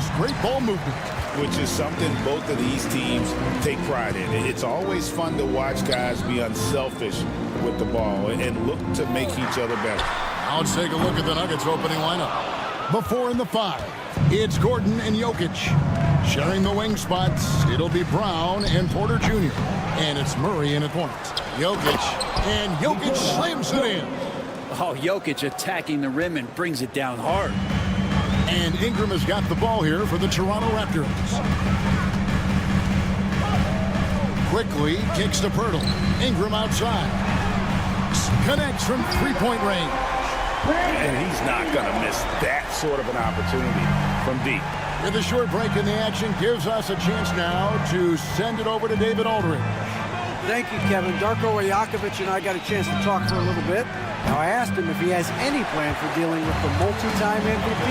his great ball movement. Which is something both of these teams take pride in. It's always fun to watch guys be unselfish with the ball and look to make each other better. Now let's take a look at the Nuggets opening lineup. Before in the 5, it's Gordon and Jokic. Sharing the wing spots, it'll be Brown and Porter Jr. And it's Murray in at point. Jokic, and Jokic slams it in. Oh, Jokic attacking the rim and brings it down hard. And Ingram has got the ball here for the Toronto Raptors. Quickly kicks to Pirtle. Ingram outside. Connects from three-point range. And he's not going to miss that sort of an opportunity from deep. With a short break in the action, gives us a chance now to send it over to David Aldridge. Thank you, Kevin. Darko Rajakovic and I got a chance to talk for a little bit. Now, I asked him if he has any plan for dealing with the multi-time MVP,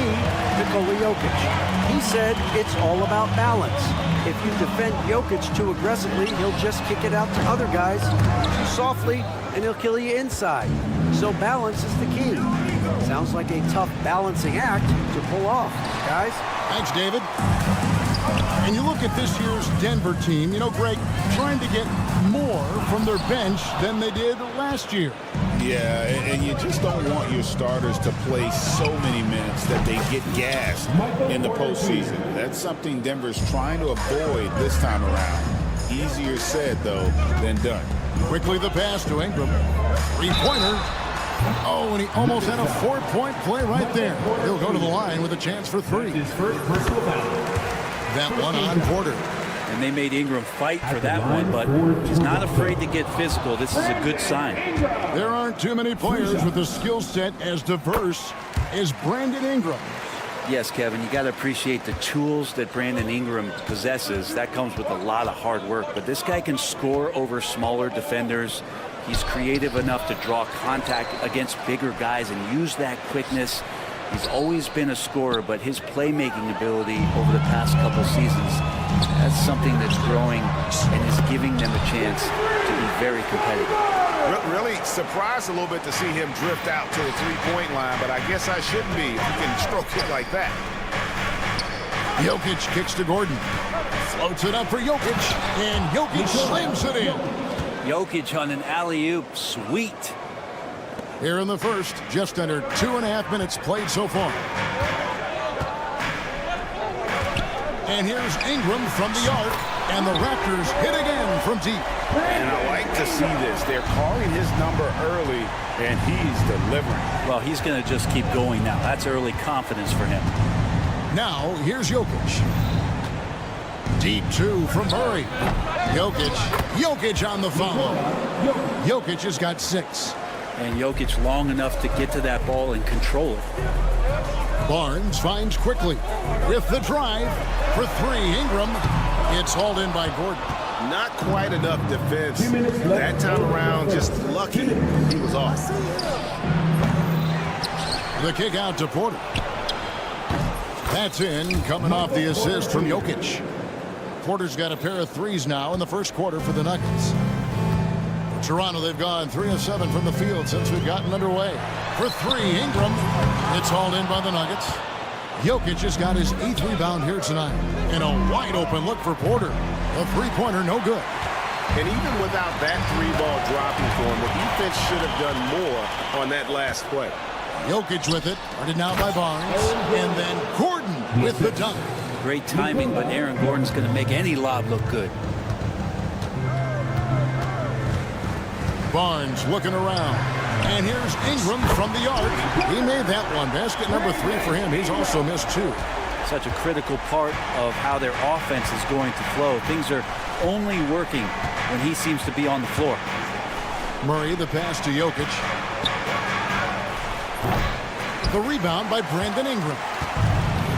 Nikola Jokic. He said it's all about balance. If you defend Jokic too aggressively, he'll just kick it out to other guys too softly, and he'll kill you inside. So balance is the key. Sounds like a tough balancing act to pull off, guys. Thanks, David. And you look at this year's Denver team, you know, Greg, trying to get more from their bench than they did last year. Yeah, and you just don't want your starters to play so many minutes that they get gassed in the postseason. That's something Denver's trying to avoid this time around. Easier said, though, than done. Quickly the pass to Ingram. Three-pointer. Oh, and he almost had a 4-point play right there. He'll go to the line with a chance for 3. That one on Porter. And they made Ingram fight for that one, but he's not afraid to get physical. This is a good sign. There aren't too many players with a skill set as diverse as Brandon Ingram. Yes, Kevin, you got to appreciate the tools that Brandon Ingram possesses. That comes with a lot of hard work. But this guy can score over smaller defenders. He's creative enough to draw contact against bigger guys and use that quickness. He's always been a scorer, but his playmaking ability over the past couple seasons, that's something that's growing and is giving them a chance to be very competitive. Really surprised a little bit to see him drift out to the three-point line, but I guess I shouldn't be if you can stroke it like that. Jokic kicks to Gordon. Floats it up for Jokic, and Jokic slams it in. Jokic on an alley-oop, sweet. Here in the first, just under 2.5 minutes played so far. And here's Ingram from the arc, and the Raptors hit again from deep. And I like to see this. They're calling his number early, and he's delivering. Well, he's going to just keep going now. That's early confidence for him. Now, here's Jokic. Deep 2 from Murray. Jokic on the foul. Jokic has got 6. And Jokic long enough to get to that ball and control it. Barnes finds quickly with the drive for 3. Ingram. It's hauled in by Gordon. Not quite enough defense. That time around, just lucky he was off. The kick out to Porter. That's in, coming off the assist from Jokic. Porter's got a pair of 3s now in the first quarter for the Nuggets. Toronto, they've gone 3 of 7 from the field since we've gotten underway. For 3, Ingram. It's hauled in by the Nuggets. Jokic has got his 8th rebound here tonight. And a wide open look for Porter. A three-pointer, no good. And even without that 3-ball dropping for him, the defense should have done more on that last play. Jokic with it. Guarded now by Barnes. And then Gordon with the dunk. Great timing, but Aaron Gordon's going to make any lob look good. Barnes looking around. And here's Ingram from the arc. He made that one. Basket number 3 for him. He's also missed 2. Such a critical part of how their offense is going to flow. Things are only working when he seems to be on the floor. Murray, the pass to Jokic. The rebound by Brandon Ingram.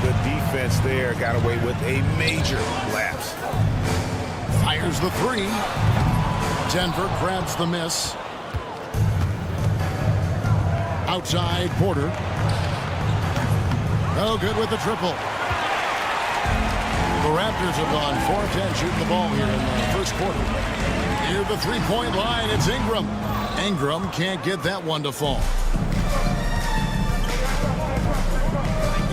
The defense there got away with a major lapse. Fires the 3. Denver grabs the miss. Outside, Porter. No good with the triple. The Raptors have gone 4 of 10 shooting the ball here in the first quarter. Near the three-point line, it's Ingram. Ingram can't get that one to fall.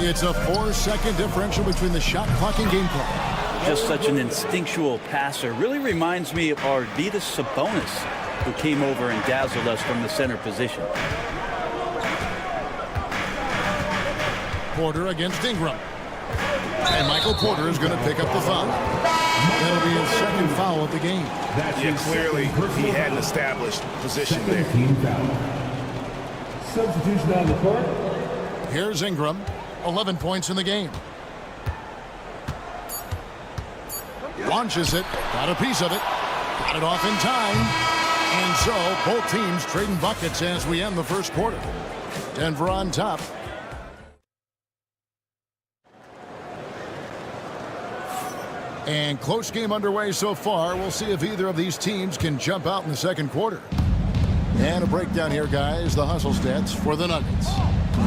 It's a 4-second differential between the shot clock and game clock. Just such an instinctual passer. Really reminds me of our Arvydas Sabonis, who came over and dazzled us from the center position. Porter against Ingram. And Michael Porter is going to pick up the foul. That'll be his second foul of the game. Yeah, clearly he had an established position there. Substitution on the court. Here's Ingram, 11 points in the game. Launches it, got a piece of it, got it off in time. And so both teams trading buckets as we end the first quarter. Denver on top. And close game underway so far. We'll see if either of these teams can jump out in the second quarter. And a breakdown here, guys. The hustle stats for the Nuggets.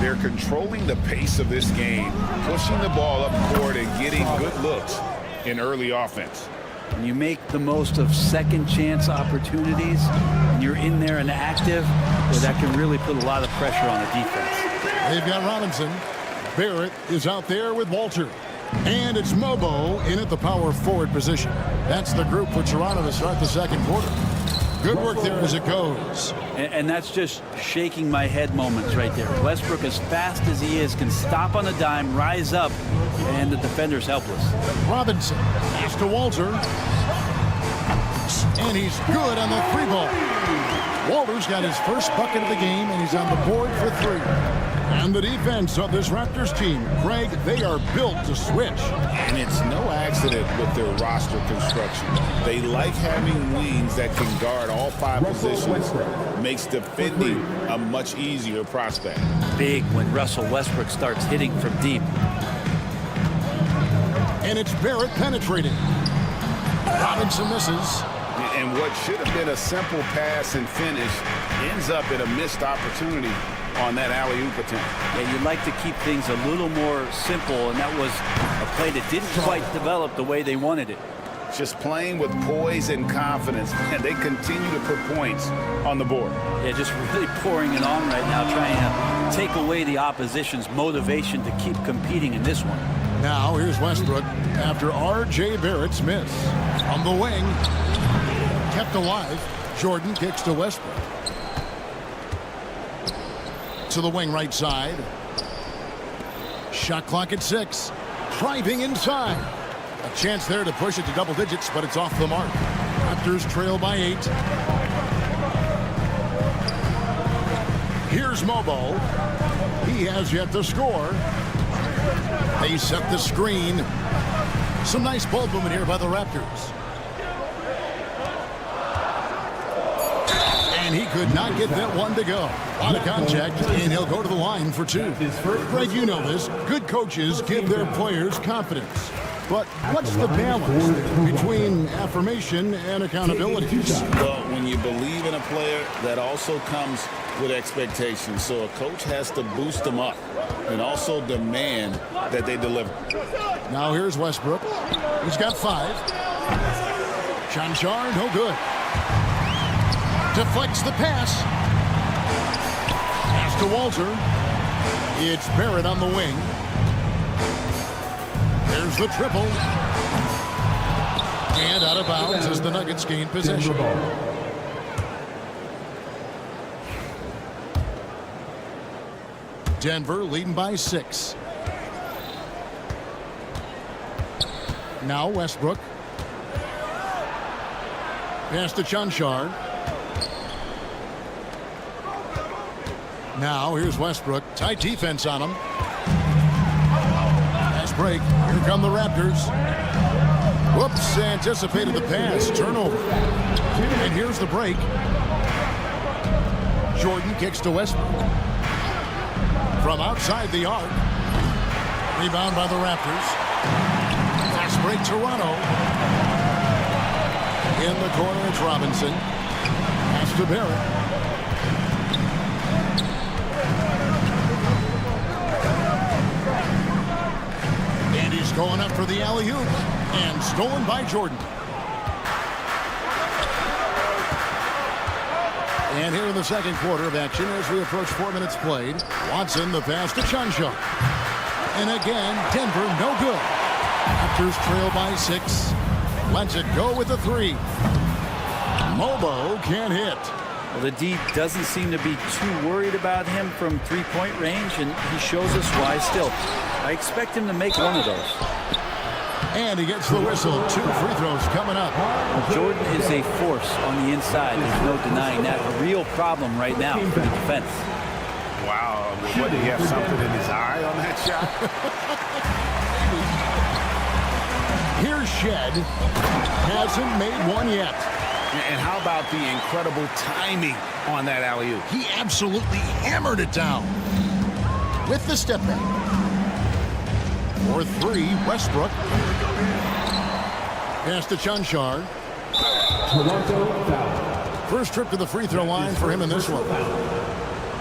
They're controlling the pace of this game, pushing the ball up court and getting good looks in early offense. When you make the most of second chance opportunities and you're in there and active, well, that can really put a lot of pressure on the defense. They've got Robinson. Barrett is out there with Walter. And it's Mobo in at the power forward position. That's the group for Toronto to start the second quarter. Good work there as it goes. And that's just shaking my head moments right there. Westbrook, as fast as he is, can stop on a dime, rise up, and the defender's helpless. Robinson pass to Walter. And he's good on the three ball. Walter's got his first bucket of the game, and he's on the board for three. And the defense of this Raptors team, Greg, they are built to switch. And it's no accident with their roster construction. They like having wings that can guard all five positions. Makes defending a much easier prospect. Big when Russell Westbrook starts hitting from deep. And it's Barrett penetrating. Robinson misses. And what should have been a simple pass and finish ends up in a missed opportunity on that alley-oop attempt. Yeah, you'd like to keep things a little more simple, and that was a play that didn't quite develop the way they wanted it. Just playing with poise and confidence, and they continue to put points on the board. Yeah, just really pouring it on right now, trying to take away the opposition's motivation to keep competing in this one. Now here's Westbrook after R.J. Barrett's miss. On the wing, kept alive. Jordan kicks to Westbrook. To the wing right side. Shot clock at 6. Driving inside. A chance there to push it to double digits, but it's off the mark. Raptors trail by 8. Here's Mobo. He has yet to score. They set the screen. Some nice ball movement here by the Raptors. And he could not get that one to go. A lot of contact, and he'll go to the line for 2. Greg, you know this. Good coaches give their players confidence. But what's the balance between affirmation and accountability? Well, when you believe in a player, that also comes with expectations. So a coach has to boost them up and also demand that they deliver. Now here's Westbrook. He's got 5. Chanchar, no good. Deflects the pass. Pass to Walter. It's Barrett on the wing. There's the triple. And out of bounds as the Nuggets gain possession. Denver leading by 6. Now Westbrook. Pass to Chanchar. Now here's Westbrook. Tight defense on him. Pass break. Here come the Raptors. Whoops, anticipated the pass. Turnover. And here's the break. Jordan kicks to Westbrook. From outside the arc. Rebound by the Raptors. Fast break Toronto. In the corner it's Robinson. Pass to Barrett. And he's going up for the alley-oop. And stolen by Jordan. And here in the second quarter of action as we approach 4 minutes played. Watson the pass to Chanchar. And again, Denver no good. Raptors trail by 6. Lets it go with the 3. Mobo can't hit. Well, the D doesn't seem to be too worried about him from three-point range, and he shows us why still. I expect him to make one of those. And he gets the whistle. 2 free throws coming up. Jordan is a force on the inside. There's no denying that. A real problem right now for the defense. Wow. What, did he have something in his eye on that shot? Here's Shed. Hasn't made one yet. And how about the incredible timing on that alley-oop? He absolutely hammered it down. With the step back. For 3, Westbrook. Pass to Chunchar. Toronto foul. First trip to the free throw line for him in this one.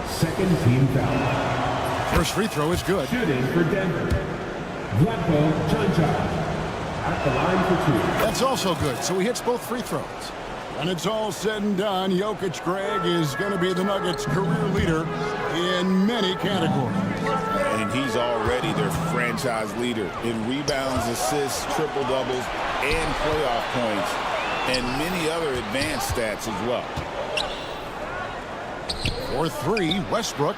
Second team foul. First free throw is good. Shooting for Denver. Vlatko Chunchar at the line for 2. That's also good, so he hits both free throws. And it's all said and done, Jokic, Greg, is going to be the Nuggets' career leader in many categories. And he's already their franchise leader in rebounds, assists, triple-doubles, and playoff points, and many other advanced stats as well. For 3, Westbrook.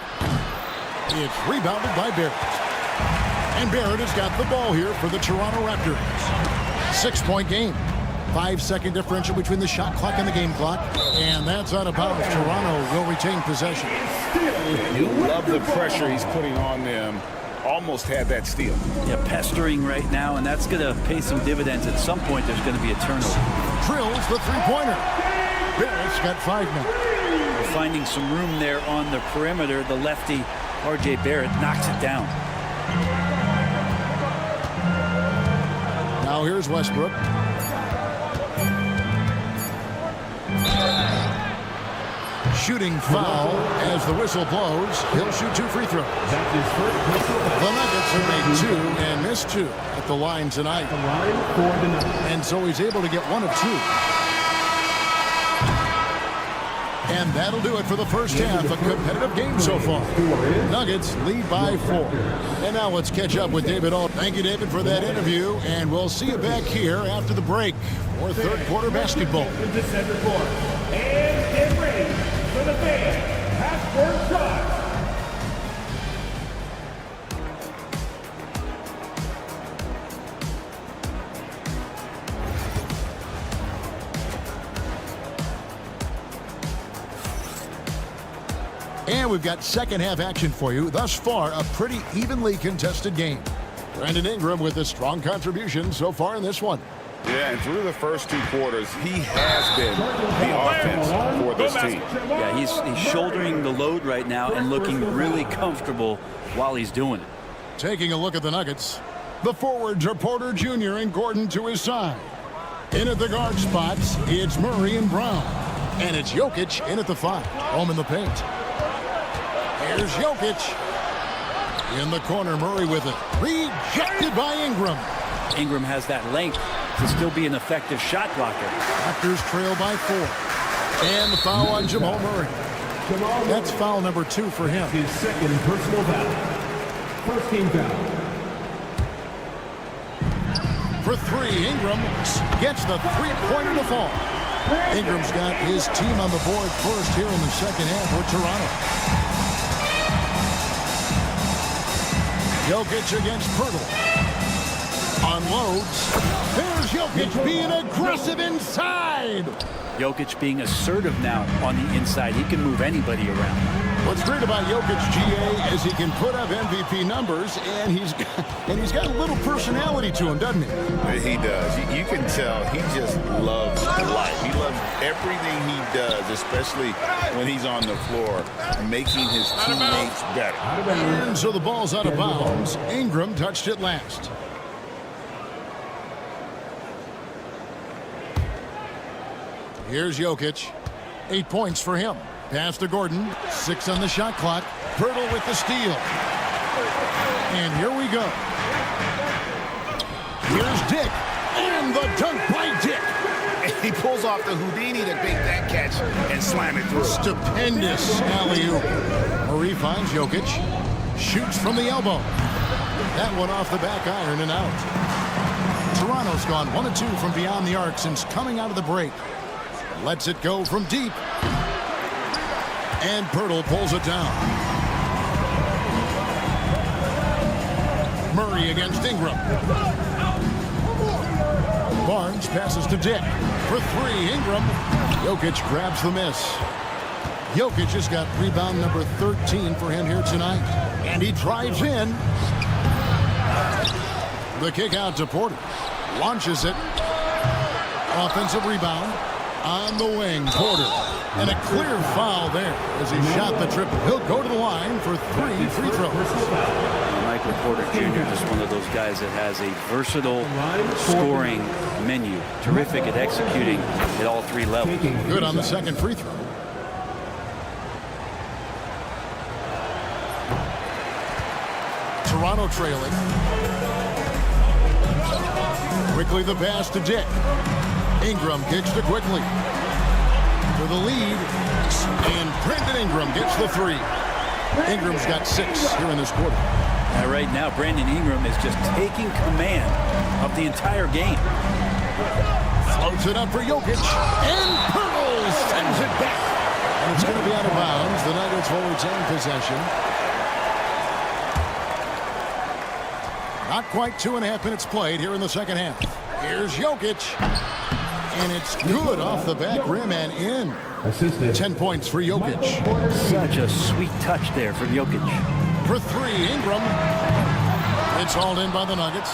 It's rebounded by Barrett. And Barrett has got the ball here for the Toronto Raptors. 6-point game. 5-second differential between the shot clock and the game clock. And that's out of bounds. Toronto will retain possession. You love the pressure he's putting on them. Almost had that steal. Yeah, pestering right now, and that's going to pay some dividends. At some point, there's going to be a turnover. Drills the three-pointer. Barrett's got 5 now. We're finding some room there on the perimeter. The lefty, R.J. Barrett, knocks it down. Now here's Westbrook. Shooting foul as the whistle blows. He'll shoot 2 free throws. That's his first personal foul. The Nuggets have made 2 and missed 2 at the line tonight. The line for the Nuggets. And so he's able to get 1 of 2. And that'll do it for the first half. A competitive game so far. Nuggets lead by 4. And now let's catch up with David Ault. Thank you, David, for that interview. And we'll see you back here after the break for third quarter basketball. And get ready for the fan. Half-court shot. And we've got second half action for you. Thus far, a pretty evenly contested game. Brandon Ingram with a strong contribution so far in this one. Yeah, and through the first 2 quarters, he has been the offense for this team. Yeah, he's shouldering the load right now and looking really comfortable while he's doing it. Taking a look at the Nuggets. The forwards are Porter Jr. and Gordon to his side. In at the guard spots, it's Murray and Brown. And it's Jokic in at the 5. Home in the paint. Here's Jokic. In the corner, Murray with it. Rejected by Ingram. Ingram has that length to still be an effective shot blocker. Raptors trail by 4. And the foul on Jamal Murray. That's foul number 2 for him. His second personal foul. First team foul. For 3, Ingram gets the three-pointer to fall. Ingram's got his team on the board first here in the second half for Toronto. Jokic against Pirtle. Unloads. There's Jokic being aggressive inside. Jokic being assertive now on the inside. He can move anybody around. What's great about Jokic, GA, is he can put up MVP numbers, and he's got a little personality to him, doesn't he? He does. You can tell he just loves life. He loves everything he does, especially when he's on the floor, making his teammates better. And so the ball's out of bounds. Ingram touched it last. Here's Jokic. 8 points for him. Pass to Gordon. 6 on the shot clock. Pirtle with the steal. And here we go. Here's Dick. And the dunk by Dick. He pulls off the Houdini to make that catch and slam it through. Stupendous alley-oop. Murray finds Jokic. Shoots from the elbow. That one off the back iron and out. Toronto's gone 1 of 2 from beyond the arc since coming out of the break. Lets it go from deep. And Pirtle pulls it down. Murray against Ingram. Barnes passes to Dick. For 3, Ingram. Jokic grabs the miss. Jokic has got rebound number 13 for him here tonight. And he drives in. The kick out to Porter. Launches it. Offensive rebound. On the wing, Porter. And a clear foul there as he shot the triple. He'll go to the line for 3 free throws. Michael Porter Jr. just one of those guys that has a versatile scoring menu. Terrific at executing at all 3 levels. Good on the second free throw. Toronto trailing. Quickly the pass to Dick. Ingram kicks to Quickly. For the lead. And Brandon Ingram gets the 3. Ingram's got 6 here in this quarter. Right now, Brandon Ingram is just taking command of the entire game. Floats it up for Jokic. And Pirtle sends it back. And it's going to be out of bounds. The Nuggets will retain possession. Not quite 2.5 minutes played here in the second half. Here's Jokic. And it's good off the back rim and in. 10 points for Jokic. Such a sweet touch there from Jokic. For 3, Ingram. It's hauled in by the Nuggets.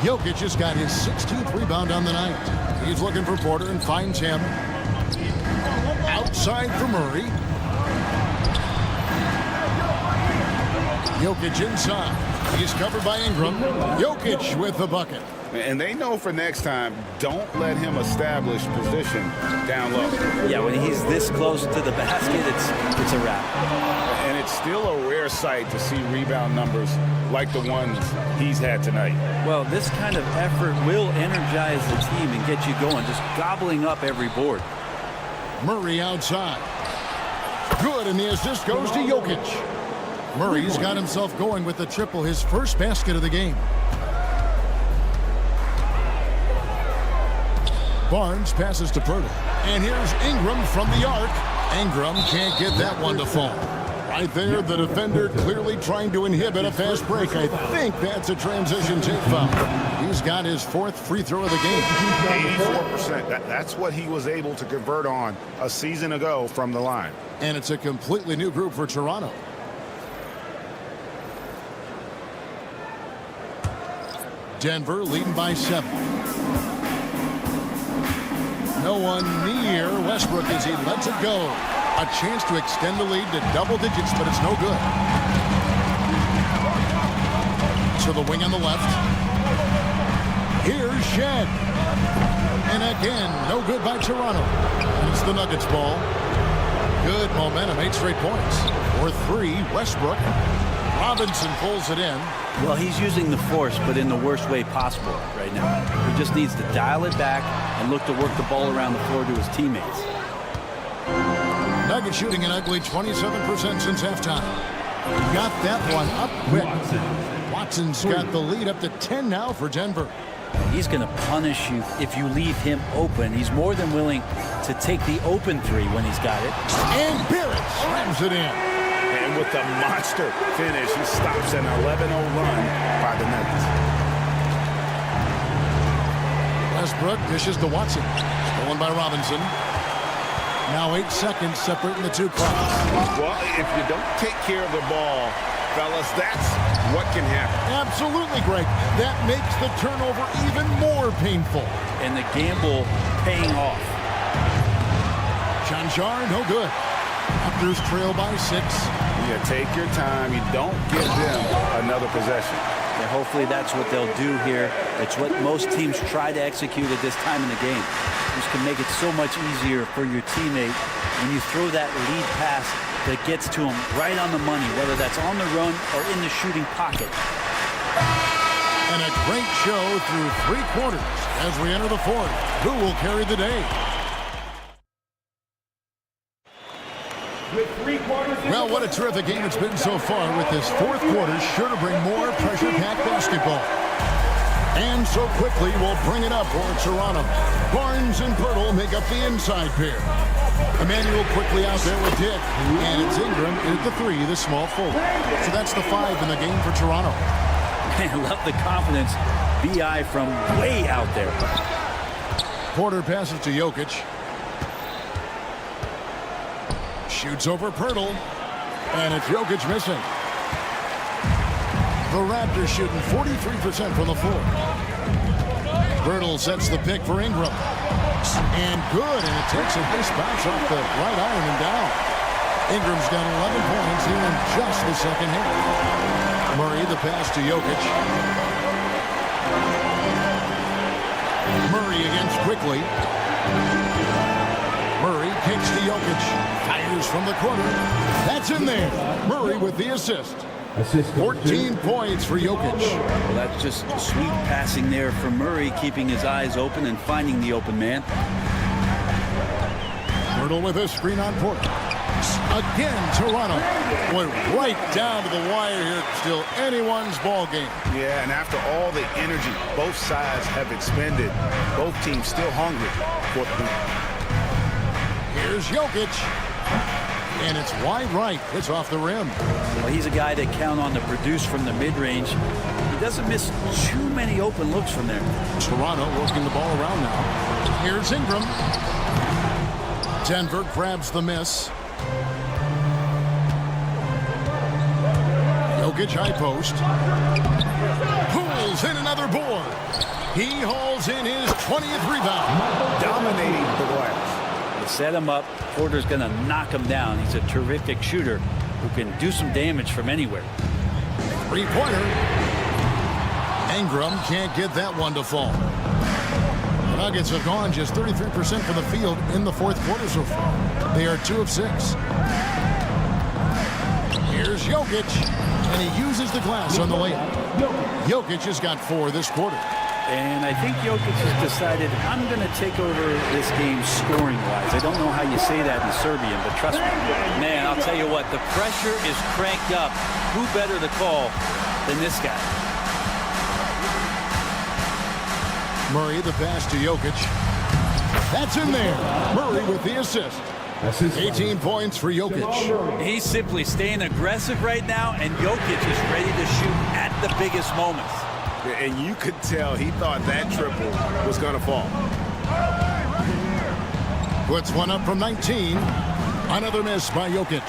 Jokic has got his 16th rebound on the night. He's looking for Porter and finds him. Outside for Murray. Jokic inside. He's covered by Ingram. Jokic with the bucket. And they know for next time, don't let him establish position down low. Yeah, when he's this close to the basket, it's a wrap. And it's still a rare sight to see rebound numbers like the ones he's had tonight. Well, this kind of effort will energize the team and get you going, just gobbling up every board. Murray outside. Good, and the assist goes to Jokic. Murray's got himself going with the triple, his first basket of the game. Barnes passes to Pirtle. And here's Ingram from the arc. Ingram can't get that one to fall. Right there, the defender clearly trying to inhibit a fast break. I think that's a transition take foul. He's got his 4th free throw of the game. 84%. That's what he was able to convert on a season ago from the line. And it's a completely new group for Toronto. Denver leading by 7. No one near Westbrook as he lets it go. A chance to extend the lead to double digits, but it's no good. To the wing on the left. Here's Shed. And again, no good by Toronto. And it's the Nuggets ball. Good momentum, 8 straight points. For 3, Westbrook. Robinson pulls it in. Well, he's using the force, but in the worst way possible right now. He just needs to dial it back and look to work the ball around the floor to his teammates. Nuggets shooting an ugly 27% since halftime. Got that one up quick. Watson's got the lead up to 10 now for Denver. He's going to punish you if you leave him open. He's more than willing to take the open 3 when he's got it. And Barrett slams it in. And with the monster finish, he stops an 11-0 run by the Nuggets. Westbrook dishes to Watson. Stolen by Robinson. Now 8 seconds separating the 2 clocks. Well, if you don't take care of the ball, fellas, that's what can happen. Absolutely, Greg. That makes the turnover even more painful. And the gamble paying off. Chanchar, no good. Raptors trail by 6. You take your time. You don't give them another possession. And hopefully that's what they'll do here. It's what most teams try to execute at this time in the game. This can make it so much easier for your teammate when you throw that lead pass that gets to him right on the money, whether that's on the run or in the shooting pocket. And a great show through 3 quarters as we enter the 4th. Who will carry the day? with 3 quarters. Well, what a terrific game it's been so far, with this fourth quarter sure to bring more pressure-packed basketball. And so quickly we'll bring it up for Toronto. Barnes and Pirtle make up the inside pair. Emmanuel quickly out there with Dick. And it's Ingram at the 3, the small forward. So that's the 5 in the game for Toronto. I love the confidence. BI from way out there. Porter passes to Jokic. Shoots over Pirtle. And it's Jokic missing. The Raptors shooting 43% from the floor. Pirtle sets the pick for Ingram. And good, and it takes a nice bounce off the right iron and down. Ingram's got 11 points here in just the second half. Murray, the pass to Jokic. Murray against Quickly. Murray kicks to Jokic. Fires from the corner. That's in there. Murray with the assist. 14 points for Jokic. Well, that's just sweet passing there from Murray, keeping his eyes open and finding the open man. Pirtle with a screen on Porter. Again, Toronto. Boy, right down to the wire here. Still anyone's ball game. Yeah, and after all the energy both sides have expended, both teams still hungry for the lead. Here's Jokic. And it's wide right. It's off the rim. Well, he's a guy that count on to produce from the mid-range. He doesn't miss too many open looks from there. Toronto working the ball around now. Here's Ingram. Denver grabs the miss. Jokic high post. Pulls in another board. He hauls in his 20th rebound. Dominating the glass. They set him up. Porter's going to knock him down. He's a terrific shooter who can do some damage from anywhere. Three-pointer. Ingram can't get that one to fall. The Nuggets have gone just 33% from the field in the fourth quarter so far. They are 2 of 6. Here's Jokic, and he uses the glass on the layup. Jokic has got 4 this quarter. And I think Jokic has decided, I'm going to take over this game scoring-wise. I don't know how you say that in Serbian, but trust me. Man, I'll tell you what, the pressure is cranked up. Who better to call than this guy? Murray, the pass to Jokic. That's in there. Murray with the assist. 18 points for Jokic. He's simply staying aggressive right now, and Jokic is ready to shoot at the biggest moments. And you could tell he thought that triple was going to fall. Puts one up from 19. Another miss by Jokic.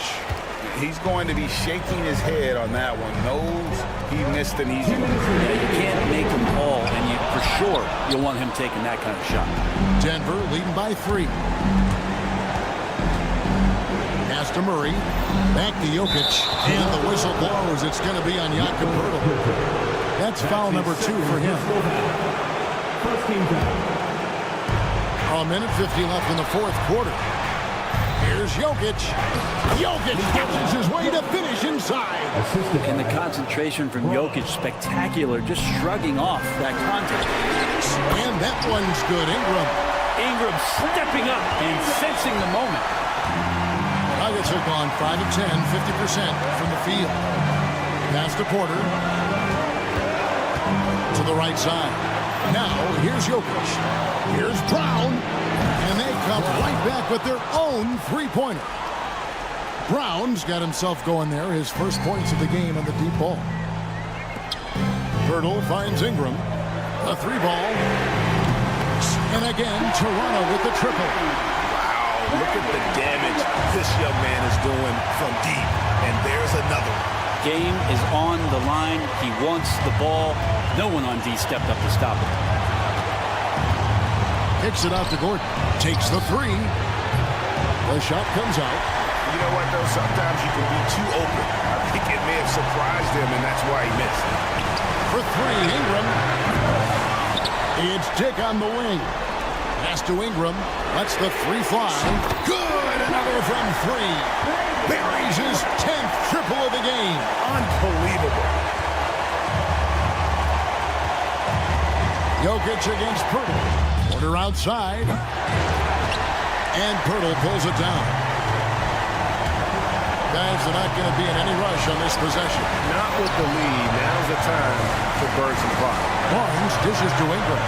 He's going to be shaking his head on that one. Knows he missed an easy one. Yeah, you can't make him all, and you, for sure you'll want him taking that kind of shot. Denver leading by 3. Pass to Murray. Back to Jokic. And the whistle blows. It's going to be on Jakob Poeltl. That's foul number 2 for him. First team foul. A minute 50 left in the fourth quarter. Here's Jokic. Jokic forces his way to finish inside. And the concentration from Jokic, spectacular, just shrugging off that contact. And that one's good. Ingram stepping up and sensing the moment. Nuggets have gone 5 of 10, 50% from the field. Pass to Porter. To the right side. Now, here's Jokic. Here's Brown. And they come right back with their own three-pointer. Brown's got himself going there. His first points of the game on the deep ball. Pirtle finds Ingram. A 3-ball. And again, Toronto with the triple. Wow, look at the damage this young man is doing from deep. And there's another one. Game is on the line. He wants the ball. No one on D stepped up to stop it. Kicks it out to Gordon. Takes the 3. The shot comes out. You know what, though? Sometimes you can be too open. I think it may have surprised him, and that's why he missed. For 3, Ingram. It's Dick on the wing. Pass to Ingram. Lets the 3 fly. Good! Another from 3. Buries his 10th triple of the game. Unbelievable. Jokic against Pirtle. Porter outside. And Pirtle pulls it down. Guys are not going to be in any rush on this possession. Not with the lead. Now's the time to burn some clock. Barnes dishes to Ingram.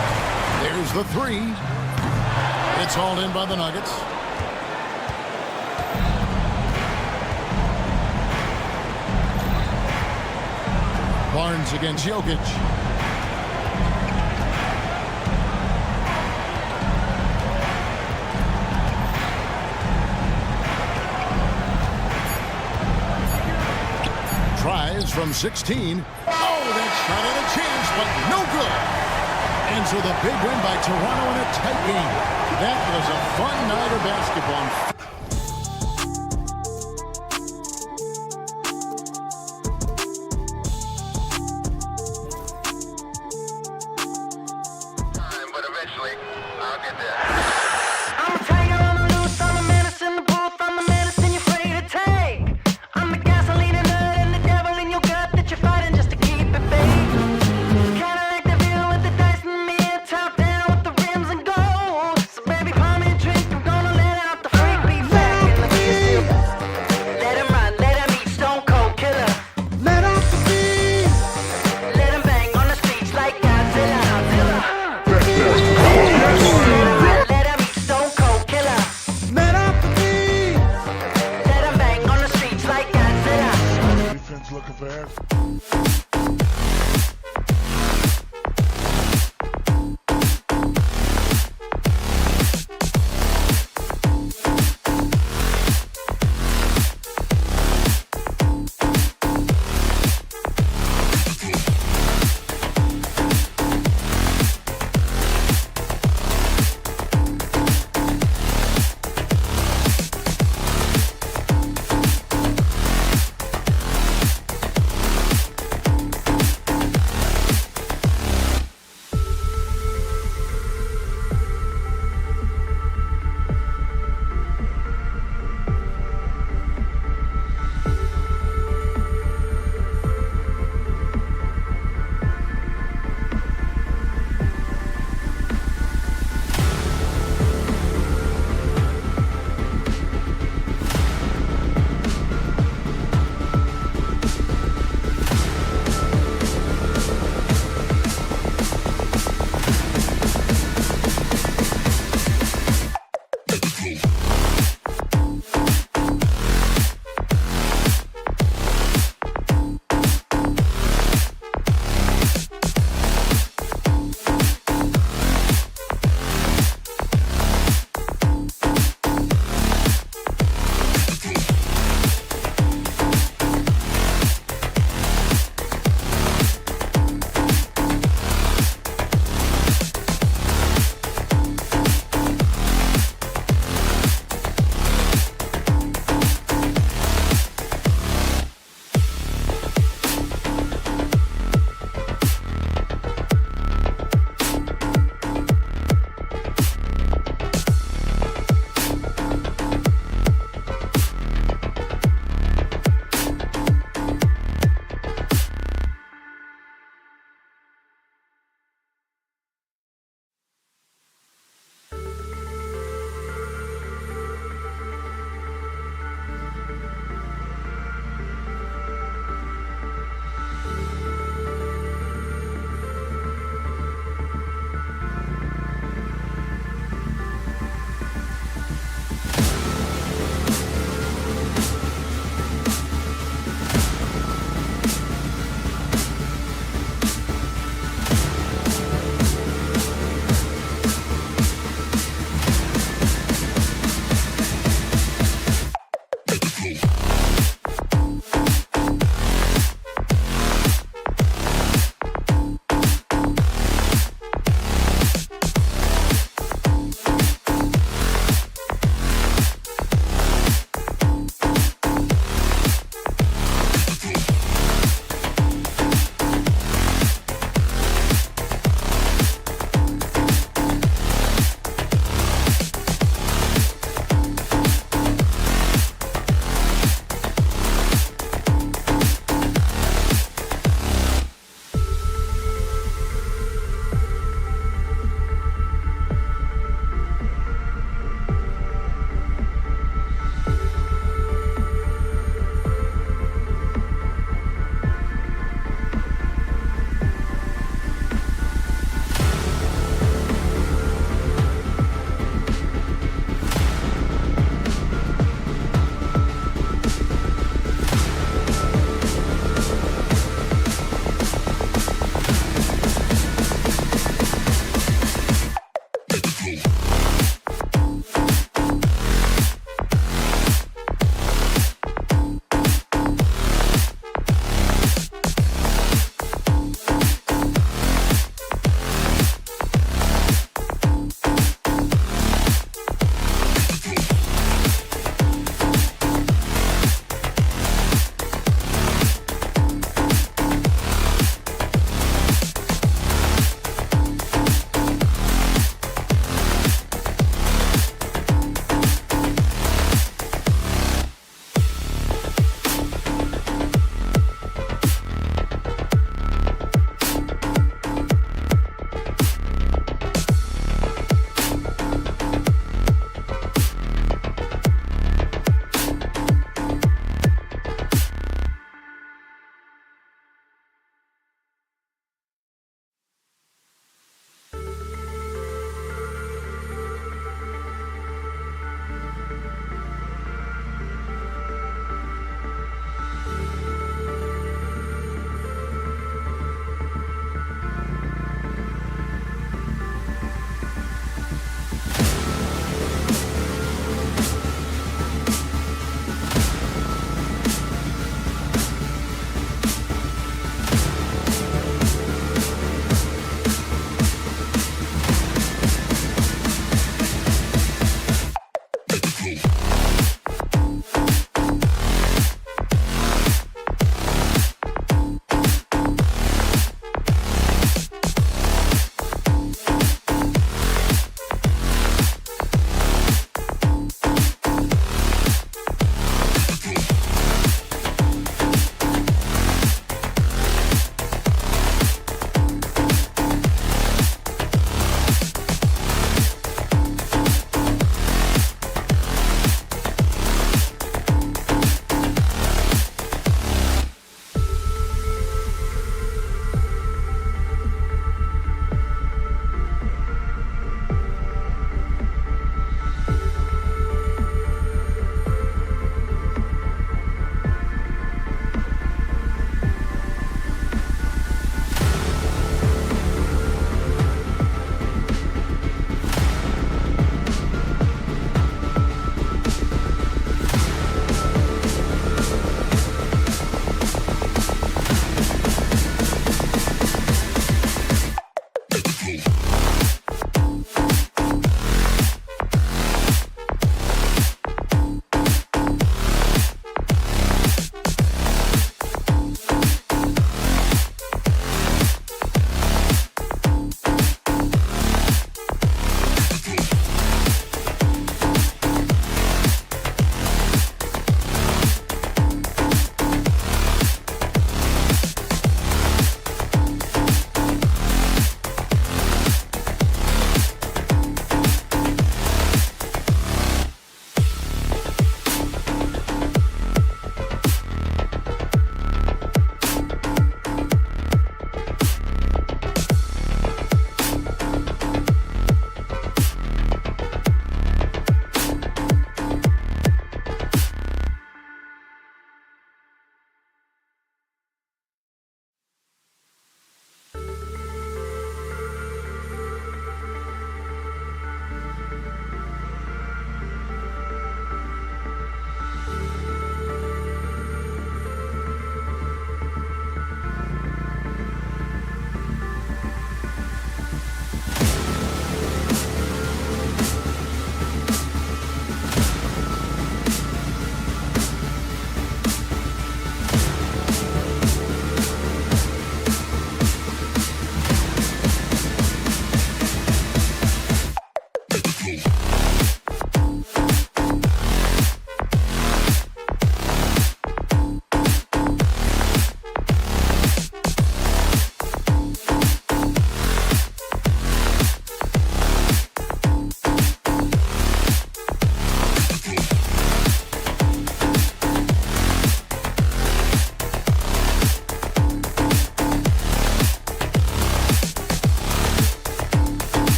There's the three. It's hauled in by the Nuggets. Barnes against Jokic. Tries from 16. Oh, that shot had a chance, but no good. And so the big win by Toronto in a tight game. That was a fun night of basketball.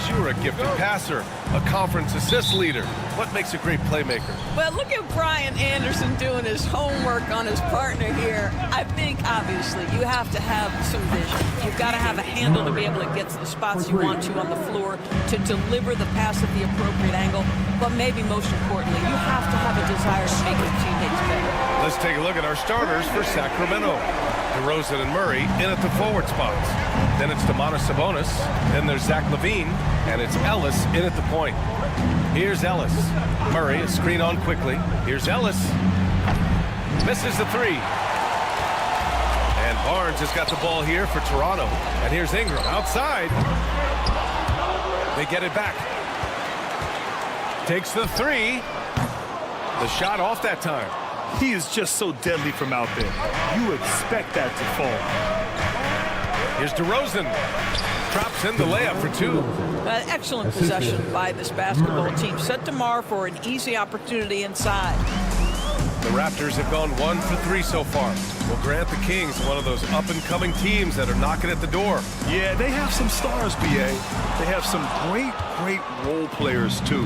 you were a gifted passer, a conference assist leader. What makes a great playmaker? Well, look at Brian Anderson doing his homework on his partner here. I think, obviously, you have to have some vision. You've got to have a handle to be able to get to the spots you want to on the floor, to deliver the pass at the appropriate angle. But maybe most importantly, you have to have a desire to make your teammates better. Let's take a look at our starters for Sacramento. DeRozan and Murray in at the forward spots. Then it's Domantas Sabonis. Then there's Zach LaVine. And it's Ellis in at the point. Here's Ellis. Murray, a screen on quickly. Here's Ellis. Misses the three. And Barnes has got the ball here for Toronto. And here's Ingram outside. They get it back. Takes the three. The shot off that time. He is just so deadly from out there. You expect that to fall. Here's DeRozan. Drops in the layup for two. Excellent possession by this basketball team. Set DeMar for an easy opportunity inside. The Raptors have gone 1 for 3 so far. Well, Grant, the Kings, one of those up-and-coming teams that are knocking at the door. Yeah, they have some stars, B.A. They have some great role players, too.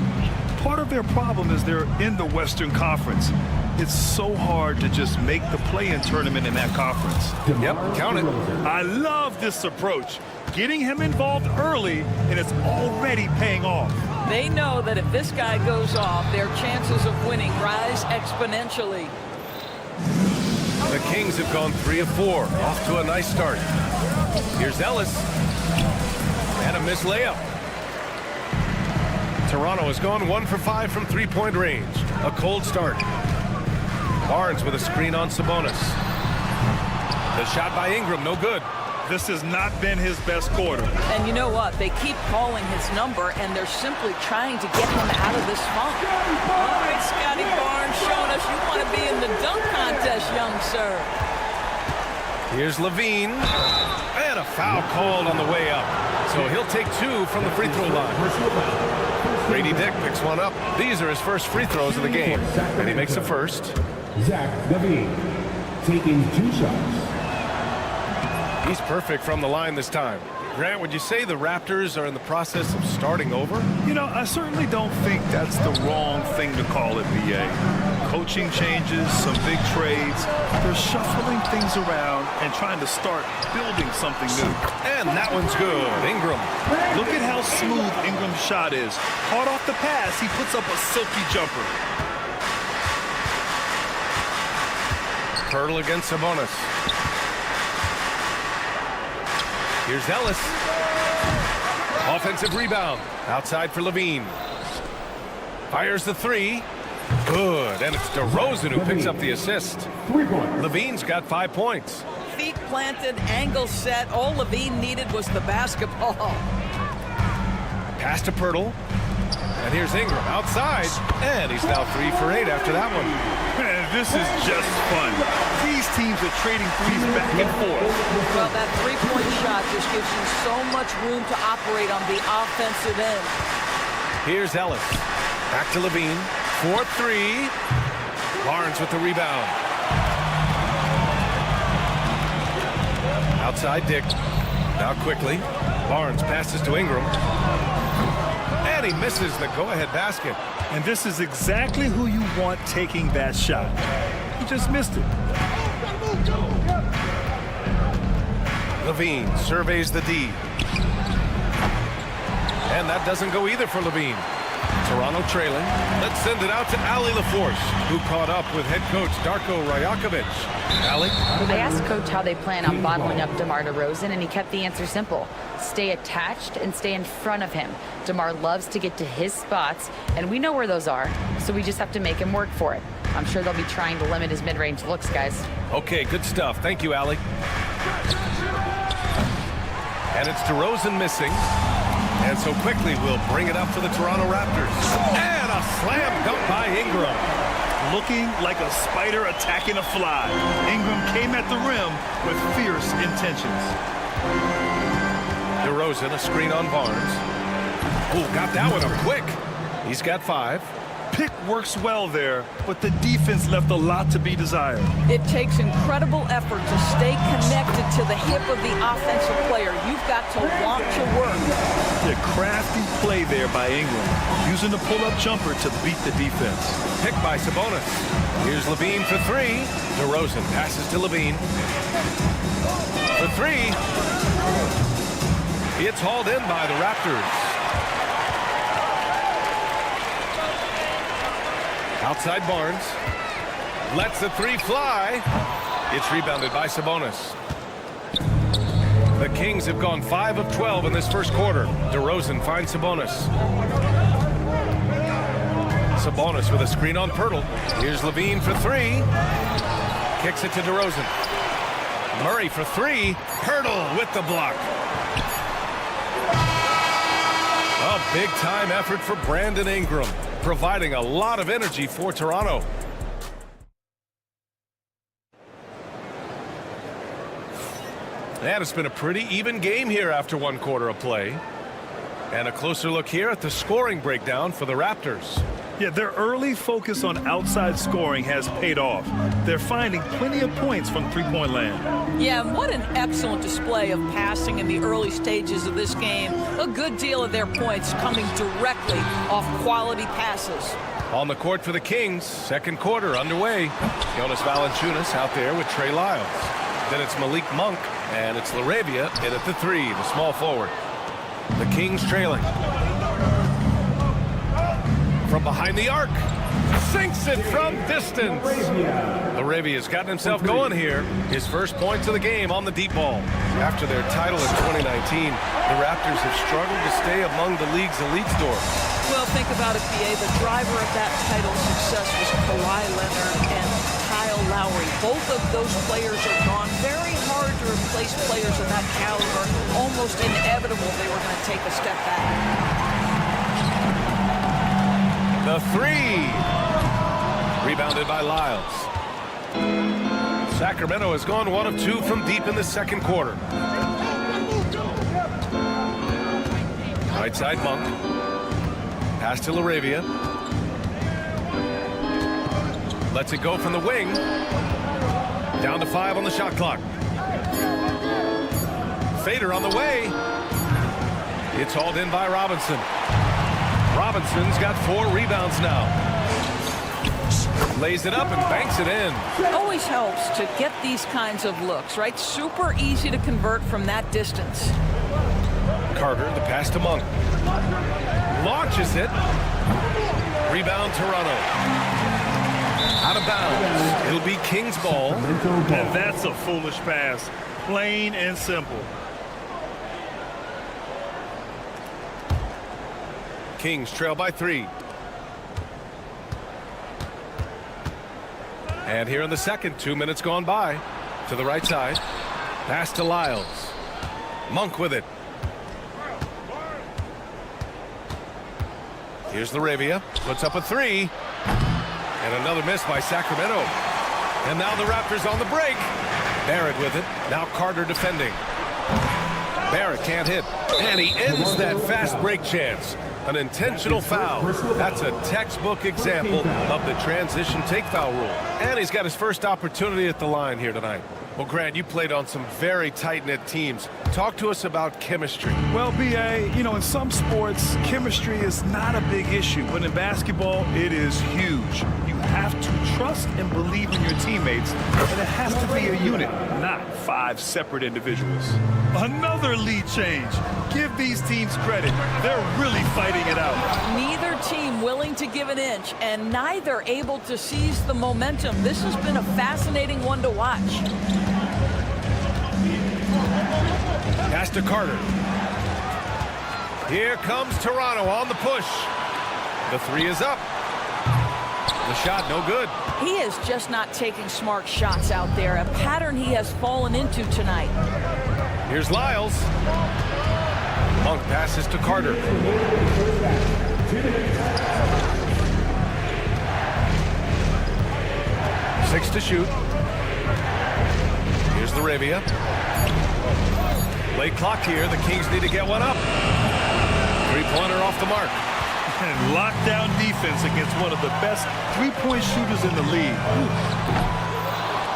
Part of their problem is they're in the Western Conference. It's so hard to just make the play-in tournament in that conference. Yep, count it. I love this approach. Getting him involved early, and it's already paying off. They know that if this guy goes off, their chances of winning rise exponentially. The Kings have gone 3 of 4, off to a nice start. Here's Ellis. And a missed layup. Toronto has gone 1 for 5 from three-point range. A cold start. Barnes with a screen on Sabonis. The shot by Ingram, no good. This has not been his best quarter. And you know what? They keep calling his number, and they're simply trying to get him out of this funk. All right, Scotty Barnes showing us you want to be in the dunk contest, young sir. Here's LaVine. And a foul called on the way up. So he'll take 2 from the free throw line. Grady Dick picks one up. These are his first free throws of the game. And he makes the first. Zach LaVine taking 2 shots. He's perfect from the line this time. Grant, would you say the Raptors are in the process of starting over? You know, I certainly don't think that's the wrong thing to call it, B.A. Coaching changes, some big trades. They're shuffling things around and trying to start building something new. And that one's good. Ingram. Look at how smooth Ingram's shot is. Caught off the pass, he puts up a silky jumper. Hurdle against Sabonis. Here's Ellis. Offensive rebound. Outside for LaVine. Fires the three. Good. And it's DeRozan who picks up the assist. LaVine's got 5 points. Feet planted, angle set. All LaVine needed was the basketball. Pass to Pirtle. And here's Ingram outside. And he's now 3 for 8 after that one. Man, this is just fun. These teams are trading threes back and forth. Well, that three-point shot just gives you so much room to operate on the offensive end. Here's Ellis. Back to LaVine. 4-3. Barnes with the rebound. Outside Dick. Now quickly. Barnes passes to Ingram. And he misses the go-ahead basket. And this is exactly who you want taking that shot. He just missed it. LaVine surveys the D. And that doesn't go either for LaVine. Toronto trailing. Let's send it out to Allie LaForce, who caught up with head coach Darko Rajakovic. Allie? I asked Coach how they plan on bottling up DeMar DeRozan, and he kept the answer simple. Stay attached and stay in front of him. DeMar loves to get to his spots, and we know where those are, so we just have to make him work for it. I'm sure they'll be trying to limit his mid-range looks, guys. Okay, good stuff. Thank you, Allie. And it's DeRozan missing. And so quickly we'll bring it up for the Toronto Raptors. And a slam dunk by Ingram. Looking like a spider attacking a fly. Ingram came at the rim with fierce intentions. DeRozan, a screen on Barnes. Oh, got that one up quick. He's got 5. pick works well there, but the defense left a lot to be desired. It takes incredible effort to stay connected to the hip of the offensive player. You've got to want to work. A crafty play there by Ingram, using the pull-up jumper to beat the defense. Pick by Sabonis. Here's Levine for three. DeRozan passes to Levine. For three. It's hauled in by the Raptors. Outside Barnes. Lets the three fly. It's rebounded by Sabonis. The Kings have gone 5 of 12 in this first quarter. DeRozan finds Sabonis. Sabonis with a screen on Pirtle. Here's Levine for three. Kicks it to DeRozan. Murray for three. Pirtle with the block. A big-time effort for Brandon Ingram, providing a lot of energy for Toronto. And it's been a pretty even game here after one quarter of play. And a closer look here at the scoring breakdown for the Raptors. Yeah, their early focus on outside scoring has paid off. They're finding plenty of points from three-point land. Yeah, and what an excellent display of passing in the early stages of this game. A good deal of their points coming directly off quality passes. On the court for the Kings, second quarter underway. Jonas Valanciunas out there with Trey Lyles. Then it's Malik Monk, and it's LaRavia in at the three, the small forward. The Kings trailing. From behind the arc. Sinks it from distance. LaRavia's gotten himself going here. His first points of the game on the deep ball. After their title in 2019, the Raptors have struggled to stay among the league's elite scores. Well, think about it, B.A. The driver of that title success was Kawhi Leonard and Kyle Lowry. Both of those players are gone. Very hard to replace players of that caliber. Almost inevitable they were going to take a step back. The three. Rebounded by Lyles. Sacramento has gone 1 of 2 from deep in the second quarter. Right side Monk. Pass to LaRavia. Lets it go from the wing. Down to 5 on the shot clock. Fader on the way. It's hauled in by Robinson. Robinson's got 4 rebounds now. Lays it up and banks it in. Always helps to get these kinds of looks, right? Super easy to convert from that distance. Carter, the pass to Monk. Launches it. Rebound Toronto. Out of bounds. It'll be Kings ball. And that's a foolish pass. Plain and simple. Kings trail by 3. And here in the second, 2 minutes gone by. To the right side. Pass to Lyles. Monk with it. Here's LaRavia. Puts up a 3. And another miss by Sacramento. And now the Raptors on the break. Barrett with it. Now Carter defending. Barrett can't hit. And he ends that fast break chance. An intentional foul. That's a textbook example of the transition take foul rule. And he's got his first opportunity at the line here tonight. Well, Grant, you played on some very tight-knit teams. Talk to us about chemistry. Well, B.A., you know, in some sports, chemistry is not a big issue. But in basketball, it is huge. You have to trust and believe in your teammates. And it has to be a unit, not 5 separate individuals. Another lead change. Give these teams credit. They're really fighting it out. Neither team willing to give an inch, and neither able to seize the momentum. This has been a fascinating one to watch. Pass to Carter. Here comes Toronto on the push. The 3 is up. The shot no good. He is just not taking smart shots out there, a pattern he has fallen into tonight. Here's Lyles. Monk passes to Carter. 6 to shoot. Here's LaRavia. Late clock here. The Kings need to get one up. 3-pointer off the mark. And lockdown defense against one of the best three-point shooters in the league.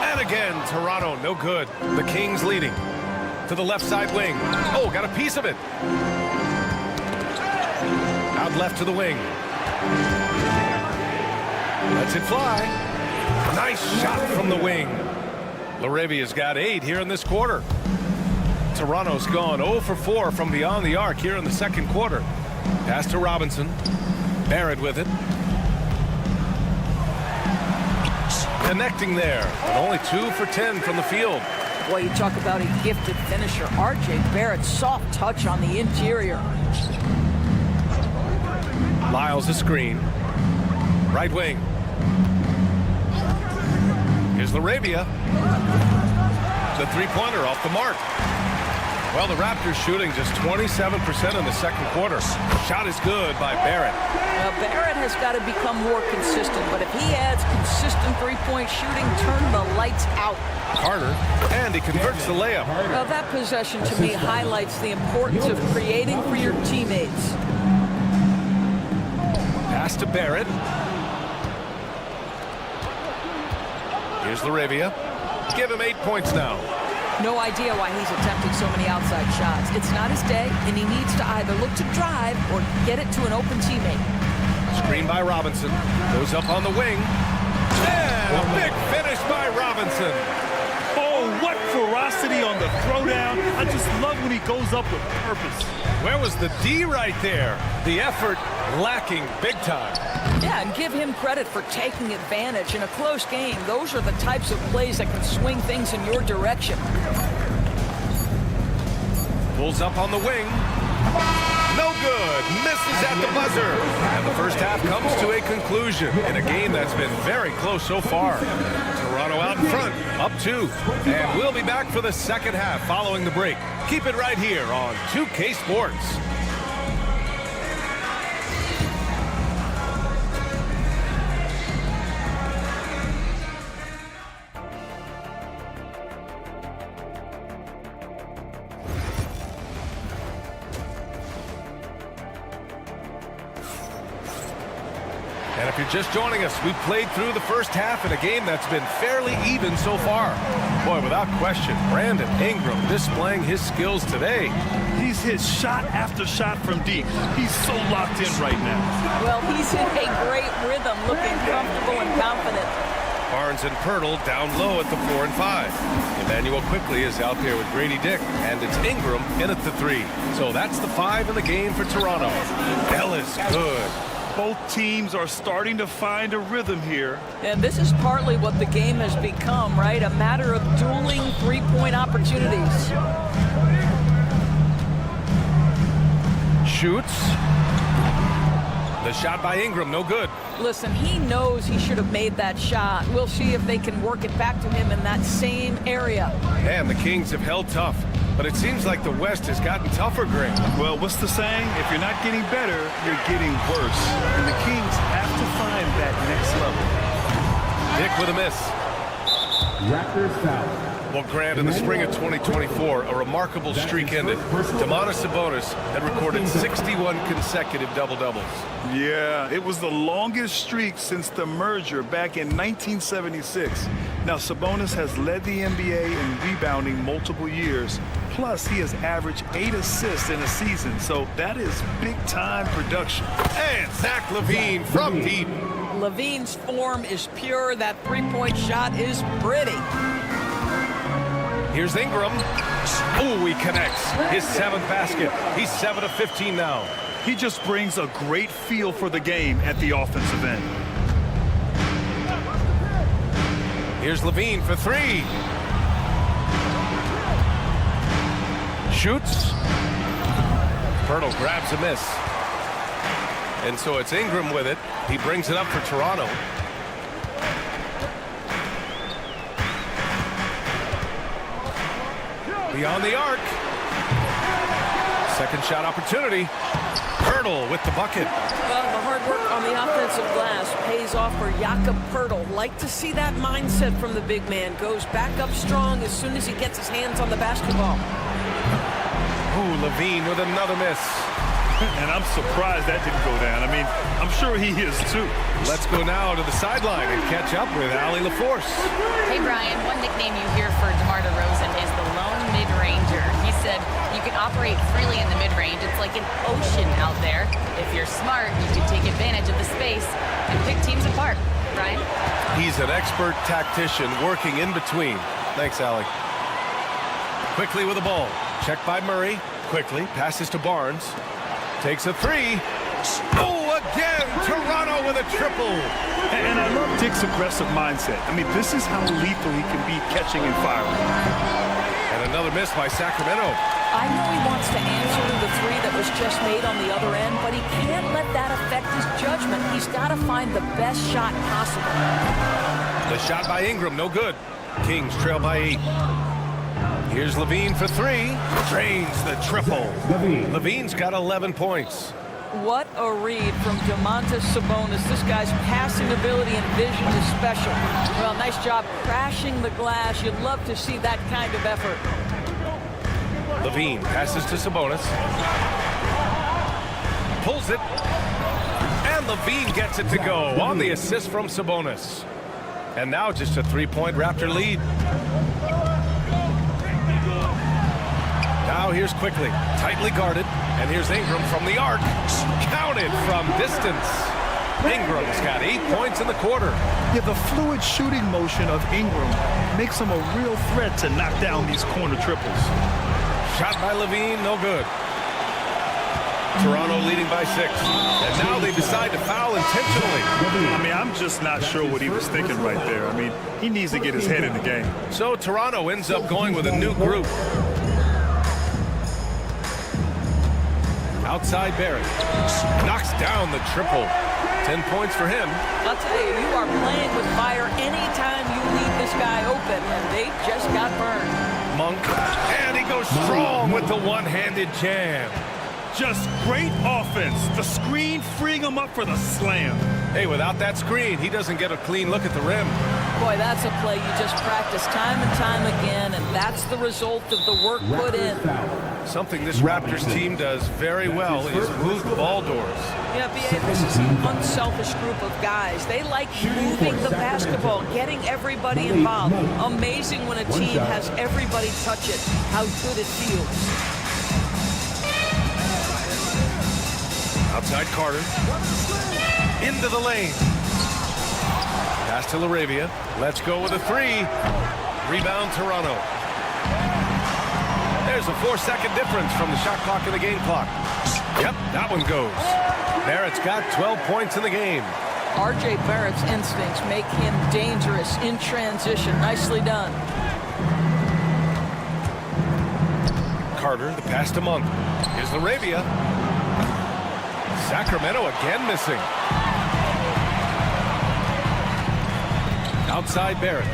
And again, Toronto, no good. The Kings leading. To the left side wing. Oh, got a piece of it. Out left to the wing. Lets it fly. Nice shot from the wing. LaRavia's got 8 here in this quarter. Toronto's gone 0 for 4 from beyond the arc here in the second quarter. Pass to Robinson. Barrett with it. Connecting there, but only 2 for 10 from the field. Boy, you talk about a gifted finisher. R.J. Barrett's soft touch on the interior. Lyles a screen. Right wing. Here's LaRavia. The three-pointer off the mark. Well, the Raptors shooting just 27% in the second quarter. Shot is good by Barrett. Now, Barrett has got to become more consistent, but if he adds consistent three-point shooting, turn the lights out. Carter, and he converts the layup. Well, that possession to me highlights the importance of creating for your teammates. Pass to Barrett. Here's LaRavia. Give him 8 points now. No idea why he's attempting so many outside shots. It's not his day, and he needs to either look to drive or get it to an open teammate. Screen by Robinson. Goes up on the wing. And a big finish by Robinson. Oh, what ferocity on the throwdown. I just love when he goes up with purpose. Where was the D right there? The effort lacking big time. Yeah, and give him credit for taking advantage in a close game. Those are the types of plays that can swing things in your direction. Pulls up on the wing. No good. Misses at the buzzer. And the first half comes to a conclusion in a game that's been very close so far. Toronto out in front, up 2. And we'll be back for the second half following the break. Keep it right here on 2K Sports. And if you're just joining us, we've played through the first half in a game that's been fairly even so far. Boy, without question, Brandon Ingram displaying his skills today. He's hit shot after shot from deep. He's so locked in right now. Well, he's in a great rhythm, looking comfortable and confident. Barnes and Pirtle down low at the 4 and 5. Emmanuel quickly is out there with Grady Dick, and it's Ingram in at the 3. So that's the 5 in the game for Toronto. Ellis good. Both teams are starting to find a rhythm here. And this is partly what the game has become, right? A matter of dueling three-point opportunities. Shoots. The shot by Ingram, no good. Listen, he knows he should have made that shot. We'll see if they can work it back to him in that same area. And the Kings have held tough. But it seems like the West has gotten tougher, Greg. Well, what's the saying? If you're not getting better, you're getting worse. And the Kings have to find that next level. Dick with a miss. Raptors foul. Well, Grant, in the spring of 2024, a remarkable streak ended. Domantas Sabonis had recorded 61 consecutive double-doubles. Yeah, it was the longest streak since the merger back in 1976. Now, Sabonis has led the NBA in rebounding multiple years. Plus, he has averaged 8 assists in a season, so that is big-time production. And Zach LaVine from deep. LaVine's form is pure. That three-point shot is pretty. Here's Ingram. Oh, he connects. His 7th basket. He's 7 of 15 now. He just brings a great feel for the game at the offensive end. Here's LaVine for 3. Shoots. Pirtle grabs a miss. And so it's Ingram with it. He brings it up for Toronto. Beyond the arc. Second shot opportunity. Pirtle with the bucket. Well, the hard work on the offensive glass pays off for Jakob Pirtle. Like to see that mindset from the big man. Goes back up strong as soon as he gets his hands on the basketball. Ooh, LaVine with another miss. And I'm surprised that didn't go down. I mean, I'm sure he is too. Let's go now to the sideline and catch up with Allie LaForce. Hey, Brian, one nickname you hear for DeMar DeRozan is the lone mid-ranger. He said you can operate freely in the mid-range. It's like an ocean out there. If you're smart, you can take advantage of the space and pick teams apart. Brian? He's an expert tactician working in between. Thanks, Allie. Quickly with the ball. Checked by Murray. Quickly passes to Barnes. Takes a three. Oh, again, Toronto with a triple. And I love Dick's aggressive mindset. I mean, this is how lethal he can be catching and firing. And another miss by Sacramento. I know he wants to answer the three that was just made on the other end, but he can't let that affect his judgment. He's got to find the best shot possible. The shot by Ingram, no good. Kings trail by 8. Here's Levine for 3. Drains the triple. Levine's got 11 points. What a read from Domantas Sabonis. This guy's passing ability and vision is special. Well, nice job crashing the glass. You'd love to see that kind of effort. Levine passes to Sabonis. Pulls it. And Levine gets it to go on the assist from Sabonis. And now just a 3-point Raptor lead. Now here's Quickly, tightly guarded, and here's Ingram from the arc. Counted from distance. Ingram's got 8 points in the quarter. Yeah, the fluid shooting motion of Ingram makes him a real threat to knock down these corner triples. Shot by Levine, no good. Toronto leading by 6. And now they decide to foul intentionally. I mean, I'm just not sure what he was thinking right there. I mean, he needs to get his head in the game. So Toronto ends up going with a new group. Outside Barrett. Knocks down the triple. 10 points for him. I'll tell you, you are playing with fire anytime you leave this guy open, and they just got burned. Monk. And he goes strong with the one-handed jam. Just great offense. The screen freeing him up for the slam. Hey, without that screen, he doesn't get a clean look at the rim. Boy, that's a play you just practice time and time again, and that's the result of the work put in. Something this Raptors team does very well is move ball doors. Yeah, B.A., this is an unselfish group of guys. They like moving the basketball, getting everybody involved. Amazing when a team has everybody touch it, how good it feels. Outside Carter. Into the lane. Pass to LaRavia. Let's go with a 3. Rebound Toronto. There's a 4-second difference from the shot clock and the game clock. Yep, that one goes. Barrett's got 12 points in the game. R.J. Barrett's instincts make him dangerous in transition. Nicely done. Carter, the pass to Monk. Here's LaRavia. Sacramento again missing. Outside Barrett.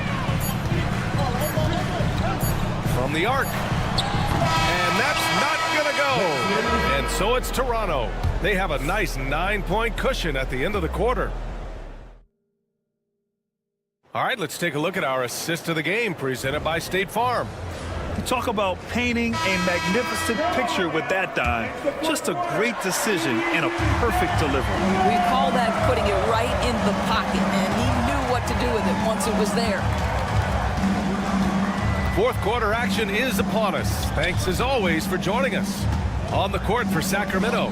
From the arc. And that's not going to go. And so it's Toronto. They have a nice 9-point cushion at the end of the quarter. All right, let's take a look at our assist of the game presented by State Farm. You talk about painting a magnificent picture with that dime. Just a great decision and a perfect delivery. We call that putting it right in the pocket, and he knew what to do with it once it was there. Fourth quarter action is upon us. Thanks as always for joining us. On the court for Sacramento,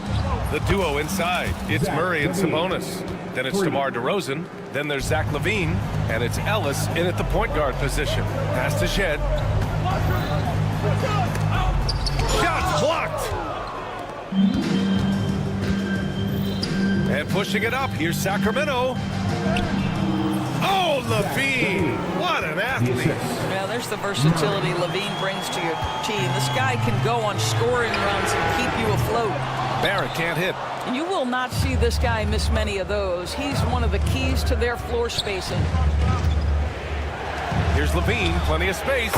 the duo inside. It's Murray and Sabonis. Then it's DeMar DeRozan. Then there's Zach LaVine. And it's Ellis in at the point guard position. Pass to Shed. Shots blocked. And pushing it up, here's Sacramento. Oh, LaVine, what an athlete. Yeah, there's the versatility LaVine brings to your team. This guy can go on scoring runs and keep you afloat. Barrett can't hit. And you will not see this guy miss many of those. He's one of the keys to their floor spacing. Here's LaVine, plenty of space.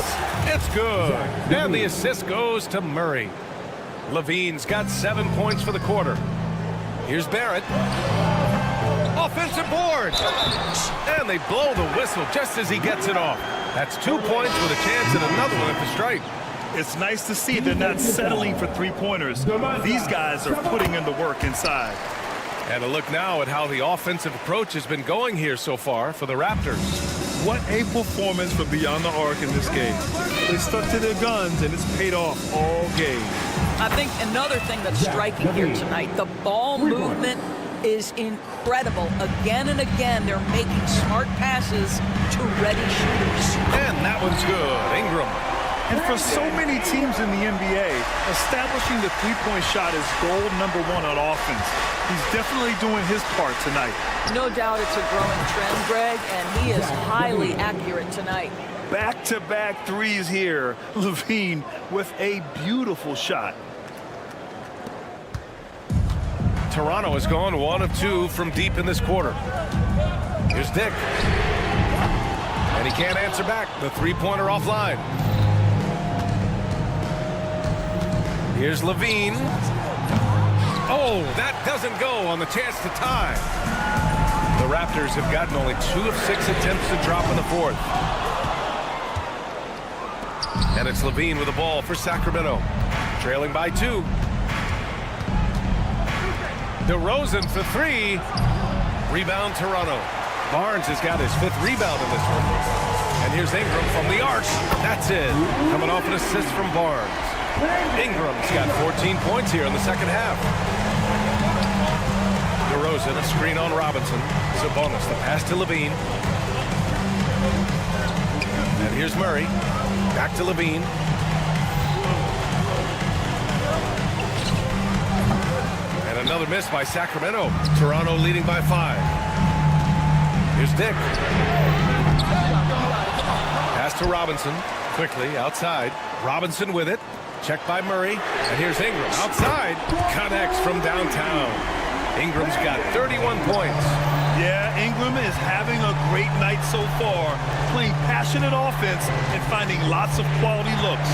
It's good. And the assist goes to Murray. LaVine's got 7 points for the quarter. Here's Barrett. Offensive board. And they blow the whistle just as he gets it off. That's 2 points with a chance at another one at the stripe. It's nice to see they're not settling for three-pointers. These guys are putting in the work inside. And a look now at how the offensive approach has been going here so far for the Raptors. What a performance from beyond the arc in this game. They stuck to their guns, and it's paid off all game. I think another thing that's striking here tonight, the ball movement is incredible. Again and again, they're making smart passes to ready shooters. And that one's good. Ingram. And for so many teams in the NBA, establishing the three-point shot is goal number one on offense. He's definitely doing his part tonight. No doubt it's a growing trend, Greg, and he is highly accurate tonight. Back-to-back threes here. LaVine with a beautiful shot. Toronto has gone 1 of 2 from deep in this quarter. Here's Dick. And he can't answer back. The three-pointer offline. Here's LaVine. Oh, that doesn't go on the chance to tie. The Raptors have gotten only 2 of 6 attempts to drop in the fourth. And it's LaVine with the ball for Sacramento. Trailing by 2. DeRozan for 3. Rebound Toronto. Barnes has got his 5th rebound in this one. And here's Ingram from the arc. That's it. Coming off an assist from Barnes. Ingram's got 14 points here in the second half. DeRozan, a screen on Robinson. Sabonis, the pass to LaVine. And here's Murray. Back to LaVine. And another miss by Sacramento. Toronto leading by 5. Here's Dick. Pass to Robinson. Quickly outside. Robinson with it. Checked by Murray. And here's Ingram. Outside. Connects from downtown. Ingram's got 31 points. Yeah, Ingram is having a great night so far. Playing passionate offense and finding lots of quality looks.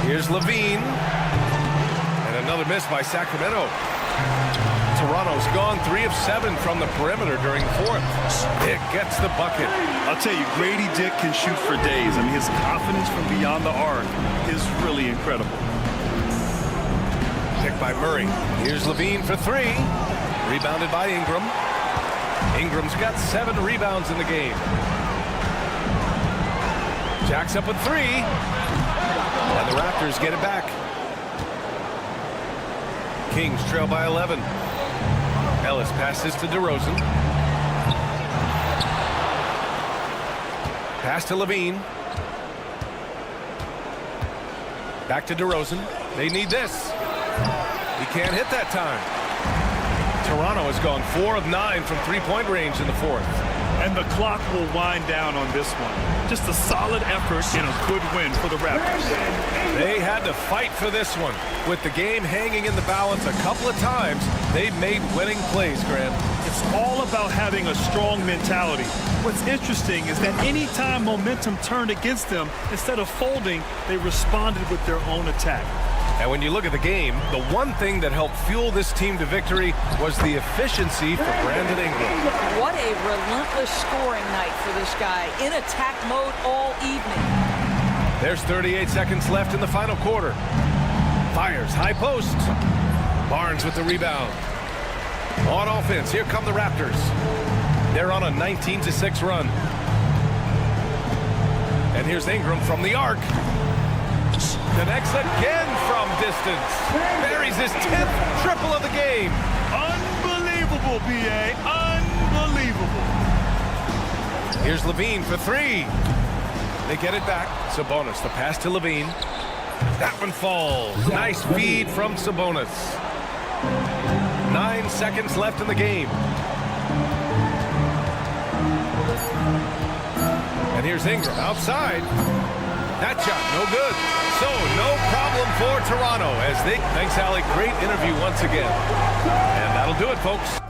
Here's LaVine. And another miss by Sacramento. Toronto's gone 3 of 7 from the perimeter during the fourth. Dick gets the bucket. I'll tell you, Grady Dick can shoot for days. I mean, his confidence from beyond the arc is really incredible. Picked by Murray. Here's LaVine for 3. Rebounded by Ingram. Ingram's got 7 rebounds in the game. Jacks up with 3. And the Raptors get it back. Kings trail by 11. Ellis passes to DeRozan. Pass to LaVine. Back to DeRozan. They need this. He can't hit that time. Toronto has gone 4 of 9 from three-point range in the fourth. And the clock will wind down on this one. Just a solid effort and a good win for the Raptors. They had to fight for this one. With the game hanging in the balance a couple of times, they've made winning plays, Grant. It's all about having a strong mentality. What's interesting is that anytime momentum turned against them, instead of folding, they responded with their own attack. And when you look at the game, the one thing that helped fuel this team to victory was the efficiency for Brandon Ingram. What a relentless scoring night for this guy. In attack mode all evening. There's 38 seconds left in the final quarter. Fires high post. Barnes with the rebound. On offense, here come the Raptors. They're on a 19-6 run. And here's Ingram from the arc. Connects again from distance. Buries his 10th triple of the game. Unbelievable, B.A. Unbelievable. Here's LaVine for 3. They get it back. Sabonis, the pass to LaVine. That one falls. Nice feed from Sabonis. 9 seconds left in the game. And here's Ingram outside. That shot, no good. So, no problem for Toronto as they... Thanks, Allie. Great interview once again. And that'll do it, folks.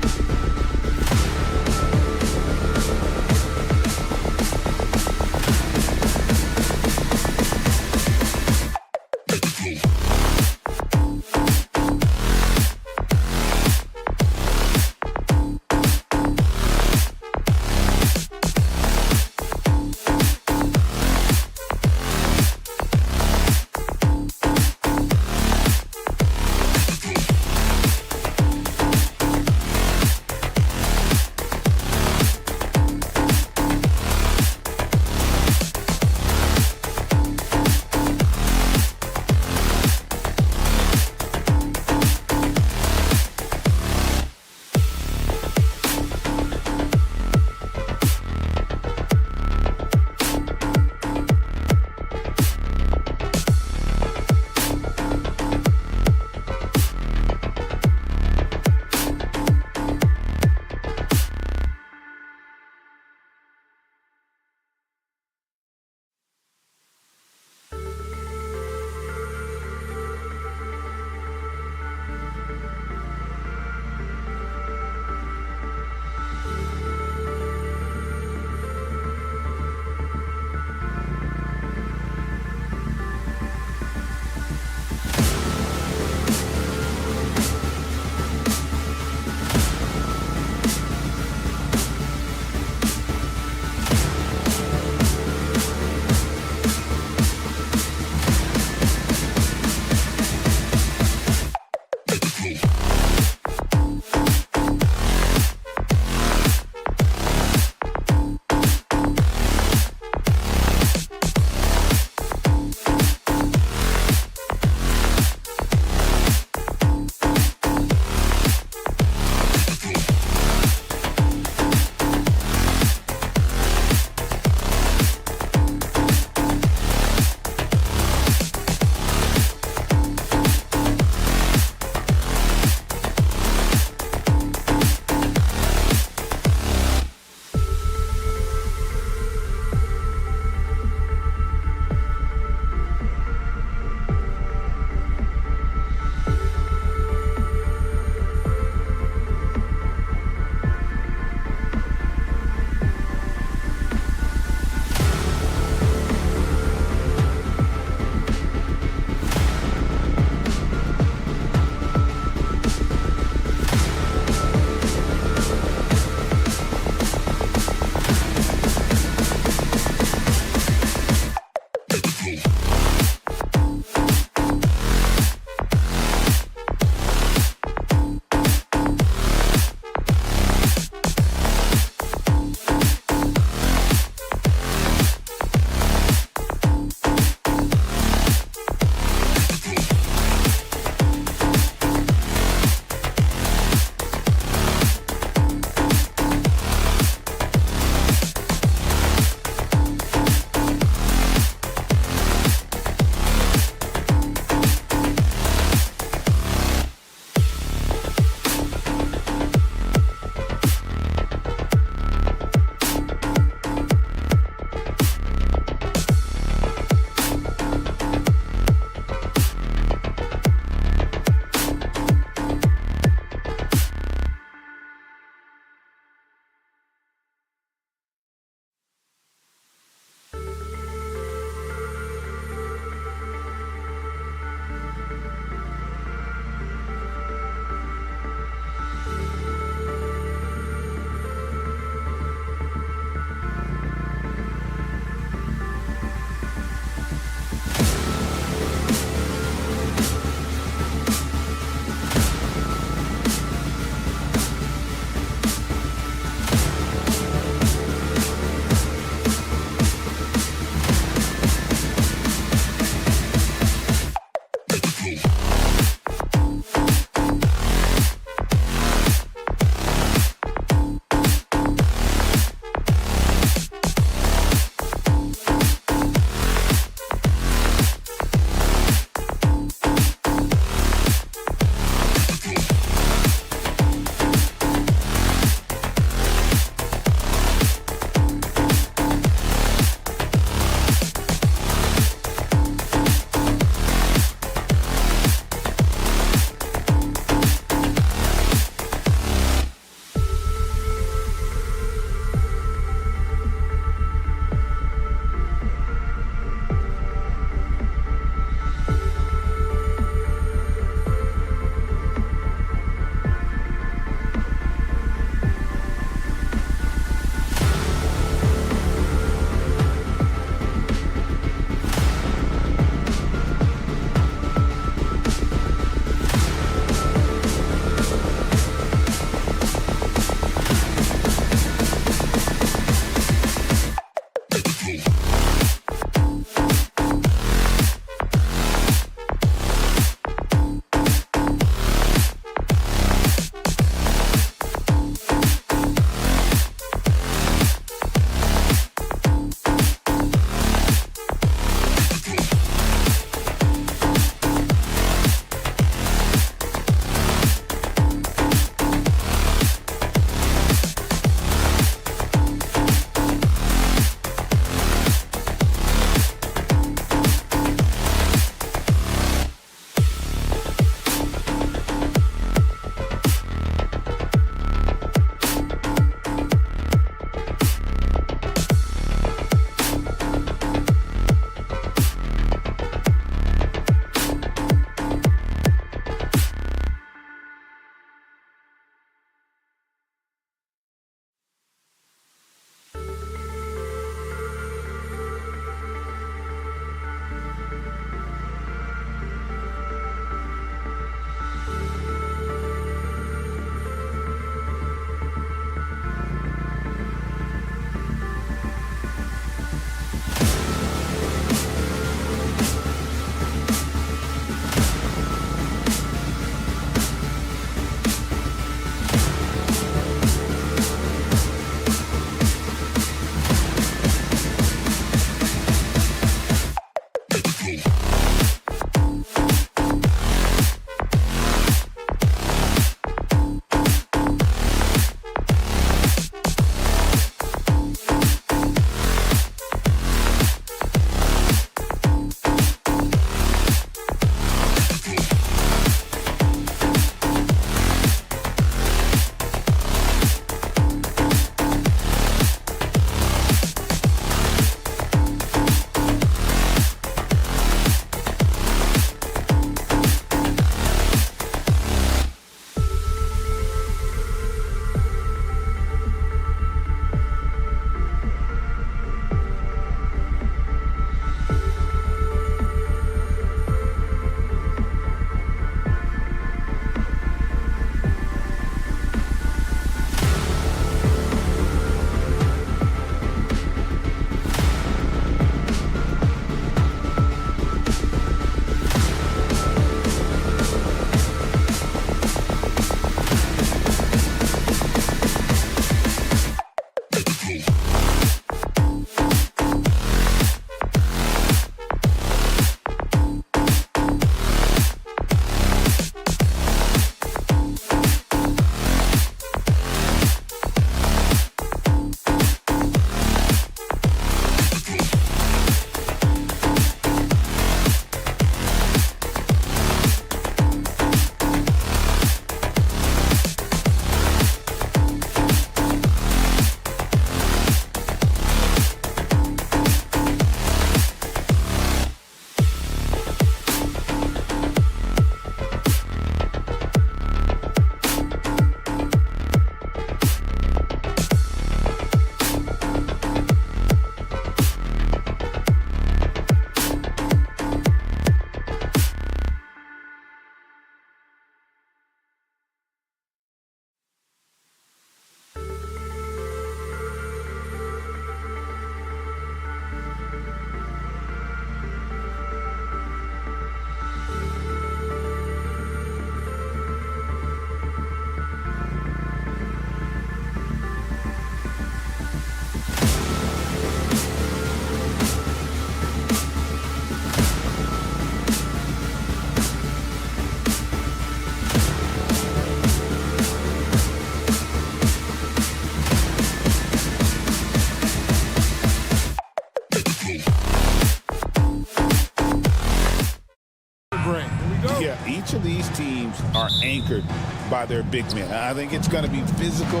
each of these teams are anchored by their big men. I think it's going to be physical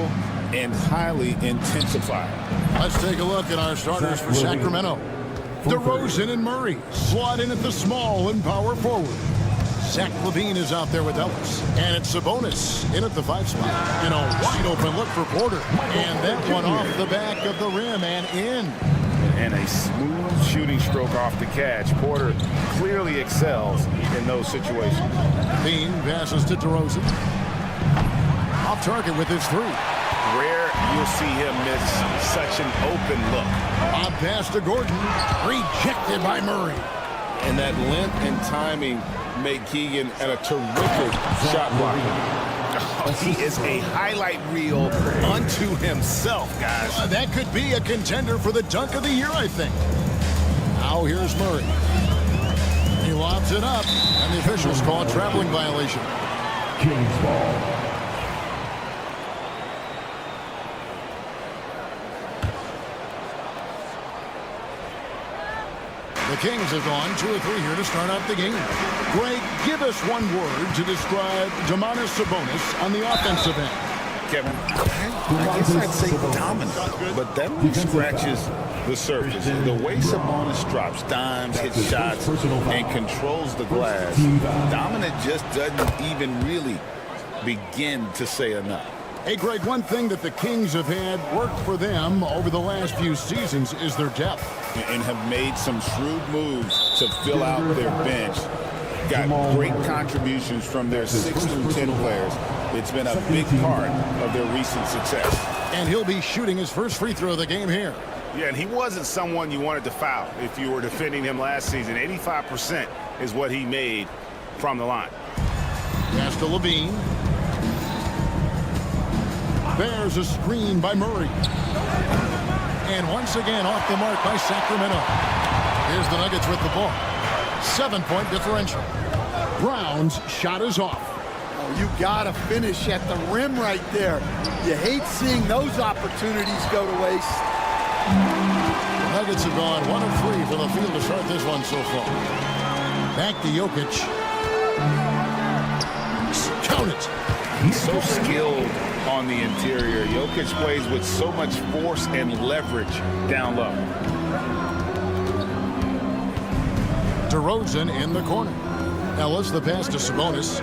and highly intensified. Let's take a look at our starters for Sacramento. DeRozan and Murray slot in at the small and power forward. Zach LaVine is out there with Ellis. And it's Sabonis in at the 5 spot. In a wide open look for Porter. And that one off the back of the rim and in. And a smooth shooting stroke off the catch. Porter clearly excels in those situations. LaVine passes to DeRozan. Off target with his 3. Rare you'll see him miss such an open look. On pass to Gordon. Rejected by Murray. And that length and timing make Keegan a terrific shot blocker. He is a highlight reel unto himself, guys. That could be a contender for the dunk of the year, I think. Now here's Murray. He lobs it up, and the officials call a traveling violation. Kings ball. The Kings have gone 2 or 3 here to start out the game. Greg, give us one word to describe Domantas Sabonis on the offensive end. Kevin, I guess I'd say dominant, but that only scratches the surface. The way Sabonis drops dimes, hits shots, and controls the glass, dominant just doesn't even really begin to say enough. Hey, Greg, one thing that the Kings have had work for them over the last few seasons is their depth. And have made some shrewd moves to fill out their bench. Got great contributions from their 6 through 10 players. It's been a big part of their recent success. And he'll be shooting his first free throw of the game here. Yeah, and he wasn't someone you wanted to foul if you were defending him last season. 85% is what he made from the line. Pass to LaVine. There's a screen by Murray. And once again off the mark by Sacramento. Here's the Nuggets with the ball. 7-point differential. Brown's shot is off. Oh, you got to finish at the rim right there. You hate seeing those opportunities go to waste. The Nuggets have gone 1 of 3 from the field to start this one so far. Back to Jokic. Count it. He's so skilled on the interior. Jokic plays with so much force and leverage down low. DeRozan in the corner. Ellis the pass to Sabonis.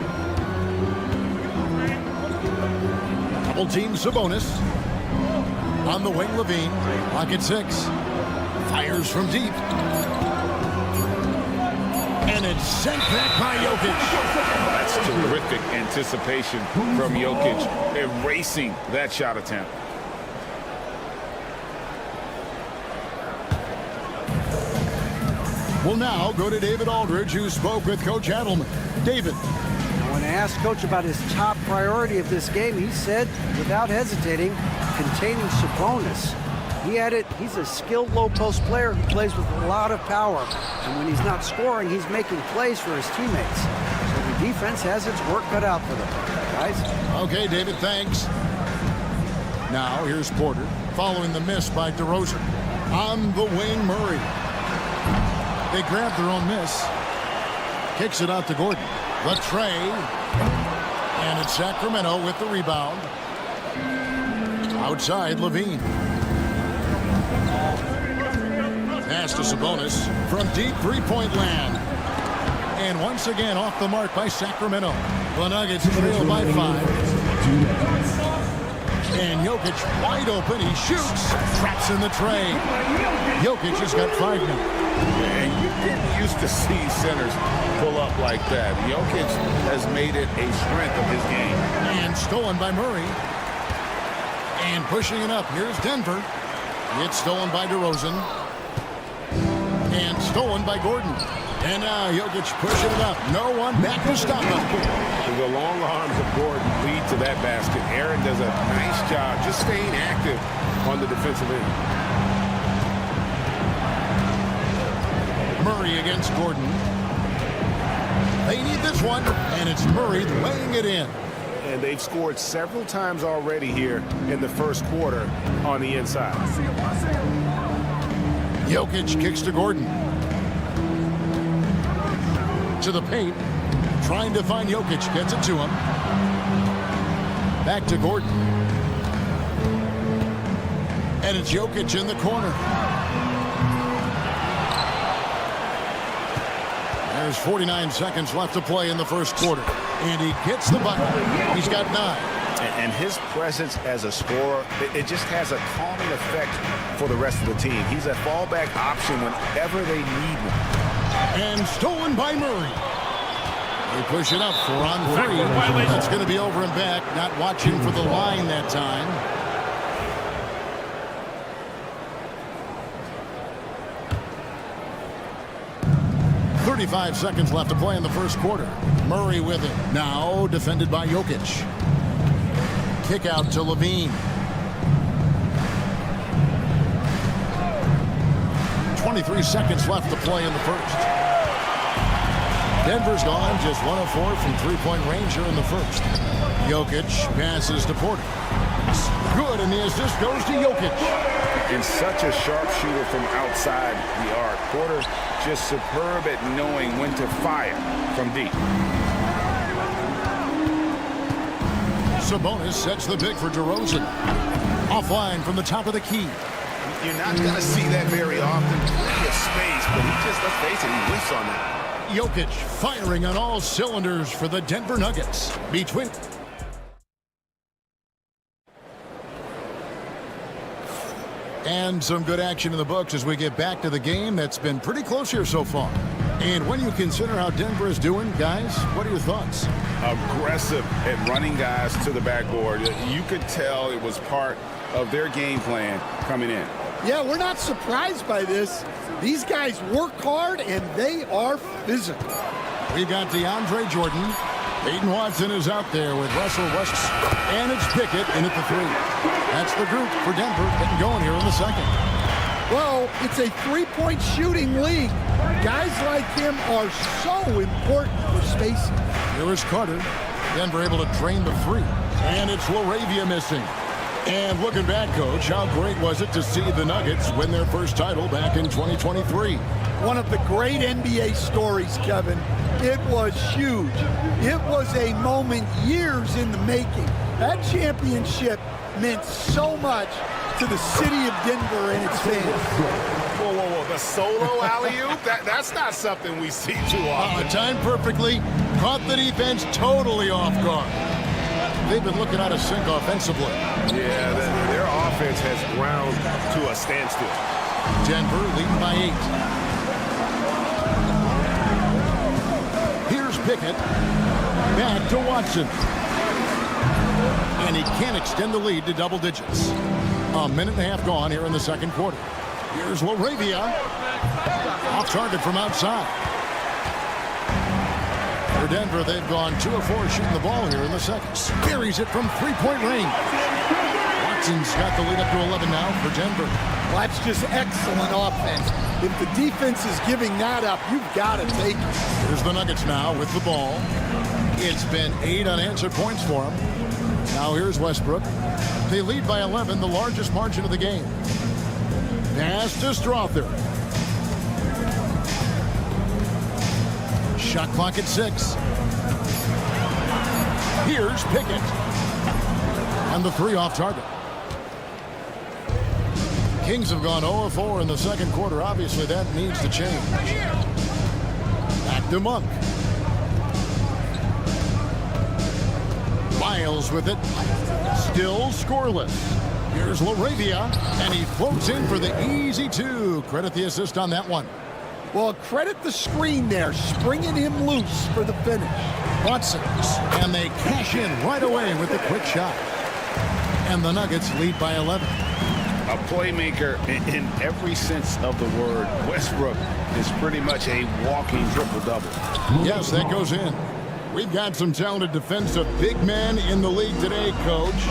Double team Sabonis. On the wing, LaVine. Pocket 6. Fires from deep. And it's sent back by Jokic. That's terrific anticipation from Jokic, erasing that shot attempt. We'll now go to David Aldridge, who spoke with Coach Adelman. David. When asked Coach about his top priority of this game, he said, without hesitating, containing Sabonis. He added, he's a skilled low-post player who plays with a lot of power. And when he's not scoring, he's making plays for his teammates. So the defense has its work cut out for them. Guys? Okay, David, thanks. Now, here's Porter, following the miss by DeRozan. On the wing, Murray. They grab their own miss. Kicks it out to Gordon. The tray. And it's Sacramento with the rebound. Outside, LaVine. Pass to Sabonis from deep three-point land. And once again off the mark by Sacramento. The Nuggets trail by 5. And Jokic wide open. He shoots. Traps in the tray. Jokic has got 5 now. And you didn't used to see centers pull up like that. Jokic has made it a strength of his game. And stolen by Murray. And pushing it up. Here's Denver. It's stolen by DeRozan. And stolen by Gordon. And now Jokic pushing it up. No one back to stop him. The long arms of Gordon lead to that basket. Aaron does a nice job just staying active on the defensive end. Murray against Gordon. They need this one, and it's Murray laying it in. And they've scored several times already here in the first quarter on the inside. Jokic kicks to Gordon. To the paint. Trying to find Jokic. Gets it to him. Back to Gordon. And it's Jokic in the corner. There's 49 seconds left to play in the first quarter. And he gets the bucket. He's got 9. And his presence as a scorer, it just has a calming effect for the rest of the team. He's a fallback option whenever they need one. And stolen by Murray. They push it up 4 on 3. That's going to be over and back. Not watching for the line that time. .35 seconds left to play in the first quarter. Murray with it. Now defended by Jokic. Kick out to Levine. 23 seconds left to play in the first. Denver's gone just 1 of 4 from three-point range here in the first. Jokic passes to Porter. Good, and the assist goes to Jokic. And such a sharpshooter from outside the arc. Porter just superb at knowing when to fire from deep. Sabonis sets the pick for DeRozan. Offline from the top of the key. You're not going to see that very often. Plenty of space, but he just, let's face it, he whiffs on that. Jokic firing on all cylinders for the Denver Nuggets. Between... And some good action in the books as we get back to the game that's been pretty close here so far. And when you consider how Denver is doing, guys, what are your thoughts? Aggressive at running guys to the backboard. You could tell it was part of their game plan coming in. Yeah, we're not surprised by this. These guys work hard, and they are physical. We got DeAndre Jordan. Peyton Watson is out there with Russell Westbrook. And it's Pickett in at the 3. That's the group for Denver getting going here in the second. Well, it's a three-point shooting league. Guys like him are so important for spacing. Here is Carter. Denver able to drain the 3. And it's LaRavia missing. And looking back, Coach, how great was it to see the Nuggets win their first title back in 2023? One of the great NBA stories, Kevin. It was huge. It was a moment years in the making. That championship meant so much to the city of Denver and its fans. Whoa, whoa, whoa. The solo alley-oop? That's not something we see too often. Timed perfectly. Caught the defense totally off guard. They've been looking out of sync offensively. Yeah, their offense has ground to a standstill. Denver leading by 8. Here's Pickett. Back to Watson. And he can't extend the lead to double digits. A minute and a half gone here in the second quarter. Here's LaRavia. Off target from outside. For Denver, they've gone 2 of 4 shooting the ball here in the second. Buries it from three-point range. Watson's got the lead up to 11 now for Denver. Well, that's just excellent offense. If the defense is giving that up, you've got to take it. Here's the Nuggets now with the ball. It's been 8 unanswered points for them. Now here's Westbrook. They lead by 11, the largest margin of the game. Pass to Strother. Shot clock at 6. Here's Pickett. And the 3 off target. Kings have gone 0 of 4 in the second quarter. Obviously, that needs to change. Back to Monk. Miles with it. Still scoreless. Here's LaRavia, and he floats in for the easy 2. Credit the assist on that one. Well, credit the screen there, springing him loose for the finish. Watson, and they cash in right away with a quick shot. And the Nuggets lead by 11. A playmaker in every sense of the word. Westbrook is pretty much a walking triple-double. Yes, that goes in. We've got some talented defensive big men in the league today, Coach.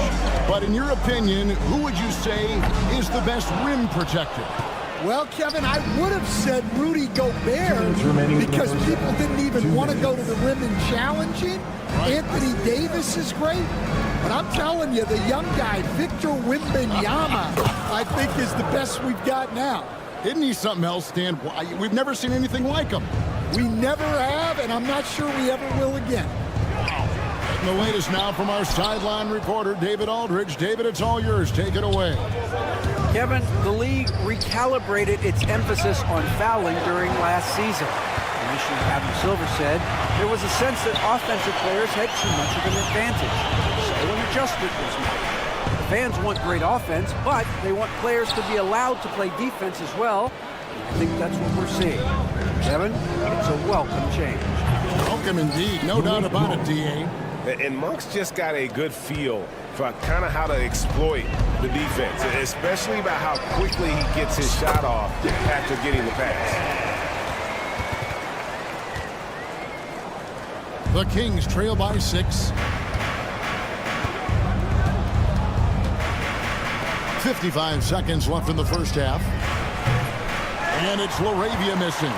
But in your opinion, who would you say is the best rim protector? Well, Kevin, I would have said Rudy Gobert because people didn't even want to go to the rim and challenge it. Anthony Davis is great. But I'm telling you, the young guy, Victor Wembanyama, I think is the best we've got now. Isn't he something else, Stan? We've never seen anything like him. We never have, and I'm not sure we ever will again. And the latest now from our sideline reporter, David Aldridge. David, it's all yours. Take it away. Kevin, the league recalibrated its emphasis on fouling during last season. Commissioner Adam Silver said there was a sense that offensive players had too much of an advantage. So an adjustment was made. The fans want great offense, but they want players to be allowed to play defense as well. I think that's what we're seeing. Kevin, it's a welcome change. Welcome indeed. No doubt about it, D.A. And Monk's just got a good feel for kind of how to exploit the defense, especially about how quickly he gets his shot off after getting the pass. The Kings trail by 6. 55 seconds left in the first half. And it's LaRavia missing.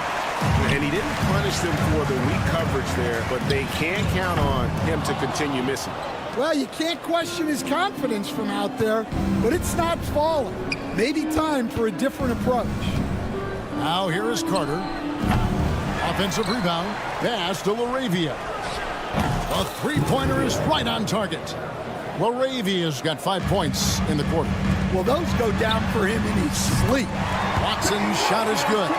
And he didn't punish them for the weak coverage there, but they can count on him to continue missing. Well, you can't question his confidence from out there, but it's not falling. Maybe time for a different approach. Now here is Carter. Offensive rebound. Pass to LaRavia. A three-pointer is right on target. LaRavia's got 5 points in the quarter. Well, those go down for him in his sleep. Watson's shot is good.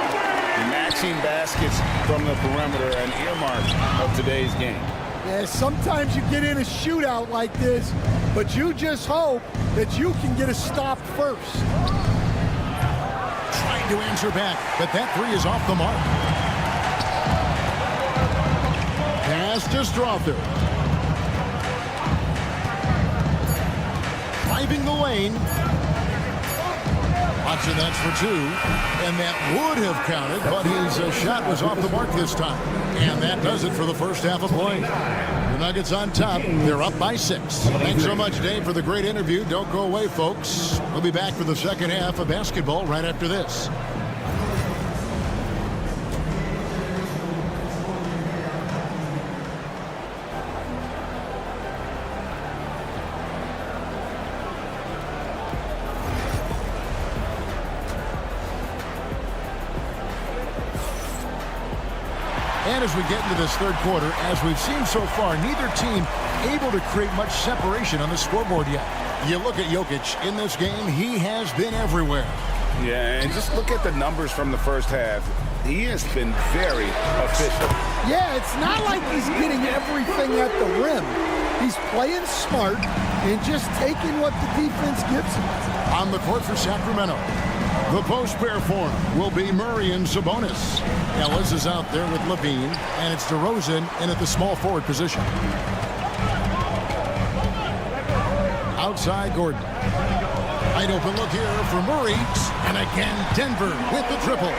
Matching baskets from the perimeter, an earmark of today's game. Yeah, sometimes you get in a shootout like this, but you just hope that you can get a stop first. Trying to answer back, but that three is off the mark. Pass to Strother. Driving the lane. Watson, that's for 2. And that would have counted, but his shot was off the mark this time. And that does it for the first half of play. The Nuggets on top. They're up by 6. Thanks so much, Dave, for the great interview. Don't go away, folks. We'll be back for the second half of basketball right after this. And as we get into this third quarter, as we've seen so far, neither team able to create much separation on the scoreboard yet. You look at Jokic in this game, he has been everywhere. Yeah, and just look at the numbers from the first half. He has been very efficient. Yeah, it's not like he's getting everything at the rim. He's playing smart and just taking what the defense gives him. On the court for Sacramento, the post pair form will be Murray and Sabonis. Ellis is out there with Levine, and it's DeRozan in at the small forward position. Outside Gordon. Wide open look here for Murray. And again, Denver with the triple.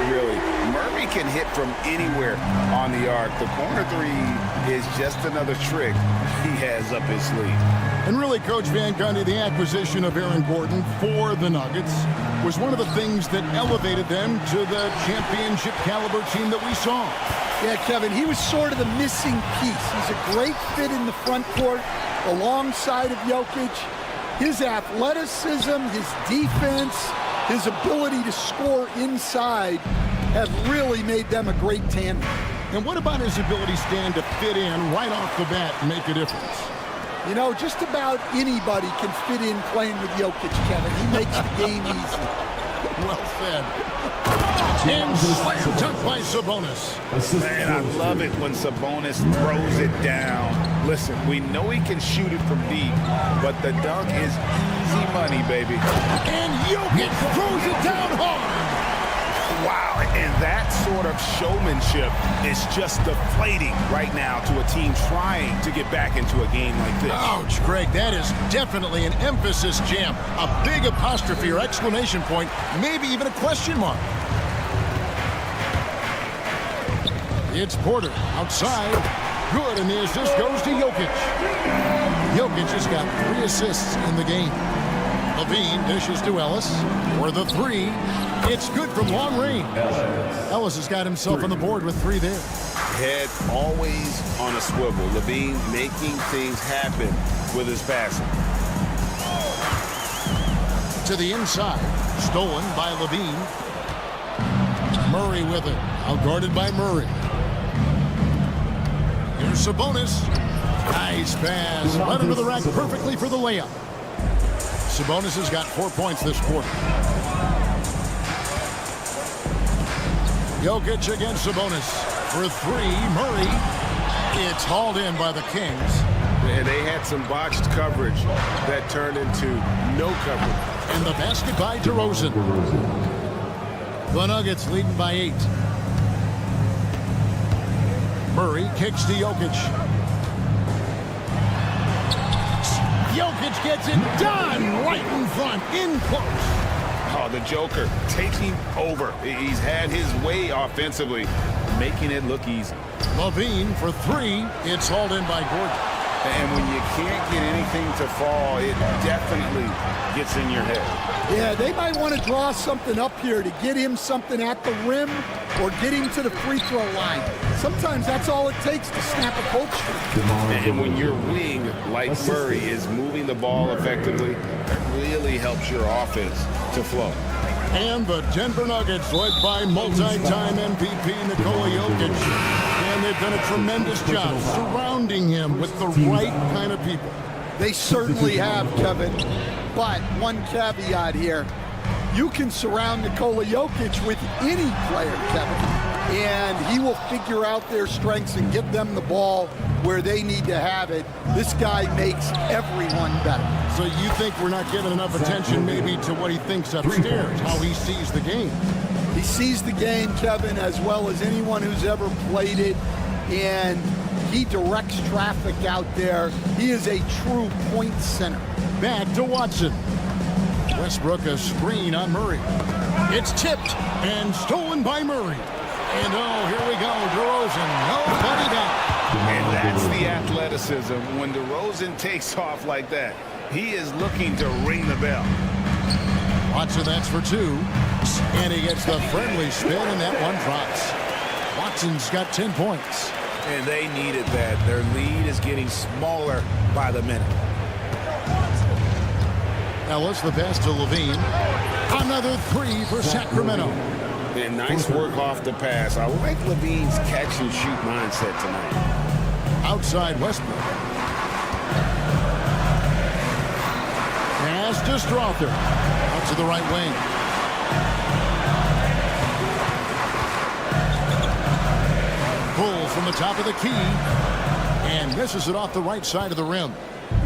Really, Murray can hit from anywhere on the arc. The corner three is just another trick he has up his sleeve. And really, Coach Van Gundy, the acquisition of Aaron Gordon for the Nuggets was one of the things that elevated them to the championship caliber team that we saw. Yeah, Kevin, he was sort of the missing piece. He's a great fit in the front court alongside of Jokic. His athleticism, his defense, his ability to score inside have really made them a great tandem. And what about his ability, Stan, to fit in right off the bat and make a difference? You know, just about anybody can fit in playing with Jokic, Kevin. He makes the game easy. Well said. And slam dunk by Sabonis. Man, I love it when Sabonis throws it down. Listen, we know he can shoot it from deep, but the dunk is easy money, baby. And Jokic throws it down hard. Wow, and that sort of showmanship is just deflating right now to a team trying to get back into a game like this. Ouch, Greg, that is definitely an emphasis jam. A big apostrophe or exclamation point, maybe even a question mark. It's Porter outside. Good, and the assist goes to Jokic. Jokic has got 3 assists in the game. Levine dishes to Ellis for the 3. It's good from long range. Ellis has got himself on the board with 3 there. Head always on a swivel. Levine making things happen with his passing. To the inside. Stolen by Levine. Murray with it. Outguarded by Murray. Here's Sabonis. Nice pass. Led into the rack perfectly for the layup. Sabonis has got 4 points this quarter. Jokic against Sabonis. For three, Murray. It's hauled in by the Kings. And they had some botched coverage that turned into no coverage. And the basket by DeRozan. The Nuggets leading by 8. Murray kicks to Jokic. Jokic gets it done right in front, in close. Oh, the Joker taking over. He's had his way offensively, making it look easy. Levine for three. It's hauled in by Gordon. And when you can't get anything to fall, it definitely gets in your head. Yeah, they might want to draw something up here to get him something at the rim or get him to the free throw line. Sometimes that's all it takes to snap a cold streak. And when your wing, like Murray, is moving the ball effectively, it really helps your offense to flow. And the Denver Nuggets, led by multi-time MVP Nikola Jokic. And they've done a tremendous job surrounding him with the right kind of people. They certainly have, Kevin. But one caveat here. You can surround Nikola Jokic with any player, Kevin, and he will figure out their strengths and get them the ball where they need to have it. This guy makes everyone better. So you think we're not giving enough attention maybe to what he thinks upstairs, how he sees the game? He sees the game, Kevin, as well as anyone who's ever played it, and he directs traffic out there. He is a true point center. Back to Watson. Westbrook a screen on Murray. It's tipped and stolen by Murray. And oh, here we go, DeRozan. Nobody down. And that's the athleticism. When DeRozan takes off like that, he is looking to ring the bell. Watson, that's for two. And he gets the friendly spin, and that one drops. Watson's got 10 points. And they needed that. Their lead is getting smaller by the minute. Ellis, the pass to Levine. Another three for Sacramento. And nice work off the pass. I like Levine's catch-and-shoot mindset tonight. Outside Westbrook. Pass to Strother. Out to the right wing. Pull from the top of the key. And misses it off the right side of the rim.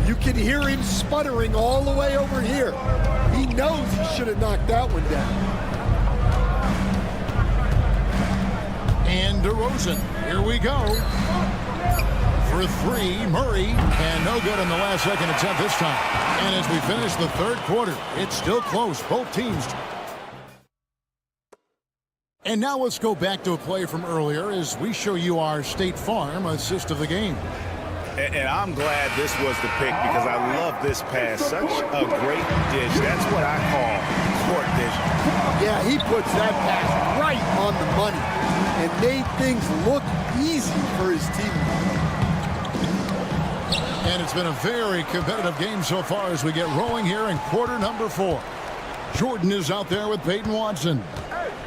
You can hear him sputtering all the way over here. He knows he should have knocked that one down. And DeRozan, here we go. For three, Murray, and no good in the last second attempt this time. And as we finish the third quarter, it's still close, both teams. And now let's go back to a play from earlier as we show you our State Farm assist of the game. And I'm glad this was the pick because I love this pass. Such a great dish. That's what I call court vision. Yeah, he puts that pass right on the money and made things look easy for his team. And it's been a very competitive game so far as we get rolling here in quarter number 4. Jordan is out there with Peyton Watson.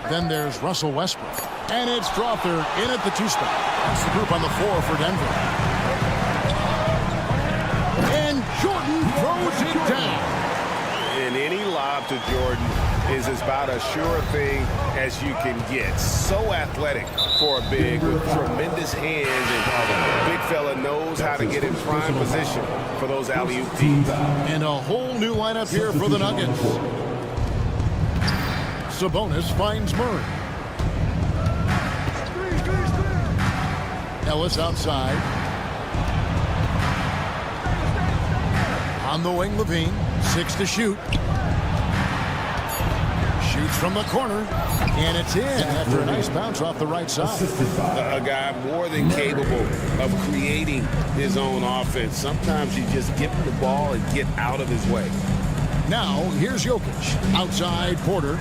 Then there's Russell Westbrook. And it's Strother in at the 2 spot. That's the group on the 4 for Denver. And Jordan throws it down. And any lob to Jordan is about as sure a thing as you can get. So athletic for a big with tremendous hands. And the big fella knows how to get in prime position for those alley-oop teams. And a whole new lineup here for the Nuggets. Sabonis finds Murray. Ellis outside. On the wing, Levine. 6 to shoot. Shoots from the corner. And it's in after a nice bounce off the right side. A guy more than capable of creating his own offense. Sometimes you just give him the ball and get out of his way. Now, here's Jokic. Outside Porter.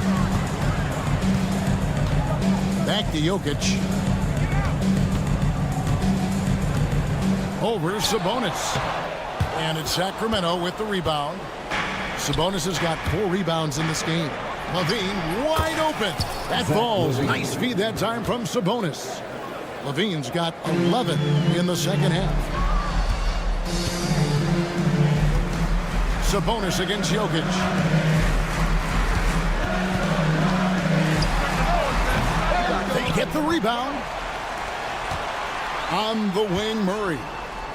Back to Jokic. Over Sabonis. And it's Sacramento with the rebound. Sabonis has got 4 rebounds in this game. Levine wide open. That falls. Nice feed that time from Sabonis. Levine's got 11 in the second half. Sabonis against Jokic. They get the rebound. On the wing, Murray.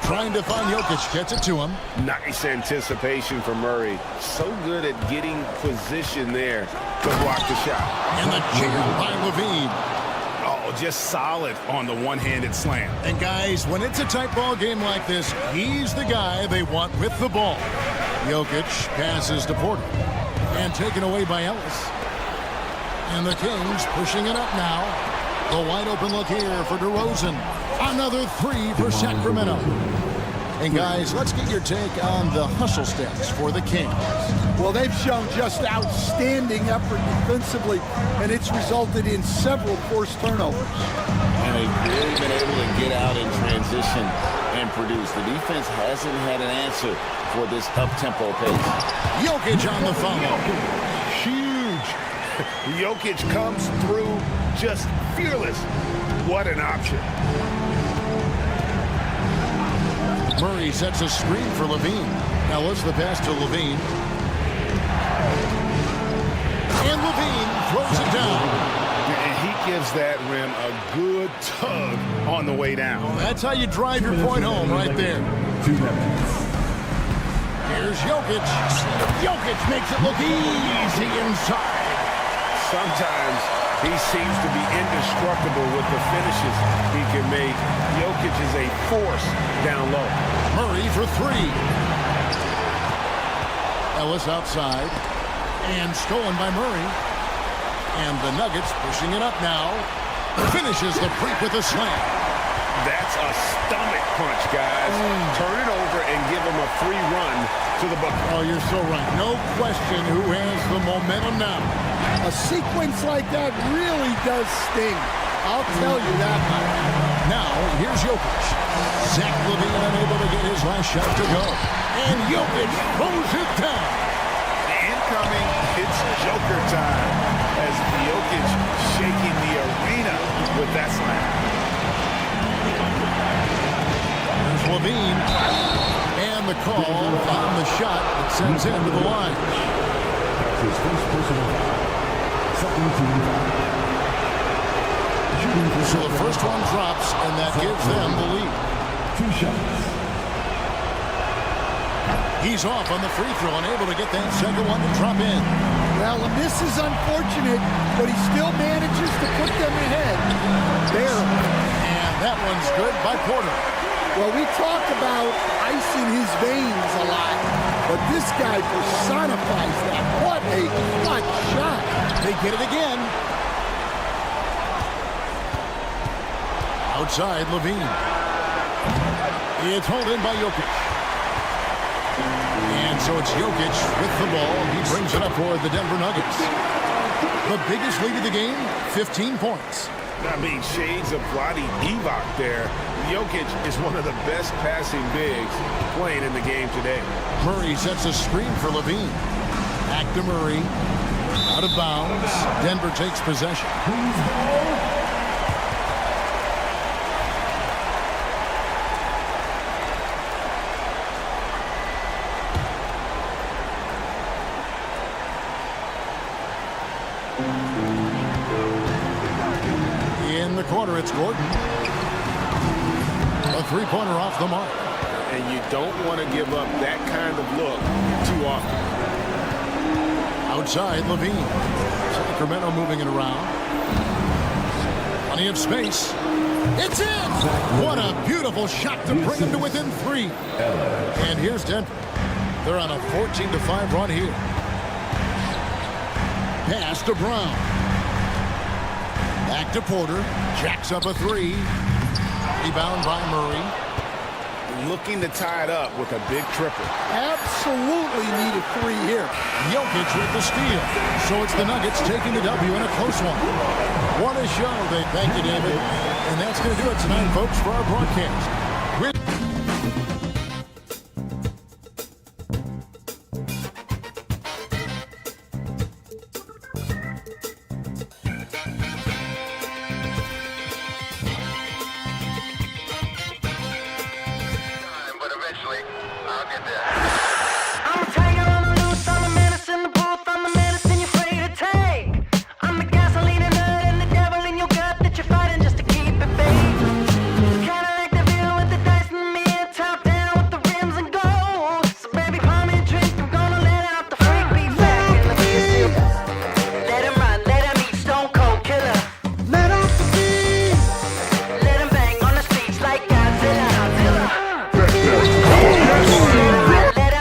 Trying to find Jokic. Gets it to him. Nice anticipation for Murray. So good at getting position there to block the shot. And the jam by Levine. Oh, just solid on the one-handed slam. And guys, when it's a tight ball game like this, he's the guy they want with the ball. Jokic passes to Porter. And taken away by Ellis. And the Kings pushing it up now. The wide open look here for DeRozan. Another three for Sacramento. And guys, let's get your take on the hustle stats for the Kings. Well, they've shown just outstanding effort defensively, and it's resulted in several forced turnovers. And they've really been able to get out in transition and produce. The defense hasn't had an answer for this up-tempo pace. Jokic on the follow. Huge. Jokic comes through just fearless. What an option. Murray sets a screen for Levine. Now let's the pass to Levine. And Levine throws it down. And he gives that rim a good tug on the way down. Well, that's how you drive your point home right there. Here's Jokic. Jokic makes it look easy inside. Sometimes he seems to be indestructible with the finishes he can make. Jokic is a force down low. Murray for three. Ellis outside. And stolen by Murray. And the Nuggets pushing it up now. Finishes the break with a slam. That's a stomach punch, guys. Turn it over and give him a free run to the bucket. Oh, you're so right. No question who has the momentum now. A sequence like that really does sting. I'll tell you that much. Now, here's Jokic. Zach LaVine unable to get his last shot to go. And Jokic throws it down. Incoming, it's Joker time as Jokic shaking the arena with that slam. There's LaVine. And the call on the shot that sends him to the line. His first personal foul. Second team foul. So the first one drops, and that gives them the lead. 2 shots. He's off on the free throw, unable to get that second one to drop in. Well, and this is unfortunate, but he still manages to put them ahead. Barely. And that one's good by Porter. Well, we talk about ice in his veins a lot, but this guy personifies that. What a clutch shot. They get it again. Outside, Levine. It's hauled in by Jokic. And so it's Jokic with the ball. He brings it up for the Denver Nuggets. The biggest lead of the game, 15 points. I mean, shades of Vlade Divac there. Jokic is one of the best passing bigs playing in the game today. Murray sets a screen for Levine. Back to Murray. Out of bounds. Denver takes possession. In the corner, it's Gordon. A three-pointer off the mark. And you don't want to give up that kind of look too often. Outside, Levine. Sacramento moving it around. Plenty of space. It's in! What a beautiful shot to bring him to within 3. And here's Denver. They're on a 14-5 run here. Pass to Brown. Back to Porter. Jacks up a 3. Rebound by Murray. Looking to tie it up with a big triple. Absolutely need a 3 here. Jokic with the steal. So it's the Nuggets taking the W in a close one. What a show. Thank you, David. And that's going to do it tonight, folks, for our broadcast. I'm a tiger on the loose, I'm a menace in the booth, I'm the medicine you're afraid to take. I'm the gasoline and nut and the devil in your gut that you're fighting just to keep it baked. Kinda like the view with the dice and me, top down with the rims and gold. So baby, pour me a drink, I'm gonna let out the freak beat back in the music. Let him run, let him eat, stone cold killer. Let off the beat. Let him bang on the streets like Godzilla. Let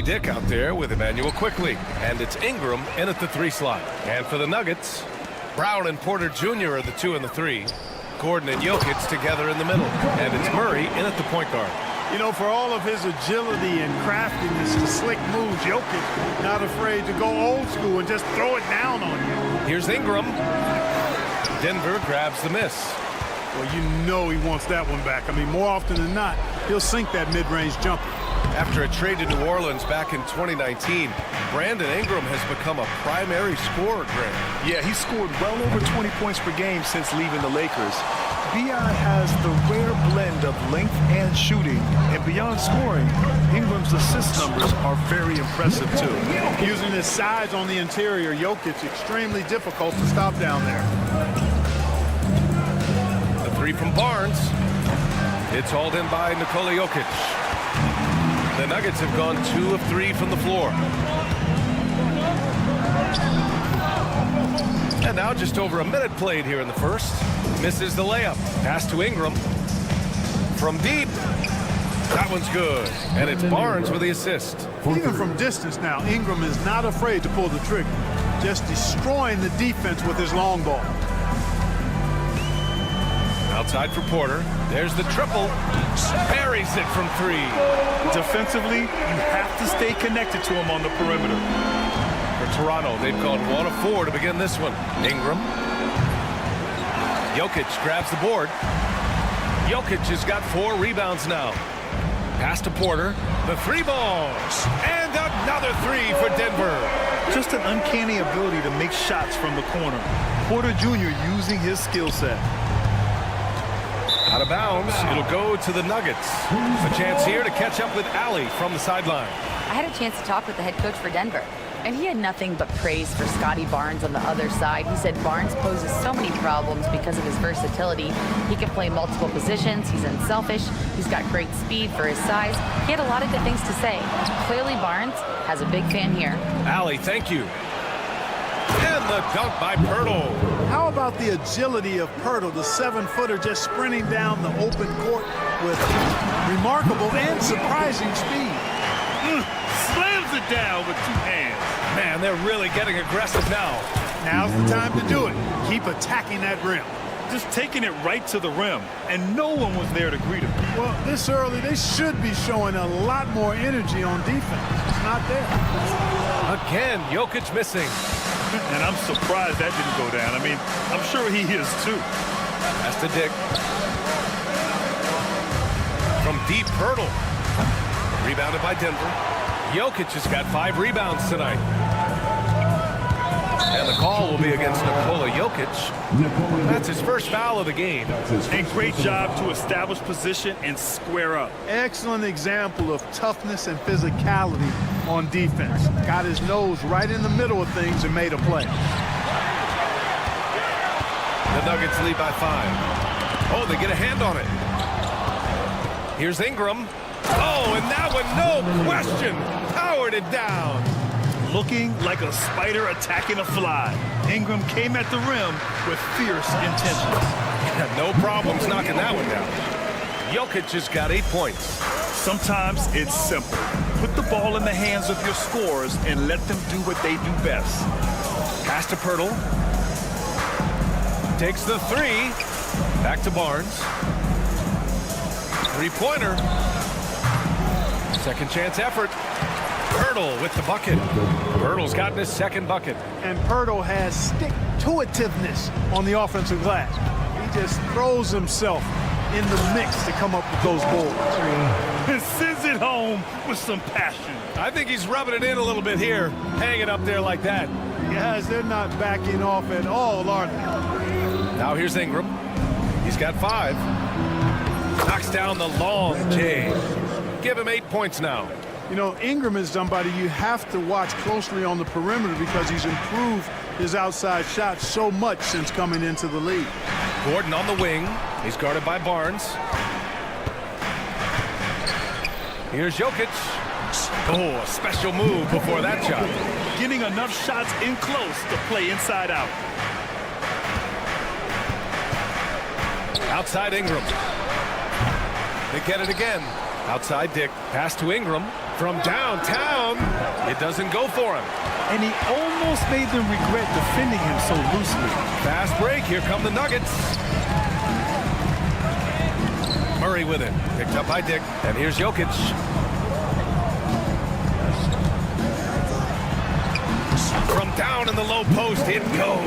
Dick out there with Emmanuel quickly. And it's Ingram in at the 3 slot. And for the Nuggets, Brown and Porter Jr. are the 2 and the 3. Gordon and Jokic together in the middle. And it's Murray in at the point guard. You know, for all of his agility and craftiness to slick moves, Jokic not afraid to go old school and just throw it down on you. Here's Ingram. Denver grabs the miss. Well, you know he wants that one back. I mean, more often than not, he'll sink that mid-range jumper. After a trade to New Orleans back in 2019, Brandon Ingram has become a primary scorer, Grant. Yeah, he's scored well over 20 points per game since leaving the Lakers. B.I. has the rare blend of length and shooting, and beyond scoring, Ingram's assist numbers are very impressive too. Using his size on the interior, Jokic extremely difficult to stop down there. The 3 from Barnes. It's hauled in by Nikola Jokic. The Nuggets have gone 2 of 3 from the floor. And now just over a minute played here in the first. Misses the layup. Pass to Ingram. From deep. That one's good. And it's Barnes with the assist. Even from distance now, Ingram is not afraid to pull the trigger. Just destroying the defense with his long ball. Outside for Porter. There's the triple. Buries it from 3. Defensively, you have to stay connected to him on the perimeter. For Toronto, they've gone 1 of 4 to begin this one. Ingram. Jokic grabs the board. Jokic has got 4 rebounds now. Pass to Porter. The 3 balls. And another 3 for Denver. Just an uncanny ability to make shots from the corner. Porter Jr. using his skill set. Out of bounds, it'll go to the Nuggets. A chance here to catch up with Allie from the sideline. I had a chance to talk with the head coach for Denver, and he had nothing but praise for Scotty Barnes on the other side. He said Barnes poses so many problems because of his versatility. He can play multiple positions. He's unselfish. He's got great speed for his size. He had a lot of good things to say. Clearly, Barnes has a big fan here. Allie, thank you. And the dunk by Pirtle. How about the agility of Pirtle, the 7-footer just sprinting down the open court with remarkable and surprising speed. Slams it down with 2 hands. Man, they're really getting aggressive now. Now's the time to do it. Keep attacking that rim. Just taking it right to the rim, and no one was there to greet him. Well, this early, they should be showing a lot more energy on defense. It's not there. Again, Jokic missing. And I'm surprised that didn't go down. I mean, I'm sure he is too. That's to Dick. From deep, Pirtle. Rebounded by Denver. Jokic has got 5 rebounds tonight. And the call will be against Nikola Jokic. That's his first foul of the game. A great job to establish position and square up. Excellent example of toughness and physicality on defense. Got his nose right in the middle of things and made a play. The Nuggets lead by 5. Oh, they get a hand on it. Here's Ingram. Oh, and that one, no question, powered it down. Looking like a spider attacking a fly. Ingram came at the rim with fierce intentions. No problems knocking that one down. Jokic has got 8 points. Sometimes it's simple. Put the ball in the hands of your scorers and let them do what they do best. Pass to Pirtle. Takes the 3. Back to Barnes. 3-pointer. Second chance effort. Pirtle with the bucket. Pirtle's gotten his 2nd bucket. And Pirtle has stick-to-itiveness on the offensive glass. He just throws himself in the mix to come up with those boards. And sends it home with some passion. I think he's rubbing it in a little bit here, hanging up there like that. Guys, they're not backing off at all, are they? Now here's Ingram. He's got 5. Knocks down the long J. Give him 8 points now. You know, Ingram is somebody you have to watch closely on the perimeter because he's improved his outside shot so much since coming into the league. Gordon on the wing. He's guarded by Barnes. Here's Jokic. Oh, a special move before that shot. Getting enough shots in close to play inside out. Outside Ingram. They get it again. Outside Dick. Pass to Ingram. From downtown, it doesn't go for him. And he almost made them regret defending him so loosely. Fast break. Here come the Nuggets. Murray with it. Picked up by Dick. And here's Jokic. From down in the low post, it goes.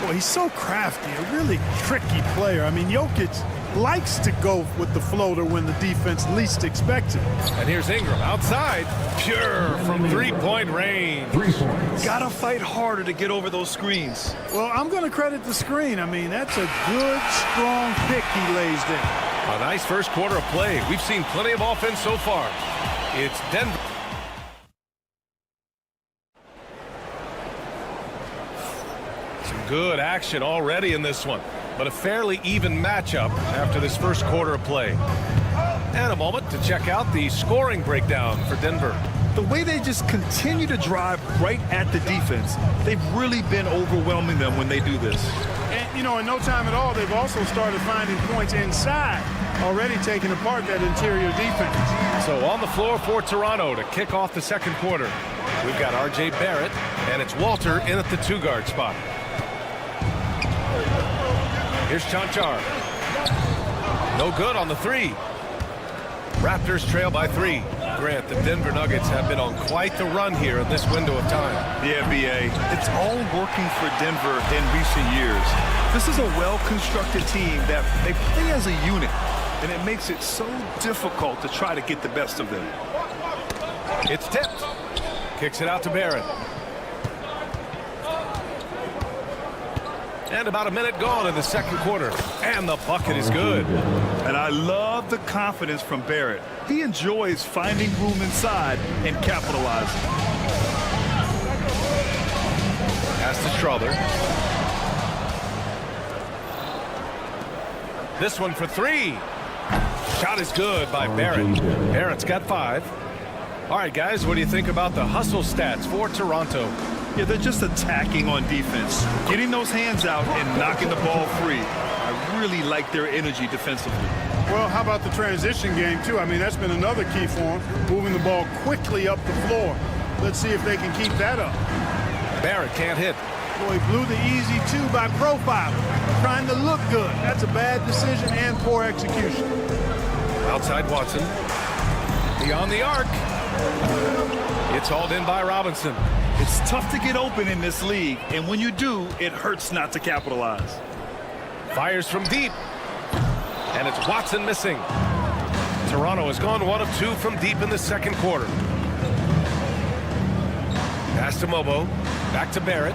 Well, he's so crafty, a really tricky player. I mean, Jokic likes to go with the floater when the defense least expects it. And here's Ingram outside. Pure from three-point range. Gotta fight harder to get over those screens. Well, I'm going to credit the screen. I mean, that's a good, strong pick he lays there. A nice first quarter of play. We've seen plenty of offense so far. It's Denver. Some good action already in this one, but a fairly even matchup after this first quarter of play. And a moment to check out the scoring breakdown for Denver. The way they just continue to drive right at the defense, they've really been overwhelming them when they do this. And, you know, in no time at all, they've also started finding points inside, already taking apart that interior defense. So on the floor for Toronto to kick off the second quarter, we've got R.J. Barrett, and it's Walter in at the two-guard spot. Here's Chanchar. No good on the three. Raptors trail by 3. Grant, the Denver Nuggets have been on quite the run here in this window of time. Yeah, B.A. It's all working for Denver in recent years. This is a well-constructed team that they play as a unit, and it makes it so difficult to try to get the best of them. It's tipped. Kicks it out to Barrett. And about a minute gone in the second quarter. And the bucket is good. And I love the confidence from Barrett. He enjoys finding room inside and capitalizing. Pass to Strother. This one for 3. Shot is good by Barrett. Barrett's got 5. All right, guys, what do you think about the hustle stats for Toronto? Yeah, they're just attacking on defense, getting those hands out and knocking the ball free. I really like their energy defensively. Well, how about the transition game, too? I mean, that's been another key for them, moving the ball quickly up the floor. Let's see if they can keep that up. Barrett can't hit. Boy, he blew the easy 2 by profile, trying to look good. That's a bad decision and poor execution. Outside Watson. Beyond the arc. It's hauled in by Robinson. It's tough to get open in this league, and when you do, it hurts not to capitalize. Fires from deep. And it's Watson missing. Toronto has gone 1 of 2 from deep in the second quarter. Pass to Mobo. Back to Barrett.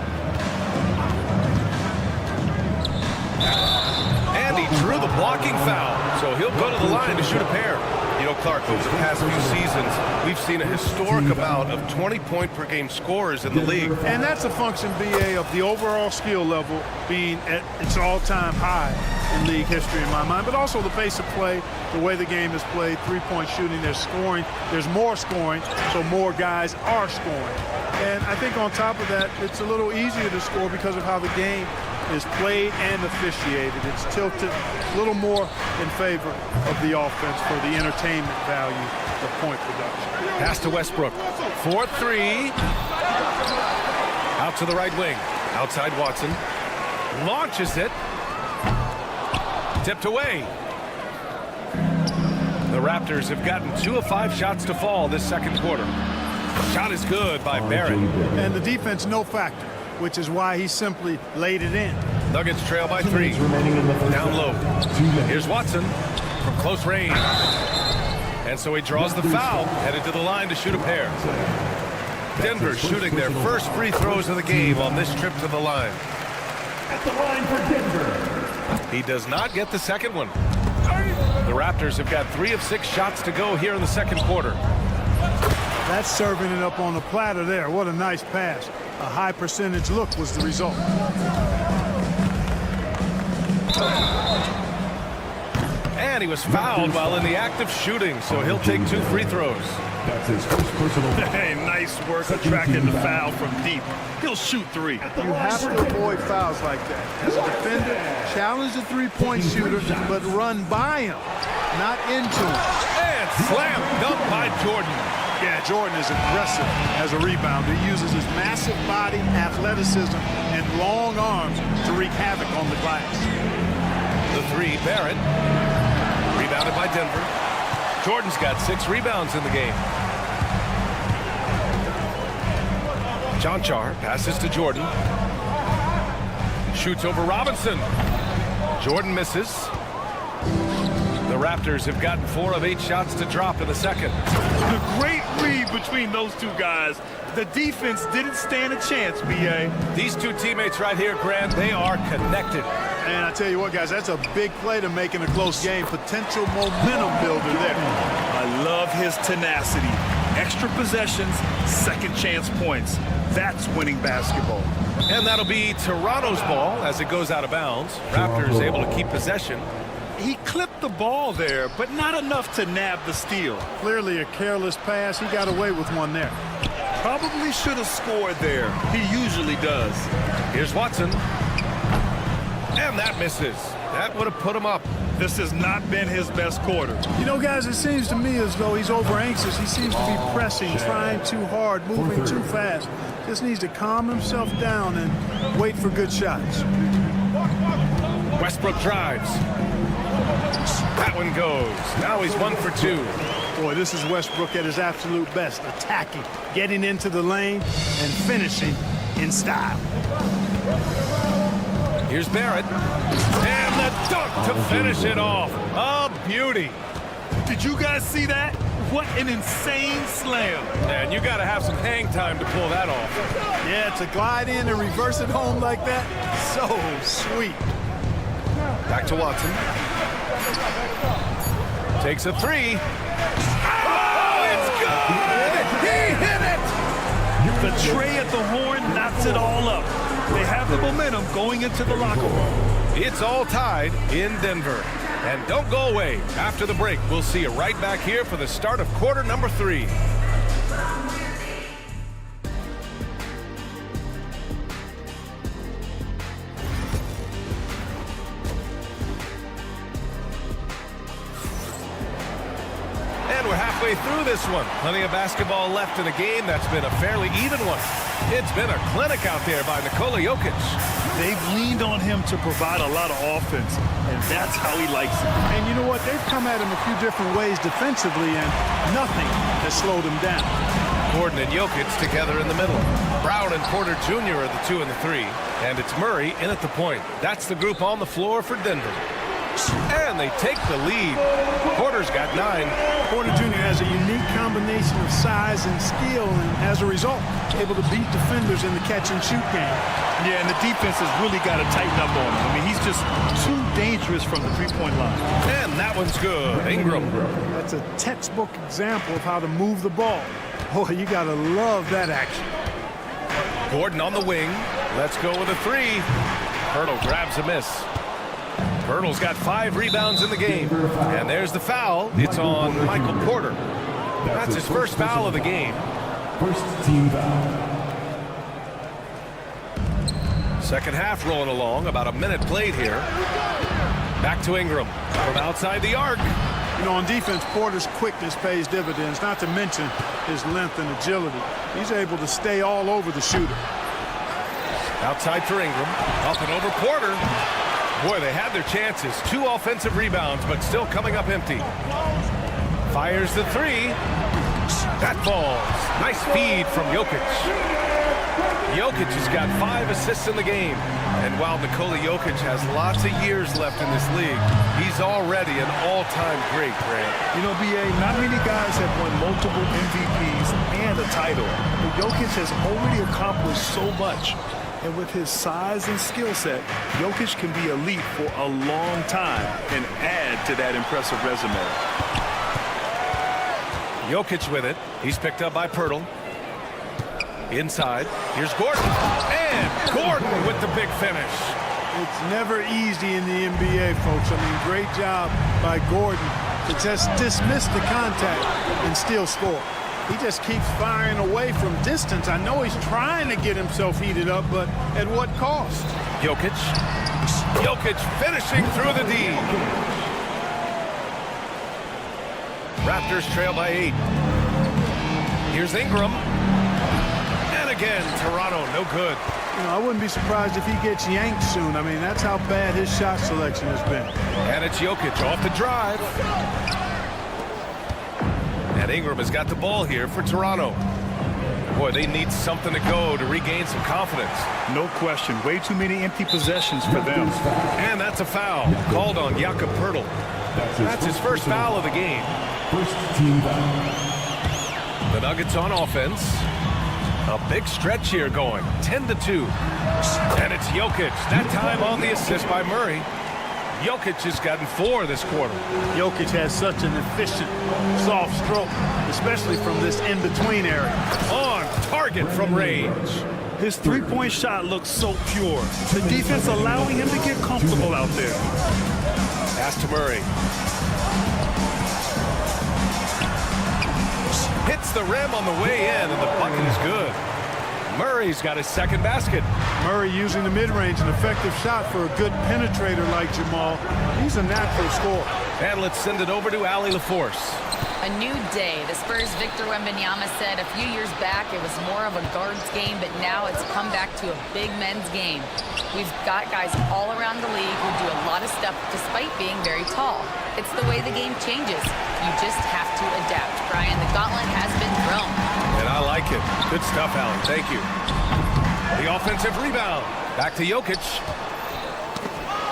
And he drew the blocking foul. So he'll go to the line to shoot a pair. You know, Clark, over the past few seasons, we've seen a historic amount of 20-point-per-game scorers in the league. And that's a function, B.A., of the overall skill level being at its all-time high in league history in my mind, but also the pace of play, the way the game is played, three-point shooting, there's scoring, there's more scoring, so more guys are scoring. And I think on top of that, it's a little easier to score because of how the game is played and officiated. It's tilted a little more in favor of the offense for the entertainment value of point production. Pass to Westbrook. 4-3. Out to the right wing. Outside Watson. Launches it. Tipped away. The Raptors have gotten 2 of 5 shots to fall this second quarter. Shot is good by Barrett. And the defense no factor, which is why he simply laid it in. Nuggets trail by 3. Down low. Here's Watson from close range. And so he draws the foul, headed to the line to shoot a pair. Denver shooting their first free throws of the game on this trip to the line. At the line for Denver. He does not get the second one. The Raptors have got 3 of 6 shots to go here in the second quarter. That's serving it up on the platter there. What a nice pass. A high percentage look was the result. And he was fouled while in the act of shooting, so he'll take 2 free throws. That's his first personal. Hey, nice work attracting the foul from deep. He'll shoot 3. You have to avoid fouls like that. As a defender, challenge the three-point shooter, but run by him, not into him. And slam dunk by Jordan. Yeah, Jordan is aggressive as a rebounder. He uses his massive body, athleticism, and long arms to wreak havoc on the glass. The three, Barrett. Rebounded by Denver. Jordan's got 6 rebounds in the game. Jonchar passes to Jordan. Shoots over Robinson. Jordan misses. The Raptors have gotten 4 of 8 shots to drop in the second. The great read between those two guys. The defense didn't stand a chance, B.A. These two teammates right here, Grant, they are connected. And I tell you what, guys, that's a big play to make in a close game. Potential momentum builder there. I love his tenacity. Extra possessions, second chance points. That's winning basketball. And that'll be Toronto's ball as it goes out of bounds. Raptors able to keep possession. He clipped the ball there, but not enough to nab the steal. Clearly a careless pass. He got away with one there. Probably should have scored there. He usually does. Here's Watson. And that misses. That would have put him up. This has not been his best quarter. You know, guys, it seems to me as though he's over anxious. He seems to be pressing, trying too hard, moving too fast. Just needs to calm himself down and wait for good shots. Westbrook drives. That one goes. Now he's 1 for 2. Boy, this is Westbrook at his absolute best. Attacking, getting into the lane, and finishing in style. Here's Barrett. And the dunk to finish it off. A beauty. Did you guys see that? What an insane slam. And you got to have some hang time to pull that off. Yeah, to glide in and reverse it home like that, so sweet. Back to Watson. Takes a 3. Oh, it's good! He hit it! The tray at the horn knocks it all up. They have the momentum going into the locker room. It's all tied in Denver. And don't go away. After the break, we'll see you right back here for the start of quarter number 3. And we're halfway through this one. Plenty of basketball left in a game that's been a fairly even one. It's been a clinic out there by Nikola Jokic. They've leaned on him to provide a lot of offense, and that's how he likes it. And you know what? They've come at him a few different ways defensively, and nothing has slowed him down. Gordon and Jokic together in the middle. Brown and Porter Jr. are the 2 and the 3. And it's Murray in at the point. That's the group on the floor for Denver. And they take the lead. Porter's got 9. Porter Jr. has a unique combination of size and skill, and as a result, able to beat defenders in the catch-and-shoot game. Yeah, and the defense has really got to tighten up on him. I mean, he's just too dangerous from the three-point line. And that one's good. Ingram. That's a textbook example of how to move the ball. Boy, you got to love that action. Gordon on the wing. Let's go with a 3. Hurdle grabs a miss. Hurdle's got 5 rebounds in the game. And there's the foul. It's on Michael Porter. That's his first foul of the game. First team foul. Second half rolling along. About a minute played here. Back to Ingram from outside the arc. You know, on defense, Porter's quickness pays dividends, not to mention his length and agility. He's able to stay all over the shooter. Outside for Ingram. Up and over Porter. Boy, they had their chances. 2 offensive rebounds, but still coming up empty. Fires the 3. That falls. Nice feed from Jokic. Jokic has got 5 assists in the game. And while Nikola Jokic has lots of years left in this league, he's already an all-time great, Grant. You know, B.A., not many guys have won multiple MVPs and a title. But Jokic has already accomplished so much. And with his size and skill set, Jokic can be elite for a long time and add to that impressive resume. Jokic with it. He's picked up by Pirtle. Inside. Here's Gordon. And Gordon with the big finish. It's never easy in the NBA, folks. I mean, great job by Gordon to just dismiss the contact and still score. He just keeps firing away from distance. I know he's trying to get himself heated up, but at what cost? Jokic. Jokic finishing through the D. Raptors trail by 8. Here's Ingram. And again, Toronto, no good. You know, I wouldn't be surprised if he gets yanked soon. I mean, that's how bad his shot selection has been. And it's Jokic off the drive. And Ingram has got the ball here for Toronto. Boy, they need something to go to regain some confidence. No question. Way too many empty possessions for them. And that's a foul called on Jakob Poeltl. That's his first foul of the game. First team foul. The Nuggets on offense. A big stretch here going. 10-2. And it's Jokic. That time on the assist by Murray. Jokic has gotten 4 this quarter. Jokic has such an efficient, soft stroke, especially from this in-between area. On target from range. His three-point shot looks so pure. The defense allowing him to get comfortable out there. Pass to Murray. Hits the rim on the way in, and the bucket is good. Murray's got his second basket. Murray using the mid-range, an effective shot for a good penetrator like Jamal. He's a natural scorer. And let's send it over to Allie LaForce. A new day. The Spurs' Victor Wembanyama said a few years back it was more of a guards game, but now it's come back to a big men's game. We've got guys all around the league who do a lot of stuff despite being very tall. It's the way the game changes. You just have to adapt. Brian, the gauntlet has been thrown. And I like it. Good stuff, Allen. Thank you. The offensive rebound. Back to Jokic.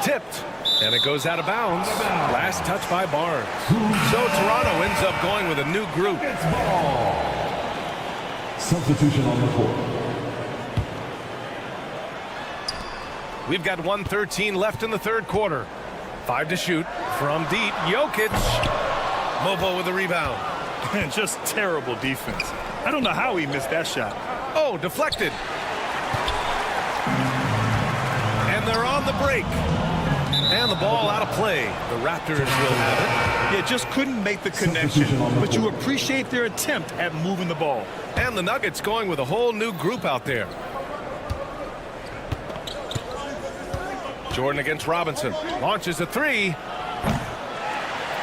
Tipped. And it goes out of bounds. Last touch by Barnes. So Toronto ends up going with a new group. Substitution on the court. We've got 1:13 left in the third quarter. 5 to shoot from deep. Jokic. Mobo with the rebound. And just terrible defense. I don't know how he missed that shot. Oh, deflected. And they're on the break. And the ball out of play. The Raptors will have it. Yeah, just couldn't make the connection. But you appreciate their attempt at moving the ball. And the Nuggets going with a whole new group out there. Jordan against Robinson. Launches a 3.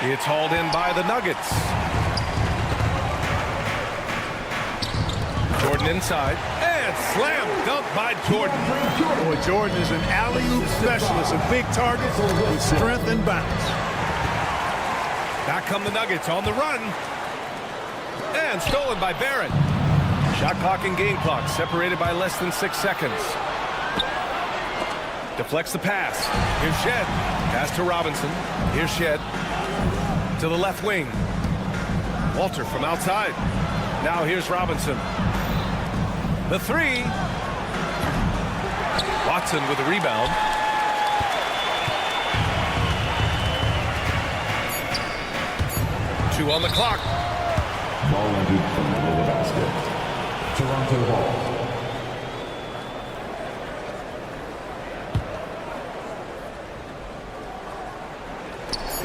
It's hauled in by the Nuggets. Jordan inside. And slam dunk by Jordan. Boy, Jordan is an alley-oop specialist, a big target with strength and bounce. Back come the Nuggets on the run. And stolen by Barrett. Shot clock and game clock separated by less than 6 seconds. Deflects the pass. Here's Shed. Pass to Robinson. Here's Shed. To the left wing. Walter from outside. Now here's Robinson. The 3. Watson with the rebound. Two on the clock. Ball ended from the middle of the basket. Toronto ball.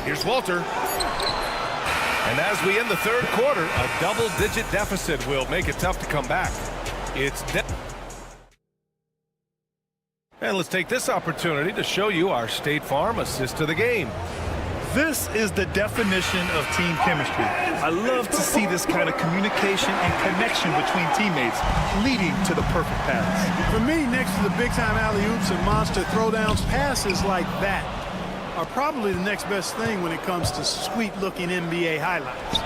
Here's Walter. And as we end the third quarter, a double-digit deficit will make it tough to come back. And let's take this opportunity to show you our State Farm assist to the game. This is the definition of team chemistry. I love to see this kind of communication and connection between teammates leading to the perfect pass. For me, next to the big-time alley-oops and monster throwdowns, passes like that are probably the next best thing when it comes to sweet-looking NBA highlights.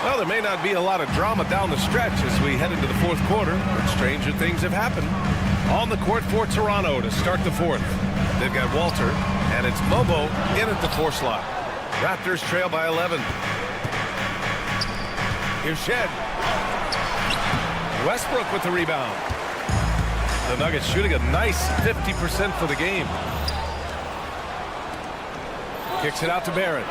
Well, there may not be a lot of drama down the stretch as we head into the fourth quarter, but stranger things have happened. On the court for Toronto to start the fourth. They've got Walter, and it's Mobo in at the 4 slot. Raptors trail by 11. Here's Shed. Westbrook with the rebound. The Nuggets shooting a nice 50% for the game. Kicks it out to Barrett.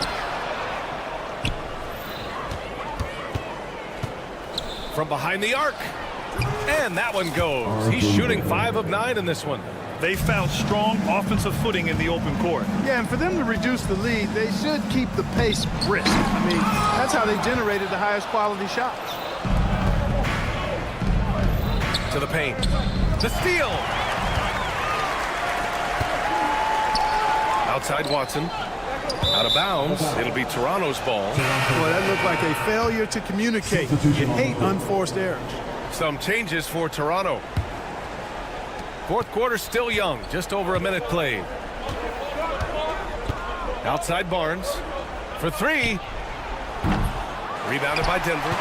From behind the arc. And that one goes. He's shooting 5 of 9 in this one. They found strong offensive footing in the open court. Yeah, and for them to reduce the lead, they should keep the pace brisk. I mean, that's how they generated the highest quality shots. To the paint. The steal. Outside Watson. Out of bounds. It'll be Toronto's ball. Well, that looked like a failure to communicate. You hate unforced errors. Some changes for Toronto. Fourth quarter still young. Just over a minute played. Outside Barnes for three. Rebounded by Denver.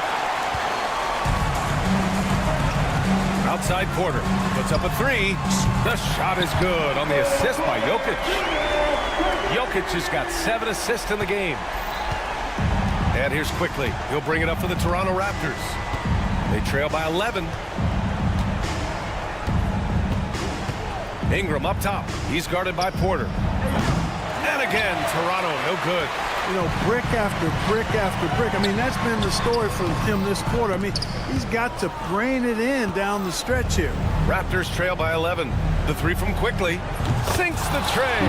Outside Porter puts up a three. The shot is good on the assist by Jokic. Jokic has got 7 assists in the game. And here's Quickly. He'll bring it up for the Toronto Raptors. They trail by 11. Ingram up top. He's guarded by Porter. And again, Toronto, no good. You know, brick after brick after brick. I mean, that's been the story for him this quarter. I mean, he's got to brain it in down the stretch here. Raptors trail by 11. The three from Quickly. Sinks the tray.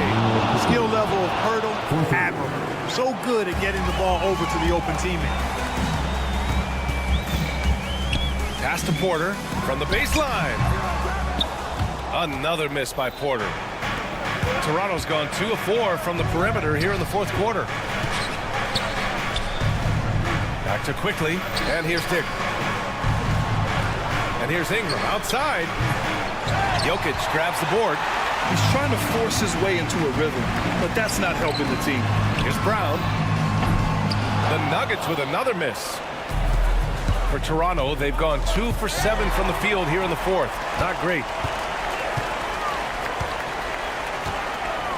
Skill level of hurdle, admirable. So good at getting the ball over to the open teammate. Pass to Porter from the baseline. Another miss by Porter. Toronto's gone 2 of 4 from the perimeter here in the fourth quarter. Back to Quickly, and here's Dick. And here's Ingram outside. Jokic grabs the board. He's trying to force his way into a rhythm, but that's not helping the team. Here's Brown. The Nuggets with another miss. For Toronto, they've gone 2 for 7 from the field here in the fourth. Not great.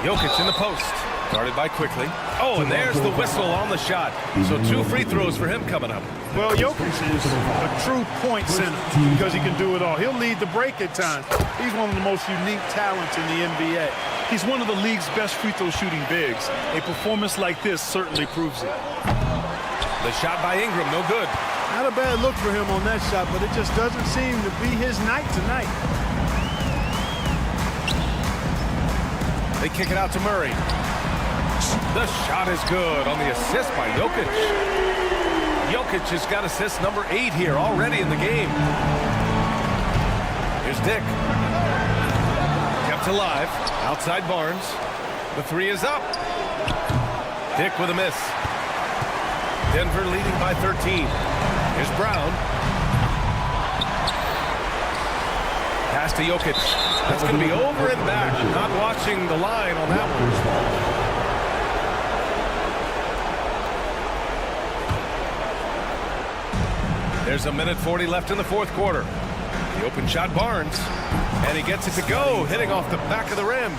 Jokic in the post. Guarded by Quickly. Oh, and there's the whistle on the shot. So 2 free throws for him coming up. Well, Jokic is a true point center because he can do it all. He'll lead the break at times. He's one of the most unique talents in the NBA. He's one of the league's best free throw shooting bigs. A performance like this certainly proves it. The shot by Ingram, no good. Not a bad look for him on that shot, but it just doesn't seem to be his night tonight. They kick it out to Murray. The shot is good on the assist by Jokic. Jokic has got assist number 8 here already in the game. Here's Dick. Kept alive. Outside Barnes. The three is up. Dick with a miss. Denver leading by 13. Here's Brown. Pass to Jokic. That's going to be over and back. Not watching the line on that one. There's a minute 40 left in the fourth quarter. The open shot, Barnes. And he gets it to go, hitting off the back of the rim.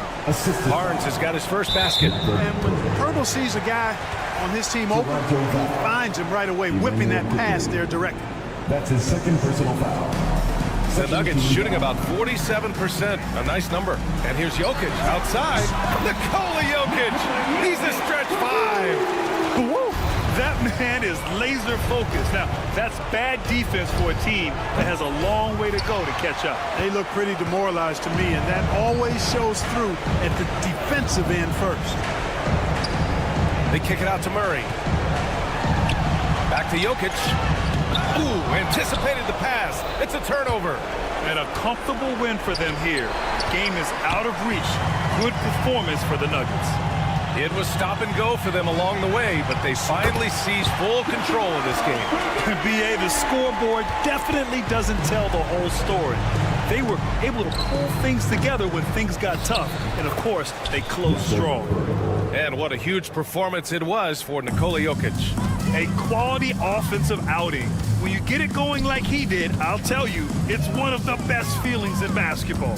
Barnes has got his first basket. And when Hurdle sees a guy on his team open, he finds him right away, whipping that pass there directly. That's his second personal foul. The Nuggets shooting about 47%. A nice number. And here's Jokic outside. Nikola Jokic. He's a stretch 5. Woo! That man is laser focused. Now, that's bad defense for a team that has a long way to go to catch up. They look pretty demoralized to me, and that always shows through at the defensive end first. They kick it out to Murray. Back to Jokic. Ooh, anticipated the pass. It's a turnover. And a comfortable win for them here. Game is out of reach. Good performance for the Nuggets. It was stop and go for them along the way, but they finally seized full control of this game. BA, the scoreboard definitely doesn't tell the whole story. They were able to pull things together when things got tough, and of course, they closed strong. And what a huge performance it was for Nikola Jokic. A quality offensive outing. When you get it going like he did, I'll tell you, it's one of the best feelings in basketball.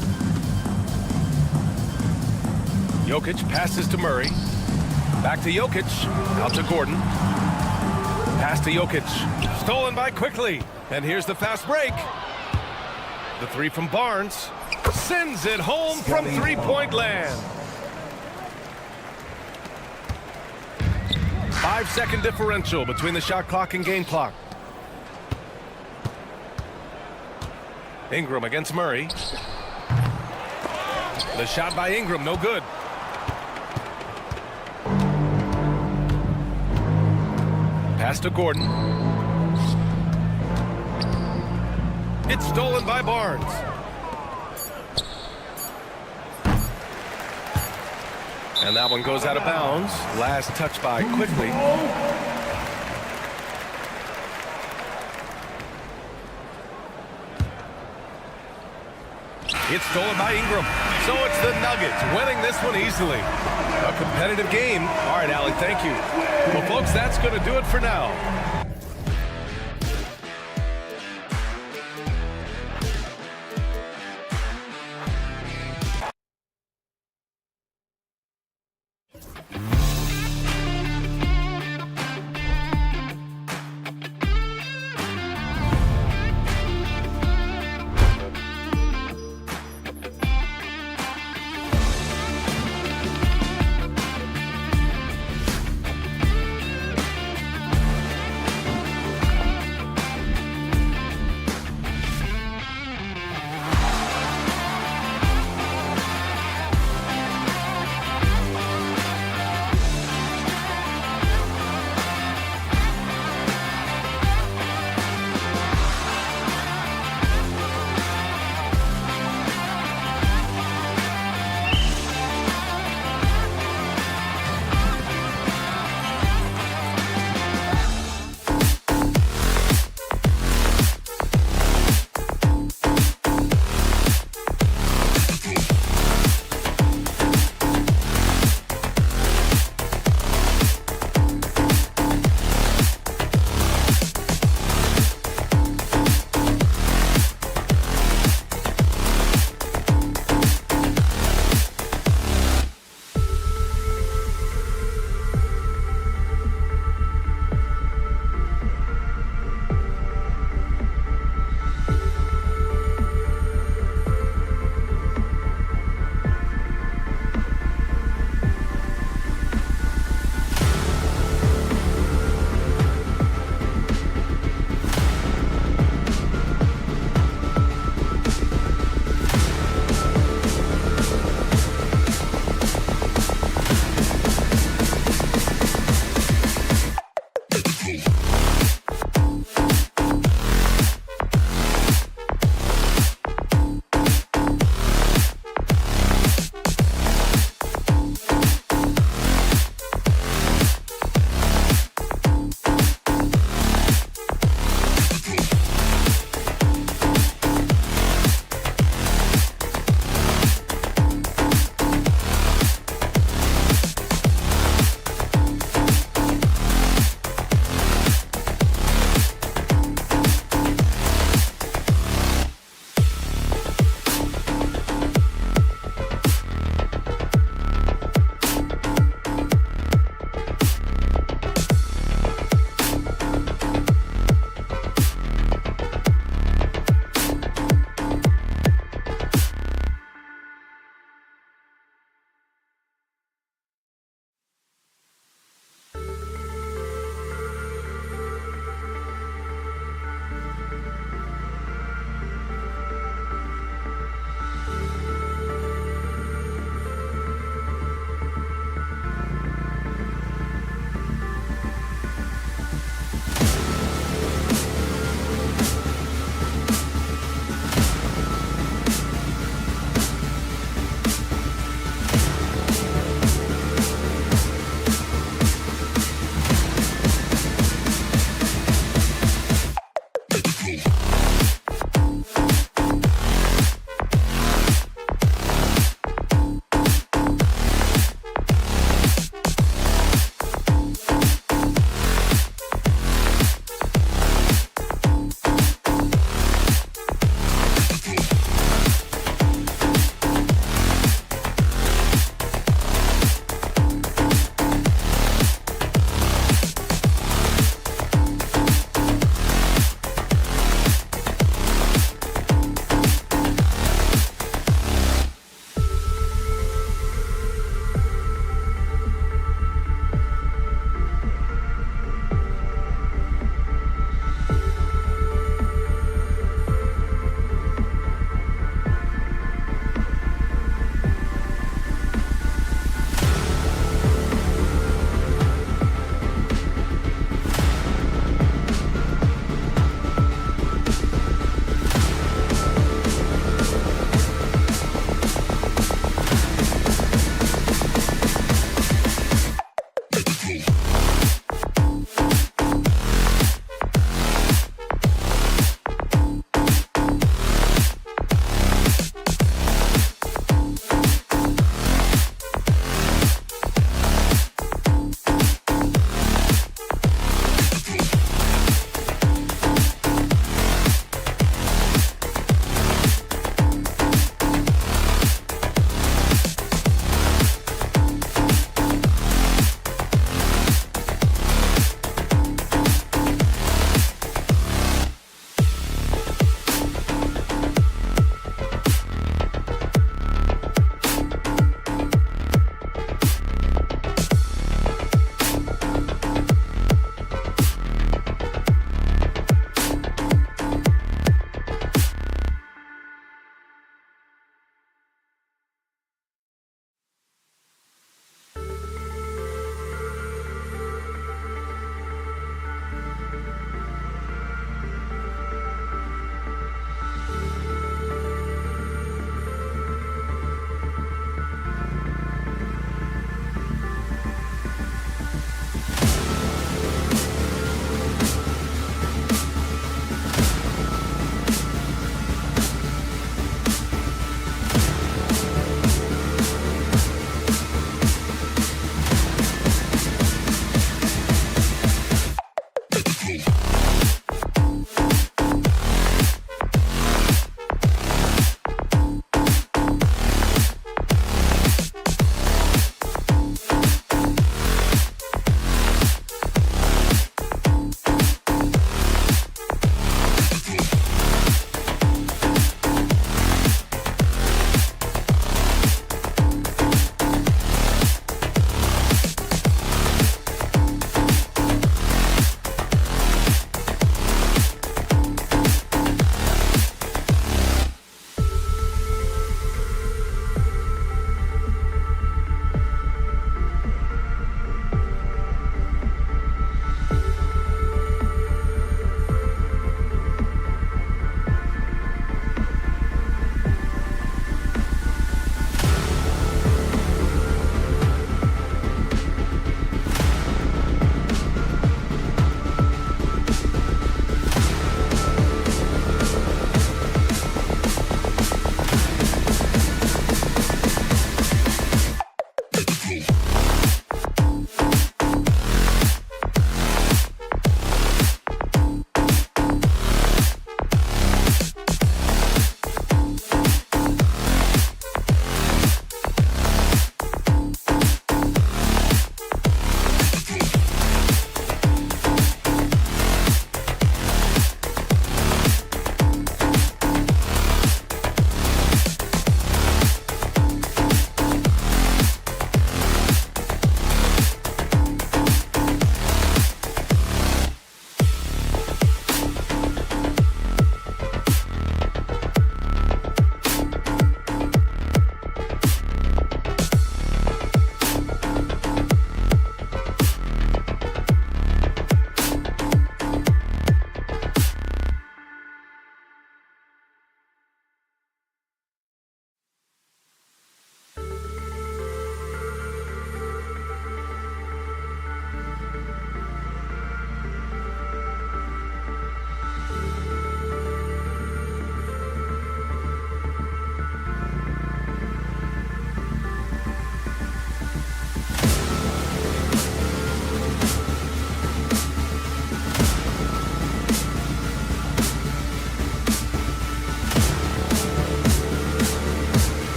Jokic passes to Murray. Back to Jokic. Out to Gordon. Pass to Jokic. Stolen by Quickly. And here's the fast break. The three from Barnes. Sends it home from three-point land. 5-second differential between the shot clock and game clock. Ingram against Murray. The shot by Ingram, no good. Pass to Gordon. It's stolen by Barnes. And that one goes out of bounds. Last touch by quickly. It's stolen by Ingram. So it's the Nuggets winning this one easily. A competitive game. All right, Allie, thank you. Well, folks, that's going to do it for now.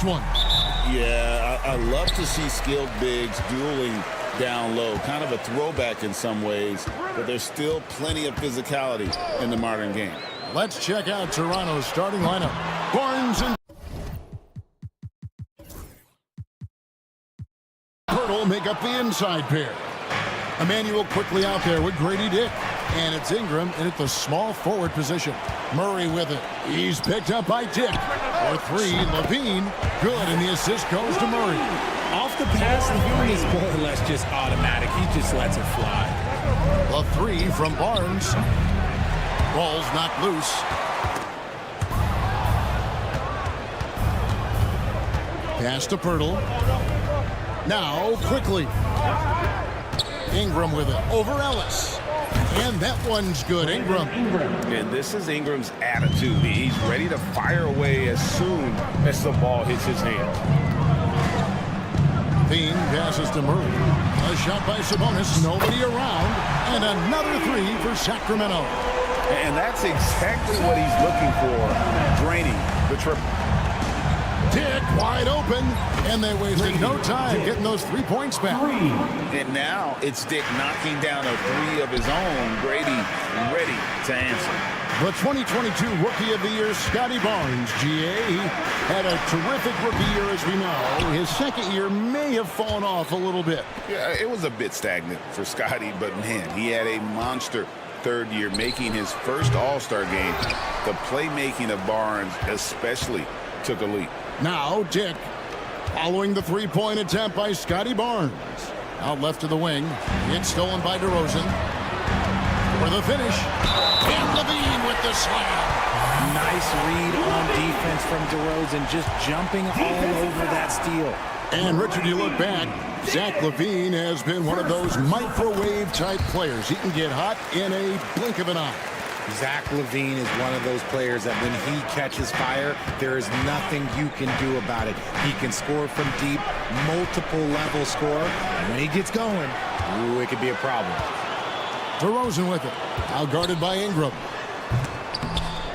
this one. Yeah, I love to see skilled bigs dueling down low. Kind of a throwback in some ways, but there's still plenty of physicality in the modern game. Let's check out Toronto's starting lineup. Barnes and Pirtle make up the inside pair. Emmanuel quickly out there with Grady Dick. And it's Ingram in at the small forward position. Murray with it. He's picked up by Dick. For three, Levine. Good, and the assist goes to Murray. Off the pass, Levine is more or less just automatic. He just lets it fly. The three from Barnes. Ball's knocked loose. Pass to Pirtle. Now, quickly. Ingram with it over Ellis. And that one's good, Ingram. And this is Ingram's attitude. He's ready to fire away as soon as the ball hits his hand. Bean passes to Murray. A shot by Sabonis, nobody around. And another three for Sacramento. And that's exactly what he's looking for, draining the triple. Dick wide open, and they wasted no time getting those 3 points back. And now it's Dick knocking down a three of his own. Grady ready to answer. The 2022 Rookie of the Year, Scotty Barnes, GA, had a terrific rookie year, as we know. His second year may have fallen off a little bit. Yeah, it was a bit stagnant for Scotty, but man, he had a monster third year, making his first All-Star game. The playmaking of Barnes especially took a leap. Now Dick, following the three-point attempt by Scotty Barnes. Out left to the wing. It's stolen by DeRozan. For the finish. And Levine with the slam. Nice read on defense from DeRozan, just jumping all over that steal. And Richard, you look back, Zach LaVine has been one of those microwave-type players. He can get hot in a blink of an eye. Zach LaVine is one of those players that when he catches fire, there is nothing you can do about it. He can score from deep, multiple level score. And when he gets going, ooh, it could be a problem. DeRozan with it. Out guarded by Ingram.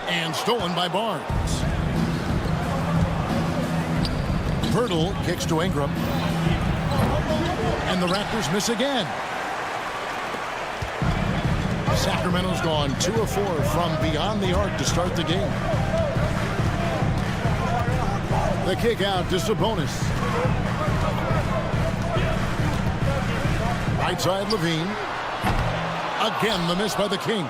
And stolen by Barnes. Pirtle kicks to Ingram. And the Raptors miss again. Sacramento's gone 2 of 4 from beyond the arc to start the game. The kick out to Sabonis. Right side Levine. Again the miss by the Kings.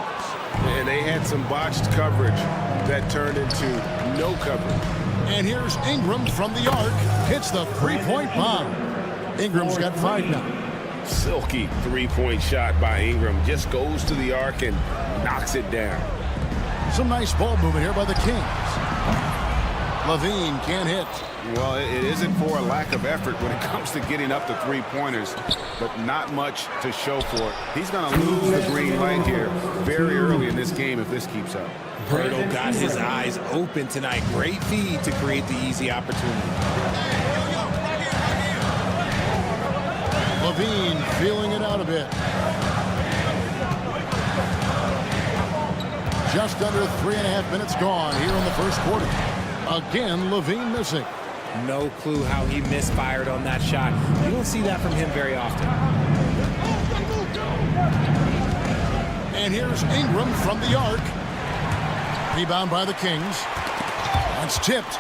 And they had some botched coverage that turned into no coverage. And here's Ingram from the arc. Hits the three-point bomb. Ingram's got 5 now. Silky three-point shot by Ingram. Just goes to the arc and knocks it down. Some nice ball movement here by the Kings. Levine can't hit. Well, it isn't for a lack of effort when it comes to getting up to three-pointers, but not much to show for it. He's going to lose the green light here very early in this game if this keeps up. Pirtle got his eyes open tonight. Great feed to create the easy opportunity. Levine feeling it out a bit. Just under 3.5 minutes gone here in the first quarter. Again, Levine missing. No clue how he misfired on that shot. You don't see that from him very often. And here's Ingram from the arc. Rebound by the Kings. That's tipped.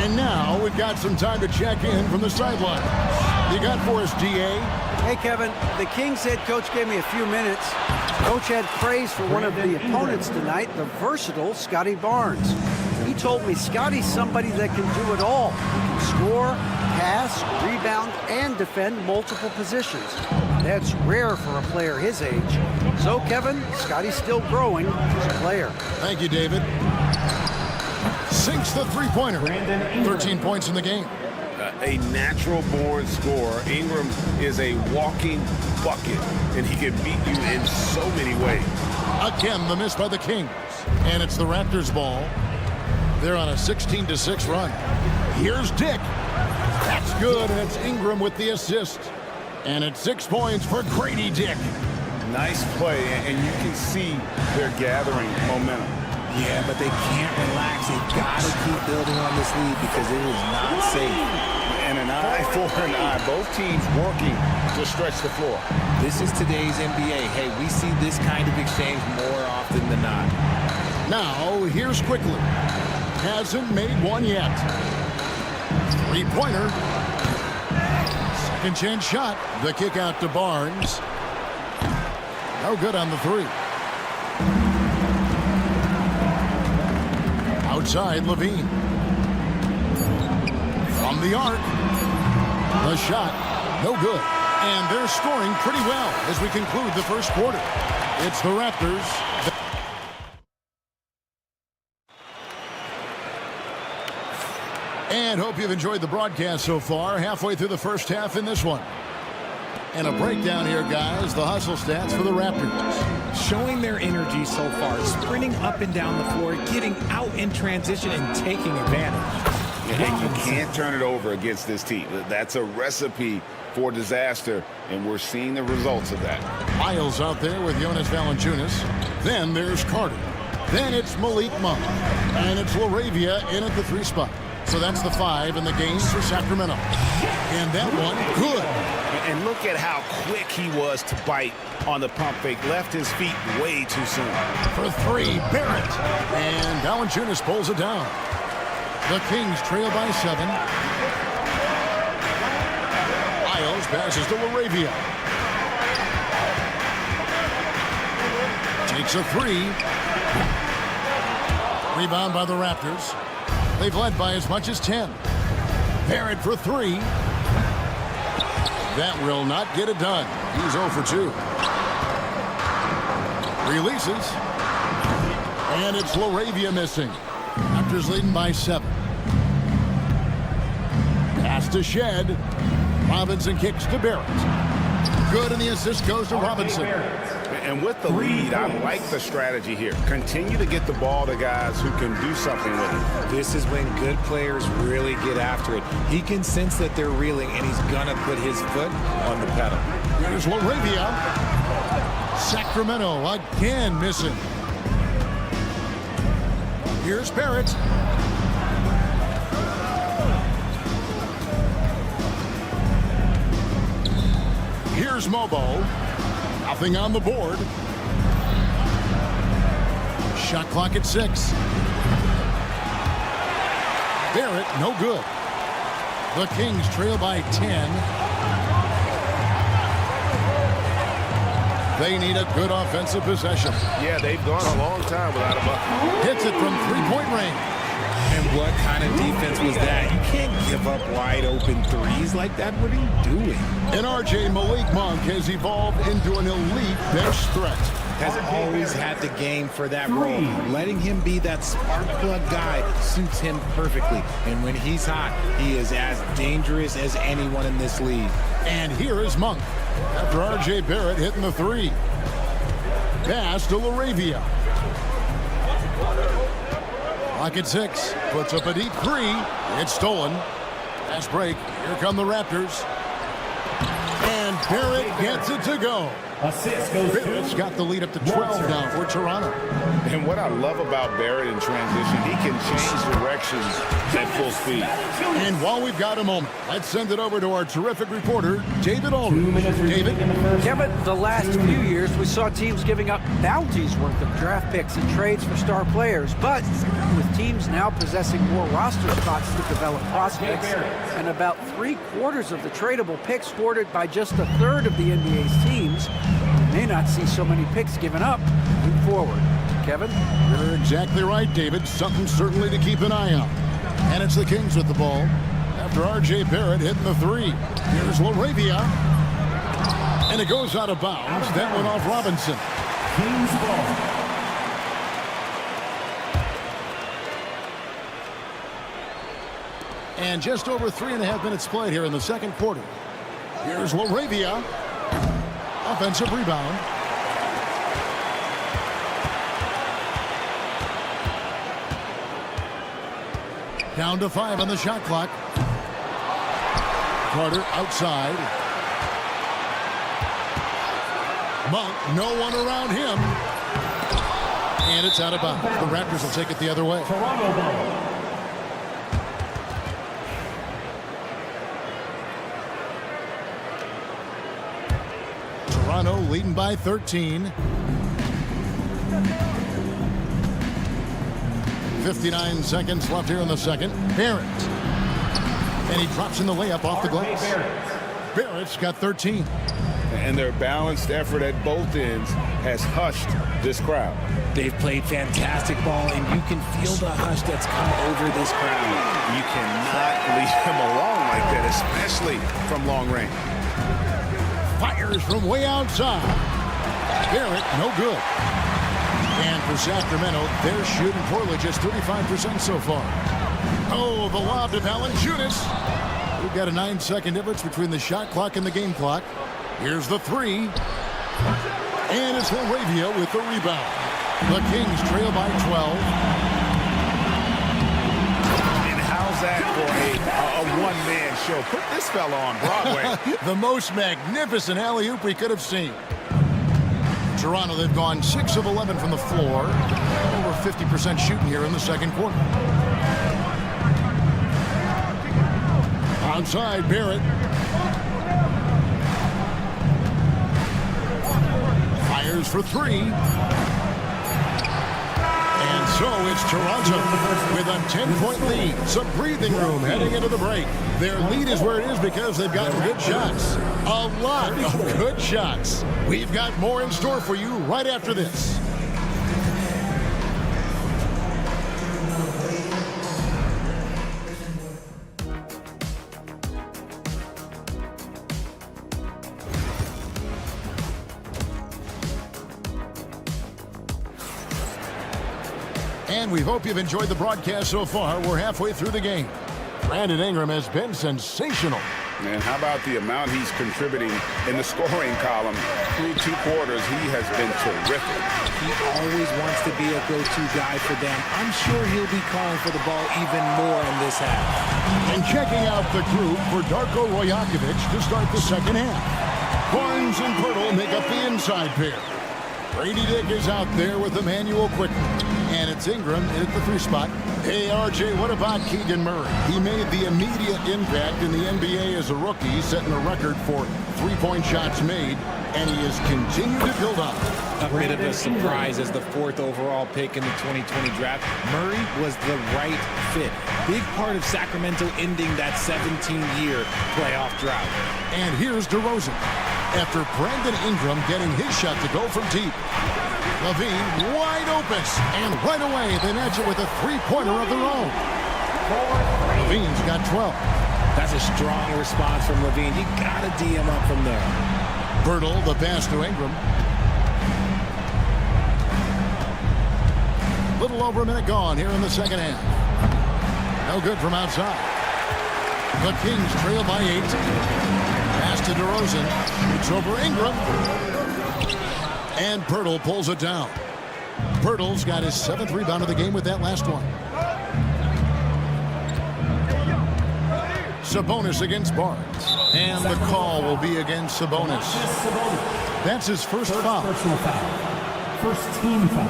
And now we've got some time to check in from the sideline. You got for us, DA? Hey, Kevin, the Kings head coach gave me a few minutes. Coach had praise for one of the opponents tonight, the versatile Scotty Barnes. He told me Scotty's somebody that can do it all. He can score, pass, rebound, and defend multiple positions. That's rare for a player his age. So, Kevin, Scotty's still growing as a player. Thank you, David. Sinks the three-pointer. 13 points in the game. A natural-born scorer. Ingram is a walking bucket, and he can beat you in so many ways. Again, the miss by the Kings. And it's the Raptors' ball. They're on a 16-6 run. Here's Dick. That's good, and it's Ingram with the assist. And it's 6 points for Grady Dick. Nice play, and you can see they're gathering momentum. Yeah, but they can't relax. They've got to keep building on this lead because it is not safe. And an eye for an eye. Both teams working to stretch the floor. This is today's NBA. Hey, we see this kind of exchange more often than not. Now, here's Quickly. Hasn't made one yet. Three-pointer. Second chance shot. The kick out to Barnes. No good on the three. Outside, Levine. From the arc. The shot. No good. And they're scoring pretty well as we conclude the first quarter. It's the Raptors. And hope you've enjoyed the broadcast so far. Halfway through the first half in this one. And a breakdown here, guys. The hustle stats for the Raptors. Showing their energy so far. Sprinting up and down the floor. Getting out in transition and taking advantage. And you can't turn it over against this team. That's a recipe for disaster, and we're seeing the results of that. Miles out there with Jonas Valanciunas. Then there's Carter. Then it's Malik Monk. And it's LaRavia in at the three spot. So that's the 5 in the games for Sacramento. And that one, good. And look at how quick he was to bite on the pump fake. Left his feet way too soon. For 3, Barrett. And Valanciunas pulls it down. The Kings trail by 7. Miles passes to LaRavia. Takes a 3. Rebound by the Raptors. They've led by as much as 10. Barrett for 3. That will not get it done. He's 0 for 2. Releases. And it's LaRavia missing. Raptors leading by 7. Pass to Shed. Robinson kicks to Barrett. Good, and the assist goes to Robinson. And with the lead, I like the strategy here. Continue to get the ball to guys who can do something with it. This is when good players really get after it. He can sense that they're reeling, and he's going to put his foot on the pedal. Here's LaRavia. Sacramento again missing. Here's Barrett. Here's Mobo. Nothing on the board. Shot clock at 6. Barrett, no good. The Kings trail by 10. They need a good offensive possession. Yeah, they've gone a long time without a bucket. Hits it from three-point range. And what kind of defense was that? You can't give up wide open threes like that. What are you doing? And RJ Malik Monk has evolved into an elite bench threat. Has always had the game for that role. Letting him be that spark plug guy suits him perfectly. And when he's hot, he is as dangerous as anyone in this league. And here is Monk after RJ Barrett hitting the 3. Pass to LaRavia. Clock at 6. Puts up a deep 3. It's stolen. Fast break. Here come the Raptors. And Barrett gets it to go. Barrett's got the lead up to 12 now for Toronto. And what I love about Barrett in transition, he can change directions at full speed. And while we've got a moment, let's send it over to our terrific reporter, David Aldridge. David? Kevin, the last few years, we saw teams giving up bounties worth of draft picks and trades for star players. But with teams now possessing more roster spots to develop prospects, and about 3/4 of the tradable picks hoarded by just a third of the NBA's teams, we may not see so many picks given up moving forward. Kevin? You're exactly right, David. Something certainly to keep an eye on. And it's the Kings with the ball after R.J. Barrett hitting the 3. Here's LaRavia. And it goes out of bounds. That went off Robinson. Kings ball. And just over 3.5 minutes played here in the second quarter. Here's LaRavia. Offensive rebound. Down to 5 on the shot clock. Carter outside. Monk, no one around him. And it's out of bounds. The Raptors will take it the other way. Toronto ball. Toronto leading by 13. 59 seconds left here in the second. Barrett. And he drops in the layup off the glass. Barrett's got 13. And their balanced effort at both ends has hushed this crowd. They've played fantastic ball, and you can feel the hush that's come over this crowd. You cannot leave him alone like that, especially from long range. Fires from way outside. Barrett, no good. And for Sacramento, they're shooting poorly, just 35% so far. Oh, the lob to Valanciunas. We've got a 9-second difference between the shot clock and the game clock. Here's the three. And it's Laravia with the rebound. The Kings trail by 12. And how's that for a one-man show? Put this fella on Broadway. The most magnificent alley-oop we could have seen. Toronto, they've gone 6 of 11 from the floor. Over 50% shooting here in the second quarter. Outside, Barrett. Fires for three. And so it's Toronto with a 10-point lead. Some breathing room heading into the break. Their lead is where it is because they've gotten good shots. A lot of good shots. We've got more in store for you right after this. And we hope you've enjoyed the broadcast so far. We're halfway through the game. Brandon Ingram has been sensational. And how about the amount he's contributing in the scoring column? Through 2 quarters, he has been terrific. He always wants to be a go-to guy for them. I'm sure he'll be calling for the ball even more in this half. And checking out the group for Darko Rajakovic to start the second half. Barnes and Pirtle make up the inside pair. Brady Dick is out there with Emmanuel Quickly. And it's Ingram in at the 3 spot. Hey, RJ, what about Keegan Murray? He made the immediate impact in the NBA as a rookie, setting a record for 3-point shots made, and he has continued to build up. A bit of a surprise as the 4th overall pick in the 2020 draft. Murray was the right fit. Big part of Sacramento ending that 17-year playoff drought. And here's DeRozan. After Brandon Ingram getting his shot to go from deep. LaVine wide open, and right away they match it with a 3-pointer of their own. LaVine's got 12. That's a strong response from LaVine. You gotta D him up from there. Pirtle, the pass to Ingram. Little over a minute gone here in the second half. No good from outside. The Kings trail by 8. Pass to DeRozan. It's over Ingram. And Pirtle pulls it down. Pirtle's got his 7th rebound of the game with that last one. Sabonis against Barnes. And the call will be against Sabonis. That's his first foul. Personal foul. First team foul.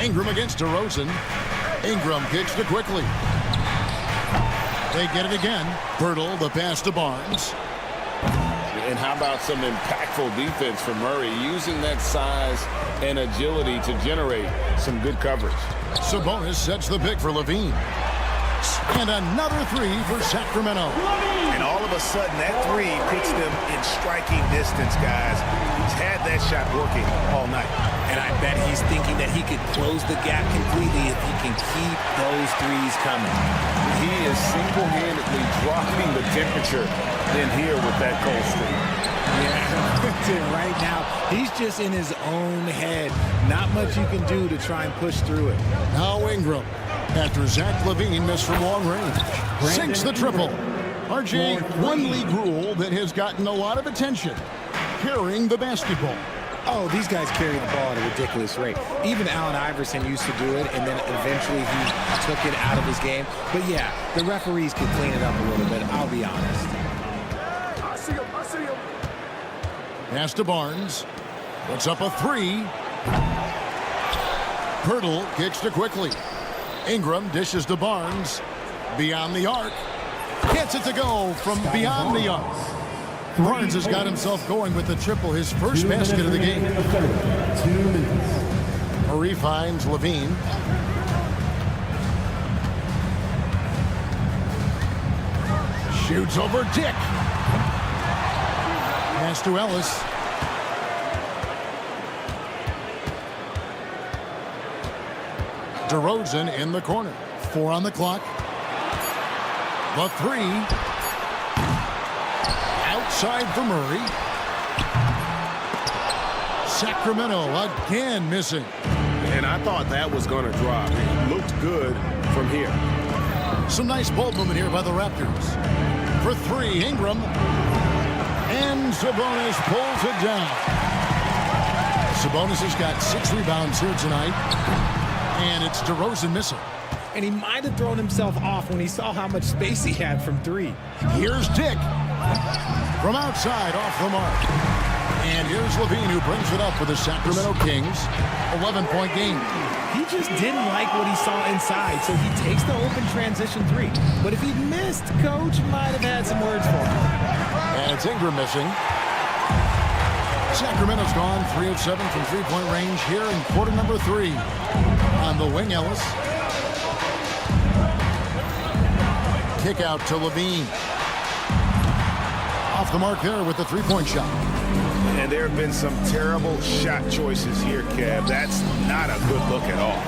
Ingram against DeRozan. Ingram kicks to Quickly. They get it again. Pirtle, the pass to Barnes. And how about some impactful defense from Murray, using that size and agility to generate some good coverage. Sabonis sets the pick for LaVine. And another 3 for Sacramento. And all of a sudden, that 3 puts them in striking distance, guys. He's had that shot working all night. And I bet he's thinking that he could close the gap completely if he can keep those 3s coming. He is single-handedly dropping the temperature in here with that cold streak. Yeah, right now, he's just in his own head. Not much you can do to try and push through it. Now Ingram, after Zach LaVine missed from long range, sinks the triple. RJ, one league rule that has gotten a lot of attention, carrying the basketball. Oh, these guys carry the ball at a ridiculous rate. Even Allen Iverson used to do it, and then eventually he took it out of his game. But yeah, the referees could clean it up a little bit, I'll be honest. Pass to Barnes. Puts up a three. Pirtle kicks to Quickly. Ingram dishes to Barnes. Beyond the arc. Gets it to go from beyond the arc. Barnes has got himself going with the triple, his first basket of the game. Murray finds Levine. Shoots over Dick. Pass to Ellis. DeRozan in the corner. 4 on the clock. The three. Outside for Murray. Sacramento again missing. And I thought that was going to drop. It looked good from here. Some nice ball movement here by the Raptors. For three, Ingram. And Sabonis pulls it down. Sabonis has got 6 rebounds here tonight. And it's DeRozan missing. And he might have thrown himself off when he saw how much space he had from 3. Here's Dick. From outside, off the mark. And here's Levine, who brings it up for the Sacramento Kings. 11-point game. He just didn't like what he saw inside, so he takes the open transition 3. But if he'd missed, Coach might have had some words for him. And it's Ingram missing. Sacramento's gone 3 of 7 from three-point range here in quarter number 3. On the wing, Ellis. Kick out to Levine. Off the mark there with the three-point shot. And there have been some terrible shot choices here, Kev. That's not a good look at all.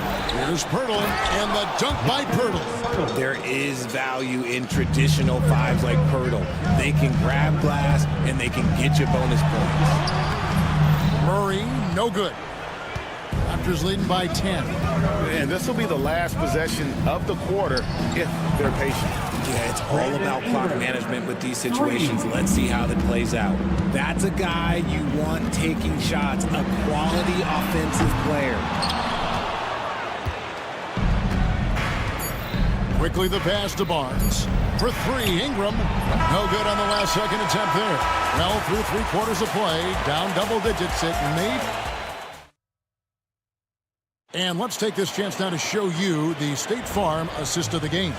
Here's Pirtle, and the dunk by Pirtle. There is value in traditional 5s like Pirtle. They can grab glass, and they can get you bonus points. Murray, no good. Raptors leading by 10. And this will be the last possession of the quarter if they're patient. Yeah, it's all about clock management with these situations. Let's see how that plays out. That's a guy you want taking shots, a quality offensive player. Quickly the pass to Barnes. For three, Ingram. No good on the last second attempt there. Well, through 3 quarters of play, down double digits at 8. And let's take this chance now to show you the State Farm assist of the game.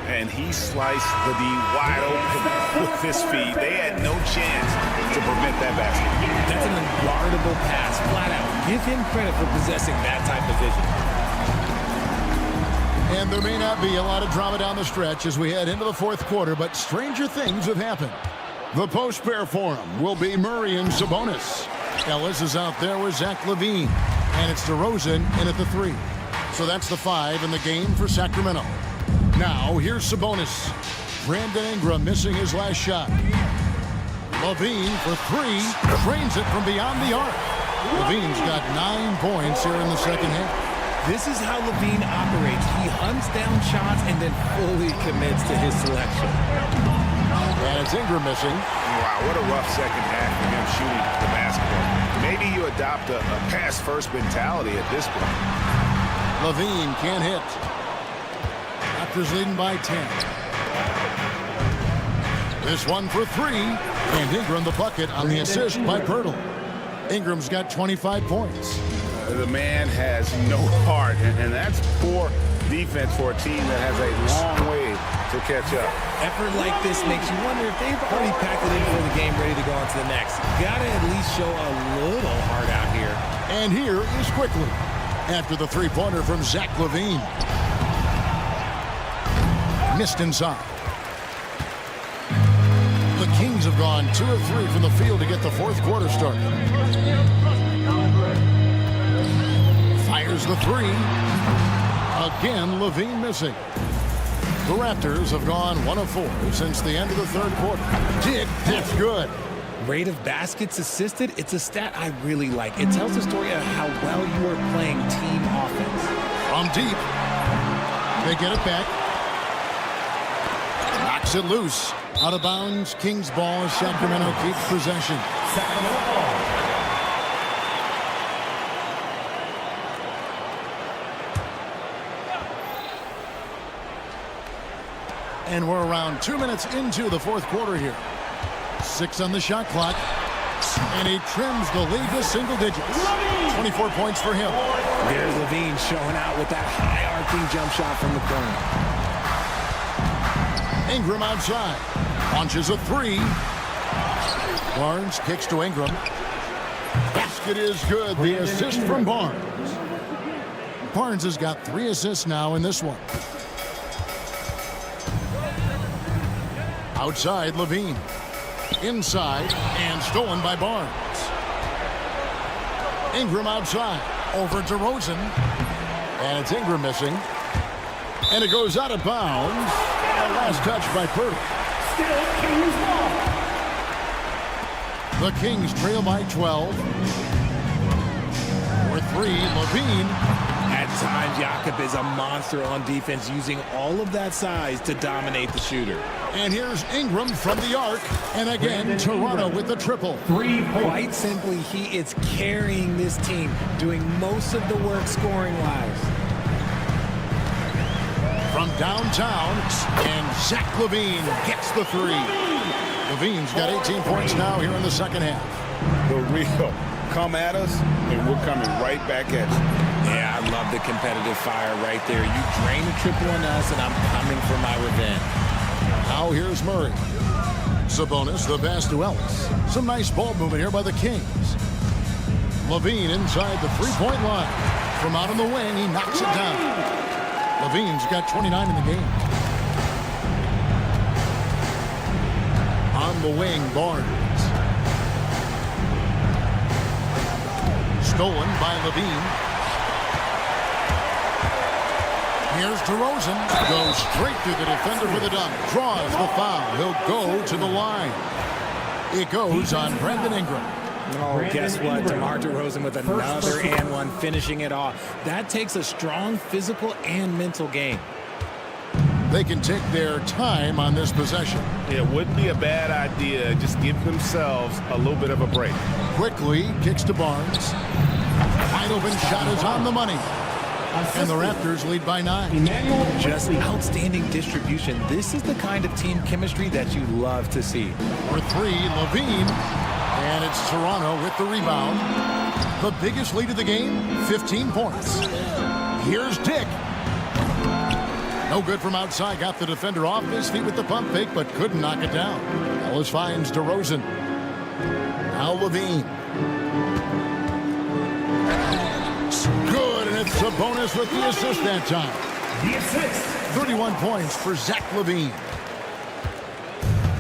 And he sliced the D wide open with his feet. They had no chance to prevent that basket. That's an unguardable pass, flat out. Give him credit for possessing that type of vision. And there may not be a lot of drama down the stretch as we head into the 4th quarter, but stranger things have happened. The post pair for him will be Murray and Sabonis. Ellis is out there with Zach Levine. And it's DeRozan in at the 3. So that's the 5 in the game for Sacramento. Now, here's Sabonis. Brandon Ingram missing his last shot. Levine for 3. Trains it from beyond the arc. Levine's got 9 points here in the second half. This is how Levine operates. He hunts down shots and then fully commits to his selection. And it's Ingram missing. Wow, what a rough second half for him shooting the basketball. Maybe you adopt a pass-first mentality at this point. Levine can't hit. Raptors leading by 10. This one for 3. And Ingram the bucket on the assist by Pirtle. Ingram's got 25 points. The man has no heart, and that's poor defense for a team that has a long way to catch up. Effort like this makes you wonder if they've already packed it in for the game, ready to go on to the next. Gotta at least show a little heart out here. And here is Quickly after the three-pointer from Zach Levine. Missed inside. The Kings have gone 2 of 3 from the field to get the 4th quarter started. Fires the 3. Again, Levine missing. The Raptors have gone 1 of 4 since the end of the 3rd quarter. That's good. Rate of baskets assisted, it's a stat I really like. It tells the story of how well you are playing team offense. From deep. They get it back. Knocks it loose. Out of bounds. Kings ball as Sacramento keeps possession. And we're around 2 minutes into the 4th quarter here. 6 on the shot clock. and he trims the lead to single digits. 24 points for him. There's Levine showing out with that high arcing jump shot from the corner. Ingram outside. Launches a three. Barnes kicks to Ingram. Basket is good. The assist from Barnes. Barnes has got 3 assists now in this one. Outside, Levine. Inside, and stolen by Barnes. Ingram outside. Over to Rosen. And it's Ingram missing. And it goes out of bounds. And last touch by Purdy. Still Kings ball. The Kings trail by 12. For 3, Levine. At times, Jakob is a monster on defense, using all of that size to dominate the shooter. And here's Ingram from the arc. And again, Toronto with the triple. Quite simply, he is carrying this team, doing most of the work scoring-wise. From downtown, and Zach LaVine gets the 3. LaVine's got 18 points now here in the second half. The real. Come at us, and we're coming right back at you. Yeah, I love the competitive fire right there. You drain a triple on us, and I'm coming for my revenge. Now here's Murray. Sabonis, the pass to Ellis. Some nice ball movement here by the Kings. LaVine inside the three-point line. From out on the wing, he knocks it down. LaVine's got 29 in the game. On the wing, Barnes. Stolen by LaVine. Here's DeRozan. Goes straight through the defender for the dunk. Draws the foul. He'll go to the line. It goes on Brandon Ingram. Oh, guess what? DeMar DeRozan with another and one, finishing it off. That takes a strong physical and mental game. They can take their time on this possession. It wouldn't be a bad idea. Just give themselves a little bit of a break. Quickly kicks to Barnes. Wide open shot is on the money. And the Raptors lead by 9. Just outstanding distribution. This is the kind of team chemistry that you love to see. For 3, Levine. And it's Toronto with the rebound. The biggest lead of the game, 15 points. Here's Dick. No good from outside. Got the defender off his feet with the pump fake, but couldn't knock it down. Ellis finds DeRozan. Now Levine. Good, and it's a bonus with the assist that time. The assist. 31 points for Zach LaVine.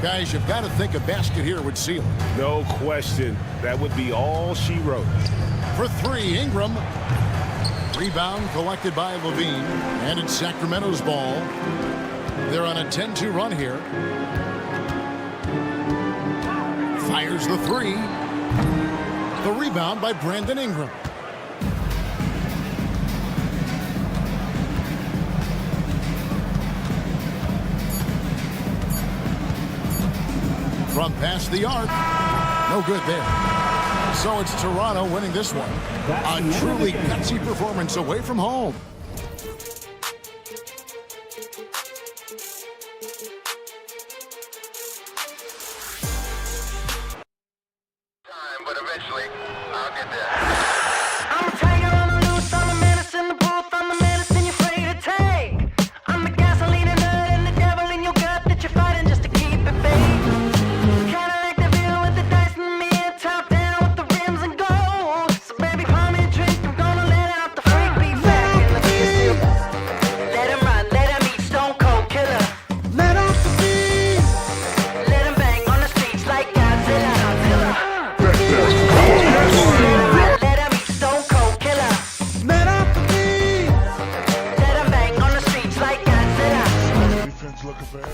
Guys, you've got to think a basket here would seal it. No question. That would be all she wrote. For 3, Ingram. Rebound collected by LaVine. And it's Sacramento's ball. They're on a 10-2 run here. Fires the 3. The rebound by Brandon Ingram. From past the arc. No good there. So it's Toronto winning this one. A truly gutsy performance away from home. But eventually, I'll get there. I'm a tiger on the loose, I'm a menace in the booth, I'm the medicine you're afraid to take. I'm the gasoline and nut and the devil in your gut that you're fighting just to keep it fake. Kinda like the view with the dice and me and top down with the rims and gold. So baby, pour me a drink, I'm gonna let out the freak beat back in the field. Let him run, let him eat, stone cold killer. Let off the beat. Let him bang on the streets like Godzilla. Let him eat, stone cold killer. Let off the beat. Let him bang on the streets like Godzilla. Defense looking bad.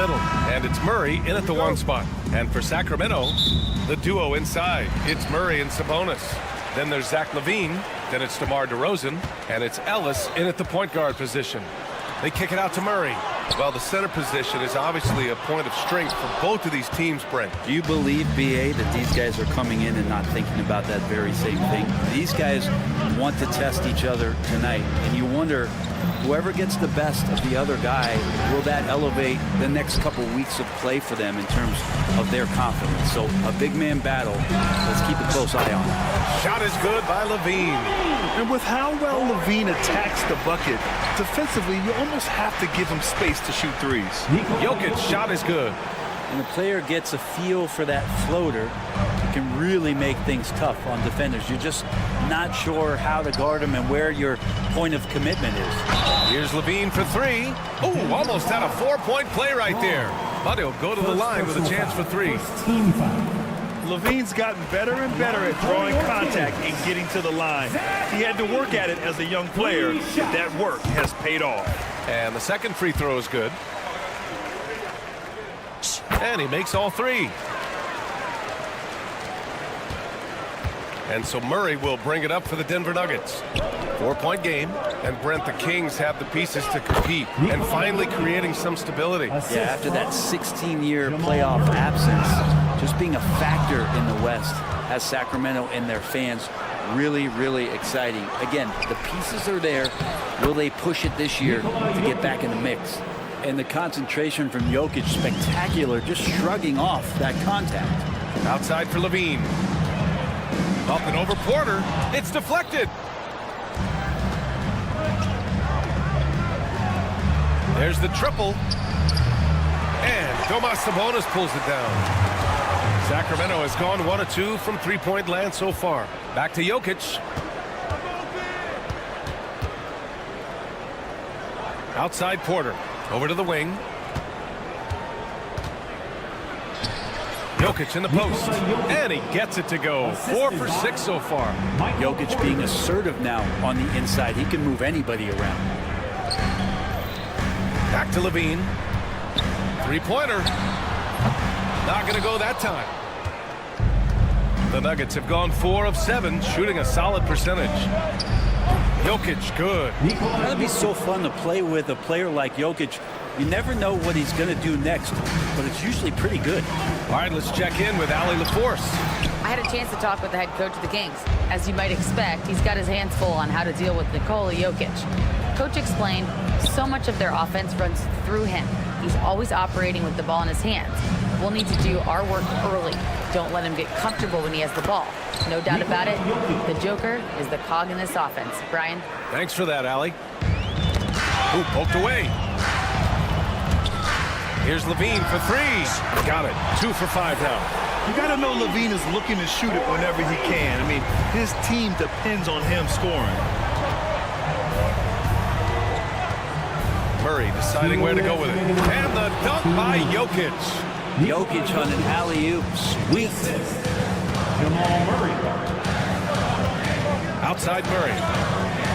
middle, and it's Murray in at the 1 spot. And for Sacramento, the duo inside. It's Murray and Sabonis. Then there's Zach LaVine. Then it's DeMar DeRozan, and it's Ellis in at the point guard position. They kick it out to Murray. Well, the center position is obviously a point of strength for both of these teams, Brent. Do you believe, BA, that these guys are coming in and not thinking about that very same thing? These guys want to test each other tonight, and you wonder, whoever gets the best of the other guy, will that elevate the next couple weeks of play for them in terms of their confidence? So a big man battle. Let's keep a close eye on it. Shot is good by LaVine. And with how well LaVine attacks the bucket, defensively, you almost have to give him space to shoot threes. Jokic shot is good. When the player gets a feel for that floater, it can really make things tough on defenders. You're just not sure how to guard them and where your point of commitment is. Here's LaVine for 3. Oh, almost had a 4-point play right there. But he'll go to the line with a chance for 3. LaVine's gotten better and better at drawing contact and getting to the line. He had to work at it as a young player, but that work has paid off. And the second free throw is good. And he makes all 3. And so Murray will bring it up for the Denver Nuggets. 4-point game, and Brent, the Kings have the pieces to compete and finally creating some stability. Yeah, after that 16-year playoff absence, just being a factor in the West has Sacramento and their fans really, really exciting. Again, the pieces are there. Will they push it this year to get back in the mix? And the concentration from Jokic, spectacular, just shrugging off that contact. Outside for LaVine. Up and over Porter. It's deflected. There's the triple. And Domas Sabonis pulls it down. Sacramento has gone 1 of 2 from three-point land so far. Back to Jokic. Outside Porter. Over to the wing. Jokic in the post. And he gets it to go. 4 for 6 so far. Jokic being assertive now on the inside. He can move anybody around. Back to LaVine. Three-pointer. Not going to go that time. The Nuggets have gone 4 of 7, shooting a solid percentage. Jokic, good. That'd be so fun to play with a player like Jokic. You never know what he's going to do next, but it's usually pretty good. All right, let's check in with Allie LaForce. I had a chance to talk with the head coach of the Kings. As you might expect, he's got his hands full on how to deal with Nikola Jokic. Coach explained so much of their offense runs through him. He's always operating with the ball in his hands. We'll need to do our work early. Don't let him get comfortable when he has the ball. No doubt about it, the Joker is the cog in this offense. Brian? Thanks for that, Allie. Ooh, poked away. Here's LaVine for 3. Got it. 2 for 5 now. You got to know LaVine is looking to shoot it whenever he can. I mean, his team depends on him scoring. Murray deciding where to go with it. And the dunk by Jokic. Jokic on an alley-oop. Sweet. Outside Murray.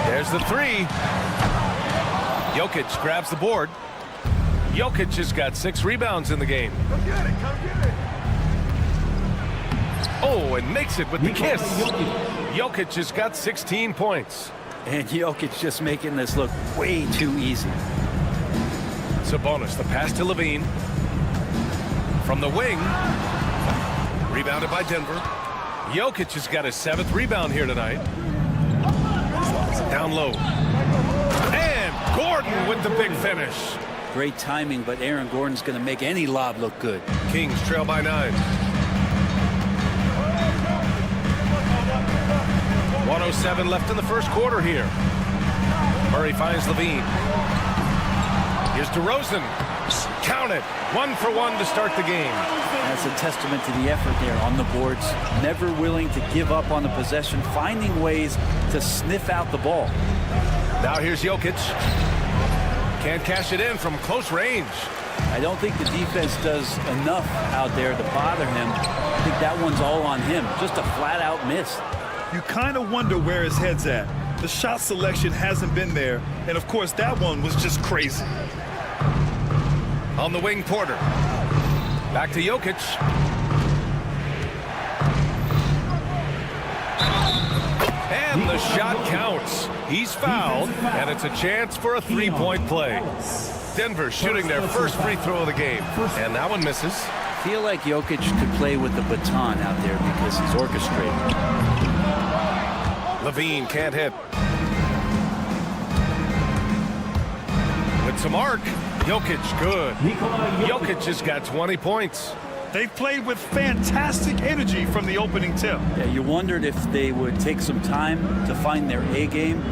There's the 3. Jokic grabs the board. Jokic has got 6 rebounds in the game. Come get it, come get it. Oh, and makes it with the kiss. Jokic has got 16 points. And Jokic just making this look way too easy. Sabonis, the pass to LaVine. From the wing. Rebounded by Denver. Jokic has got his 7th rebound here tonight. Down low. And Gordon with the big finish. Great timing, but Aaron Gordon's going to make any lob look good. Kings trail by 9. 1:07 left in the first quarter here. Murray finds LaVine. Here's DeRozan. Count it. 1 for 1 to start the game. That's a testament to the effort there on the boards. Never willing to give up on the possession, finding ways to sniff out the ball. Now here's Jokic. Can't cash it in from close range. I don't think the defense does enough out there to bother him. I think that one's all on him. Just a flat-out miss. You kind of wonder where his head's at. The shot selection hasn't been there, and of course that one was just crazy. On the wing, Porter. Back to Jokic. And the shot counts. He's fouled, and it's a chance for a three-point play. Denver shooting their first free throw of the game, and that one misses. I feel like Jokic could play with the baton out there because he's orchestrating. Levine can't hit. With some arc, Jokic good. Jokic has got 20 points. They've played with fantastic energy from the opening tip. Yeah, you wondered if they would take some time to find their A game.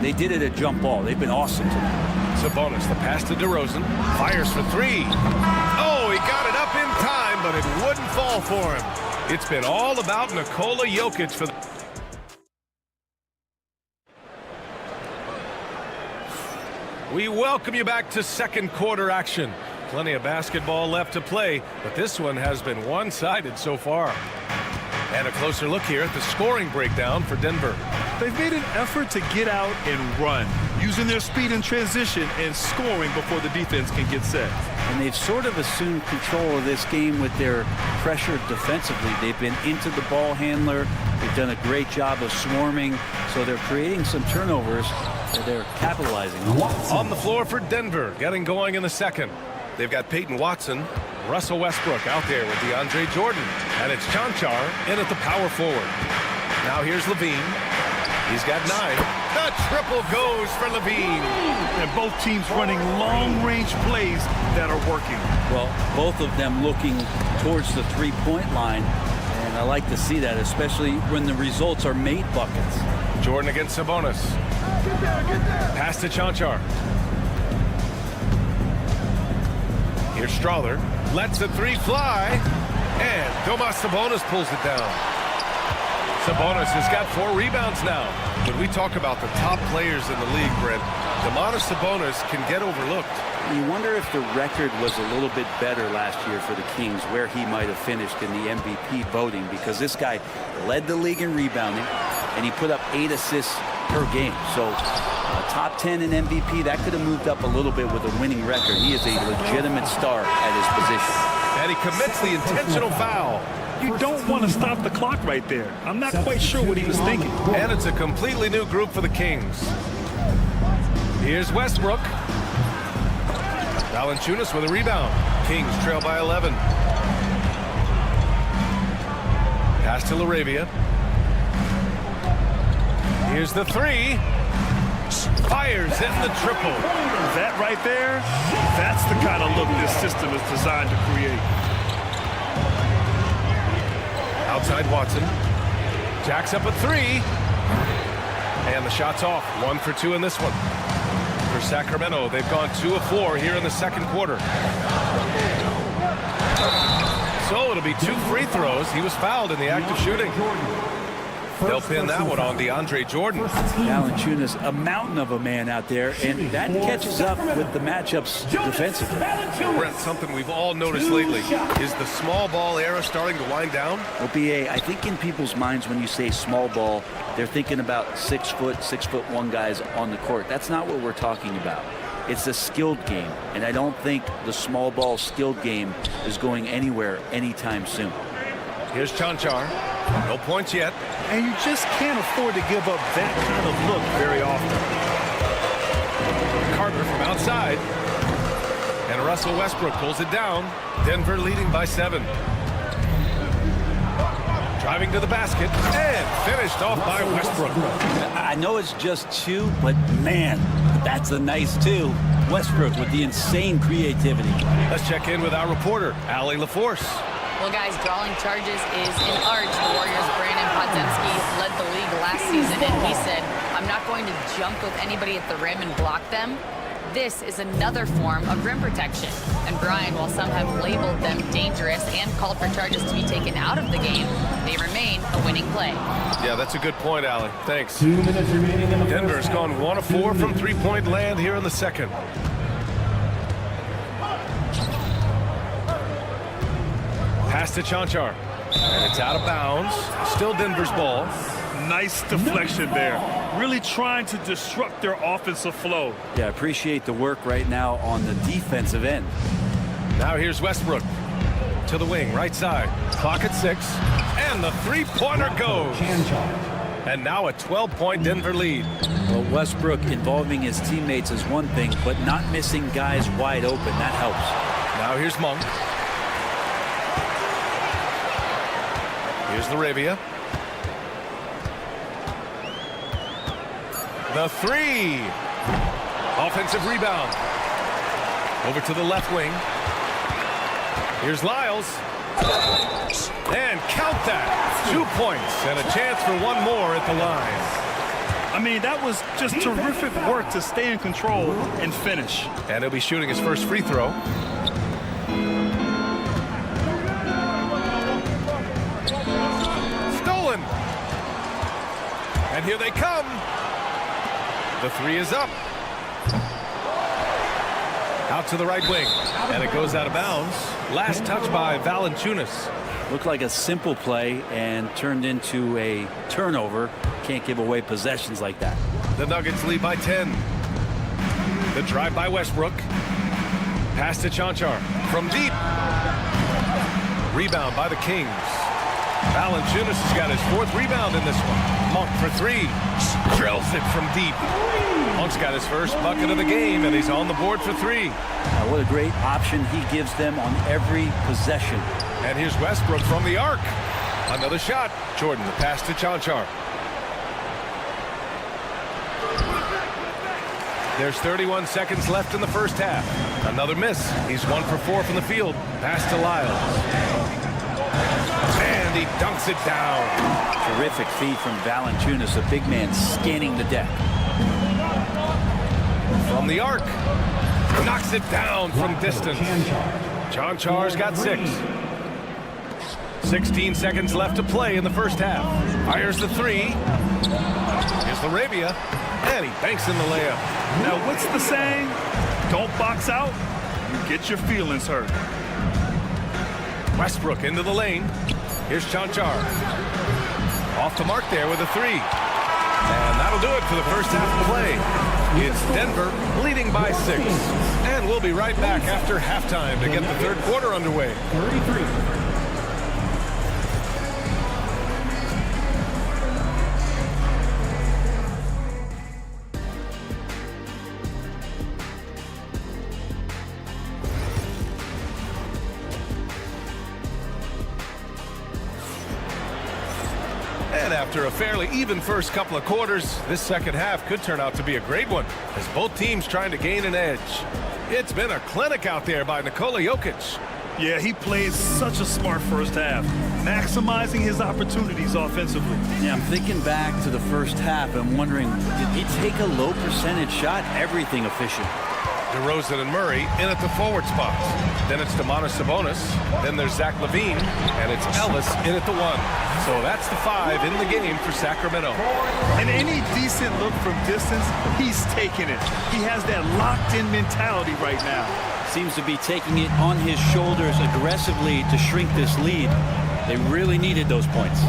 They did it at jump ball. They've been awesome tonight. Sabonis, the pass to DeRozan. Fires for three. Oh, he got it up in time, but it wouldn't fall for him. It's been all about Nikola Jokic for the... We welcome you back to second quarter action. Plenty of basketball left to play, but this one has been one-sided so far. And a closer look here at the scoring breakdown for Denver. They've made an effort to get out and run, using their speed in transition and scoring before the defense can get set. And they've sort of assumed control of this game with their pressure defensively. They've been into the ball handler. They've done a great job of swarming, so they're creating some turnovers that they're capitalizing on. On the floor for Denver, getting going in the second. They've got Peyton Watson, Russell Westbrook out there with DeAndre Jordan, and it's Chanchar in at the power forward. Now here's Levine. He's got 9. The triple goes for Levine. And both teams running long-range plays that are working. Well, both of them looking towards the three-point line, and I like to see that, especially when the results are made buckets. Jordan against Sabonis. Pass to Chanchar. Here's Strother. Lets the three fly. And Domas Sabonis pulls it down. Sabonis has got 4 rebounds now. When we talk about the top players in the league, Brent, Domantas Sabonis can get overlooked. You wonder if the record was a little bit better last year for the Kings, where he might have finished in the MVP voting, because this guy led the league in rebounding, and he put up 8 assists per game. So top 10 in MVP, that could have moved up a little bit with a winning record. He is a legitimate star at his position. And he commits the intentional foul. You don't want to stop the clock right there. I'm not quite sure what he was thinking. And it's a completely new group for the Kings. Here's Westbrook. Valanciunas with a rebound. Kings trail by 11. Pass to LaRavia. Here's the 3. Fires in the triple. That right there, that's the kind of look this system is designed to create. Outside Watson. Jacks up a 3. And the shot's off. 1 for 2 in this one. For Sacramento, they've gone 2 of 4 here in the second quarter. So it'll be 2 free throws. He was fouled in the act of shooting. They'll pin that one on DeAndre Jordan. Valanciunas, a mountain of a man out there, and that catches up with the matchups defensively. Brent, something we've all noticed lately. Is the small ball era starting to wind down? Well, BA, I think in people's minds when you say small ball, they're thinking about 6'1" guys on the court. That's not what we're talking about. It's a skilled game, and I don't think the small ball skilled game is going anywhere anytime soon. Here's Chanchar. No points yet. And you just can't afford to give up that kind of look very often. Carter from outside. And Russell Westbrook pulls it down. Denver leading by 7. Driving to the basket and finished off by Westbrook. I know it's just 2, but man, that's a nice 2. Westbrook with the insane creativity. Let's check in with our reporter, Allie LaForce. Well, guys, drawing charges is an art. The Warriors' Brandon Podziemski led the league last season, and he said, I'm not going to jump with anybody at the rim and block them. This is another form of rim protection. And Brian, while some have labeled them dangerous and called for charges to be taken out of the game, they remain a winning play. Yeah, that's a good point, Allie. Thanks. 2 minutes remaining in the Denver's gone 1 of 4 from three-point land here in the second. Pass to Chanchar. And it's out of bounds. Still Denver's ball. Nice deflection there. Really trying to disrupt their offensive flow. Yeah, I appreciate the work right now on the defensive end. Now here's Westbrook to the wing, right side. Clock at 6, and the three-pointer goes. And now a 12-point Denver lead. Well, Westbrook involving his teammates is one thing, but not missing guys wide open, that helps. Now here's Monk. Here's Laravia. The three. Offensive rebound. Over to the left wing. Here's Lyles. And count that. 2 points and a chance for one more at the line. I mean, that was just terrific work to stay in control and finish. And he'll be shooting his first free throw. Stolen. And here they come. The three is up. Out to the right wing. And it goes out of bounds. Last touch by Valanciunas. Looked like a simple play and turned into a turnover. Can't give away possessions like that. The Nuggets lead by 10. The drive by Westbrook. Pass to Chanchar from deep. Rebound by the Kings. Valanciunas has got his 4th rebound in this one. Monk for 3. Drills it from deep. Monk's got his first bucket of the game, and he's on the board for 3. What a great option he gives them on every possession. And here's Westbrook from the arc. Another shot. Jordan, the pass to Chanchar. There's 31 seconds left in the first half. Another miss. He's 1 for 4 from the field. Pass to Lyles. And he dunks it down. Terrific feed from Valanciunas, a big man scanning the deck. From the arc. Knocks it down from distance. Chanchar's got 6. 16 seconds left to play in the first half. Fires the 3. Here's Laravia. And he banks in the layup. Now, what's the saying? Don't box out, you get your feelings hurt. Westbrook into the lane. Here's Chanchar. Off the mark there with a 3. And that'll do it for the first half of play. It's Denver leading by 6. And we'll be right back after halftime to get the third quarter underway. 33. After a fairly even first couple of quarters, this second half could turn out to be a great one as both teams trying to gain an edge. It's been a clinic out there by Nikola Jokic. Yeah, he played such a smart first half, maximizing his opportunities offensively. Yeah, I'm thinking back to the first half and wondering, did he take a low percentage shot? Everything efficient. DeRozan and Murray in at the forward spots. Then it's Sabonis. Then there's Zach LaVine, and it's Ellis in at the 1. So that's the 5 in the game for Sacramento. And any decent look from distance, he's taking it. He has that locked-in mentality right now. Seems to be taking it on his shoulders aggressively to shrink this lead. They really needed those points.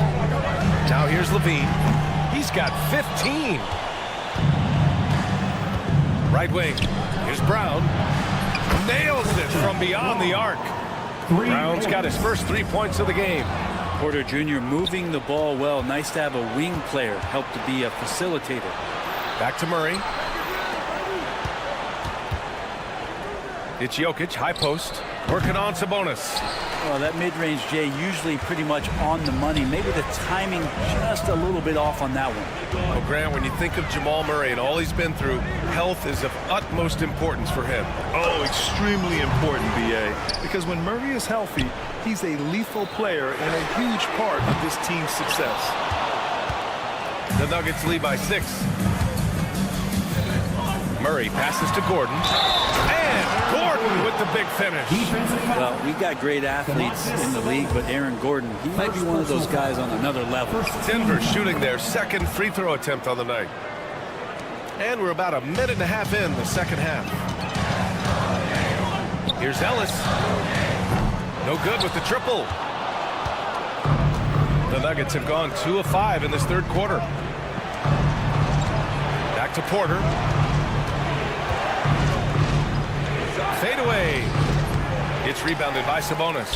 Now here's LaVine. He's got 15. Right wing. Here's Brown. Nails it from beyond the arc. Brown's got his first 3 points of the game. Porter Jr. moving the ball well. Nice to have a wing player help to be a facilitator. Back to Murray. It's Jokic, high post, working on Sabonis. Well, that mid-range, Jay, usually pretty much on the money. Maybe the timing just a little bit off on that one. Well, Grant, when you think of Jamal Murray and all he's been through, health is of utmost importance for him. Oh, extremely important, B.A. Because when Murray is healthy, he's a lethal player and a huge part of this team's success. The Nuggets lead by 6. Murray passes to Gordon. And Gordon with the big finish. Well, we've got great athletes in the league, but Aaron Gordon, he might be one of those guys on another level. Denver shooting their second free throw attempt on the night. And we're about a minute and a half in the second half. Here's Ellis. No good with the triple. The Nuggets have gone 2 of 5 in this third quarter. Back to Porter. Fadeaway. It's rebounded by Sabonis.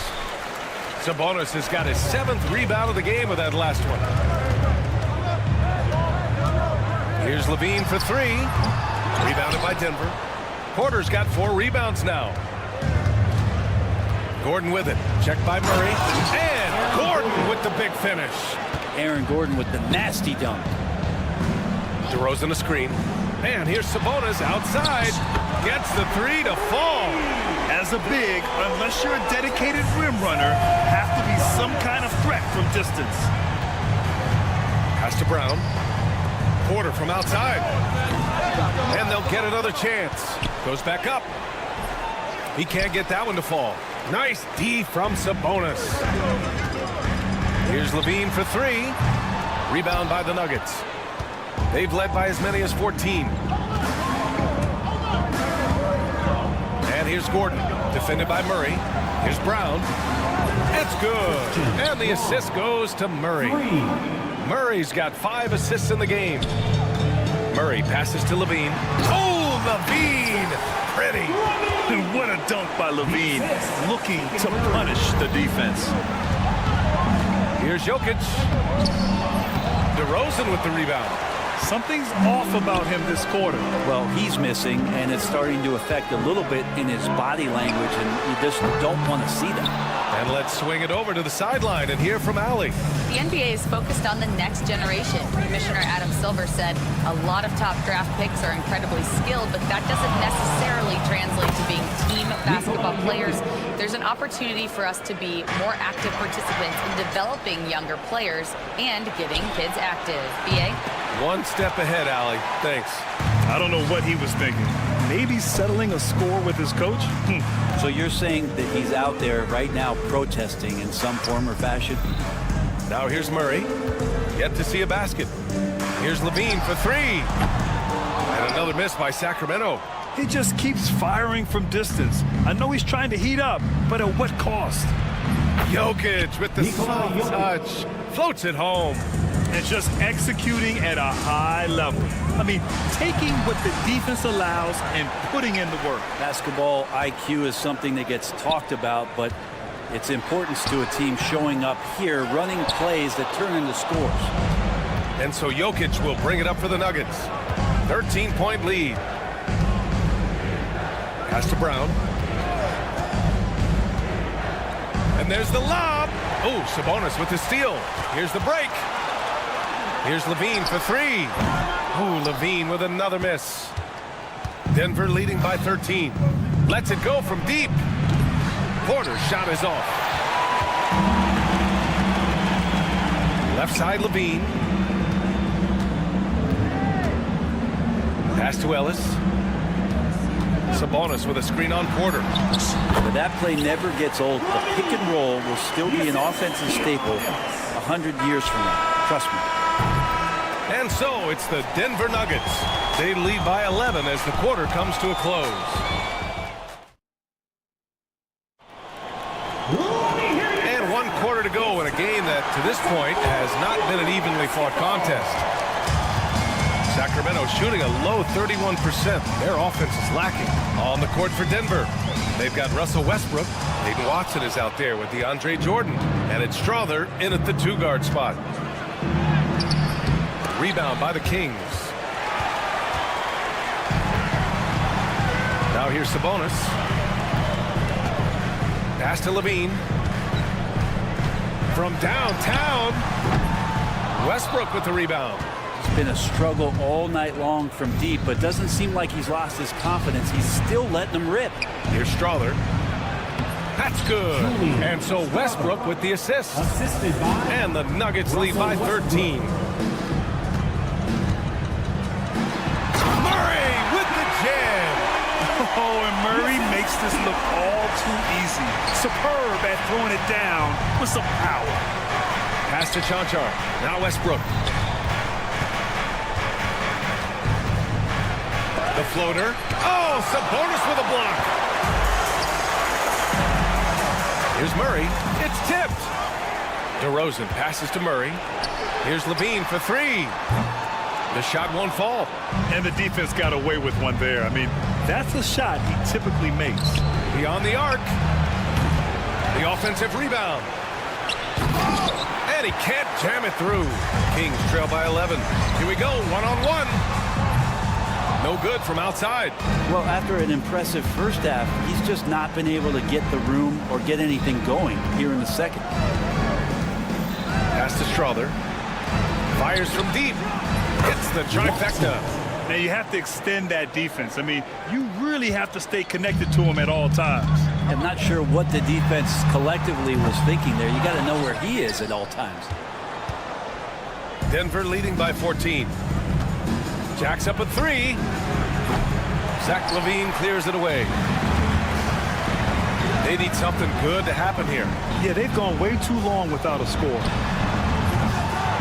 Sabonis has got his 7th rebound of the game with that last one. Here's Levine for 3. Rebounded by Denver. Porter's got 4 rebounds now. Gordon with it. Checked by Murray. And Gordon with the big finish. Aaron Gordon with the nasty dunk. DeRozan a screen. And here's Sabonis outside. Gets the 3 to fall. As a big, unless you're a dedicated rim runner, have to be some kind of threat from distance. Pass to Brown. Porter from outside. And they'll get another chance. Goes back up. He can't get that one to fall. Nice D from Sabonis. Here's Levine for 3. Rebound by the Nuggets. They've led by as many as 14. And here's Gordon, defended by Murray. Here's Brown. It's good. And the assist goes to Murray. Murray's got 5 assists in the game. Murray passes to Levine. Oh, Levine! Pretty. And what a dunk by Levine, looking to punish the defense. Here's Jokic. DeRozan with the rebound. Something's off about him this quarter. Well, he's missing, and it's starting to affect a little bit in his body language, and you just don't want to see that. And let's swing it over to the sideline and hear from Allie. The NBA is focused on the next generation. Commissioner Adam Silver said a lot of top draft picks are incredibly skilled, but that doesn't necessarily translate to being team basketball players. There's an opportunity for us to be more active participants in developing younger players and getting kids active. BA? One step ahead, Allie. Thanks. I don't know what he was thinking. Maybe settling a score with his coach? So you're saying that he's out there right now protesting in some form or fashion? Now here's Murray. Yet to see a basket. Here's Levine for 3. And another miss by Sacramento. He just keeps firing from distance. I know he's trying to heat up, but at what cost? Jokic with the soft touch. Floats it home. And just executing at a high level. I mean, taking what the defense allows and putting in the work. Basketball IQ is something that gets talked about, but its importance to a team showing up here, running plays that turn into scores. And so Jokic will bring it up for the Nuggets. 13-point lead. Pass to Brown. And there's the lob. Oh, Sabonis with the steal. Here's the break. Here's Levine for 3. Oh, Levine with another miss. Denver leading by 13. Lets it go from deep. Porter's shot is off. Left side, Levine. Pass to Ellis. Sabonis with a screen on Porter. But that play never gets old. The pick and roll will still be an offensive staple 100 years from now. Trust me. And so it's the Denver Nuggets. They lead by 11 as the quarter comes to a close. And 1 quarter to go in a game that to this point has not been an evenly fought contest. Sacramento shooting a low 31%. Their offense is lacking. On the court for Denver, they've got Russell Westbrook. Hayden Watson is out there with DeAndre Jordan. And it's Strother in at the 2-guard spot. Rebound by the Kings. Now here's Sabonis. Pass to Levine. From downtown, Westbrook with the rebound. It's been a struggle all night long from deep, but doesn't seem like he's lost his confidence. He's still letting them rip. Here's Strother. That's good. And so Westbrook with the assist. And the Nuggets lead by 13. Oh, and Murray makes this look all too easy. Superb at throwing it down with some power. Pass to Chanchar. Now Westbrook. The floater. Oh, Sabonis with a block. Here's Murray. It's tipped. DeRozan passes to Murray. Here's Levine for 3. The shot won't fall. And the defense got away with one there. I mean, that's a shot he typically makes. Beyond the arc. the offensive rebound. And he can't jam it through. Kings trail by 11. Here we go, one-on-one. No good from outside. Well, after an impressive first half, he's just not been able to get the room or get anything going here in the second. Pass to Strother. Fires from deep. Hits the trifecta. Now you have to extend that defense. I mean, you really have to stay connected to him at all times. I'm not sure what the defense collectively was thinking there. You got to know where he is at all times. Denver leading by 14. Jacks up a three. Zach LaVine clears it away. They need something good to happen here. Yeah, they've gone way too long without a score.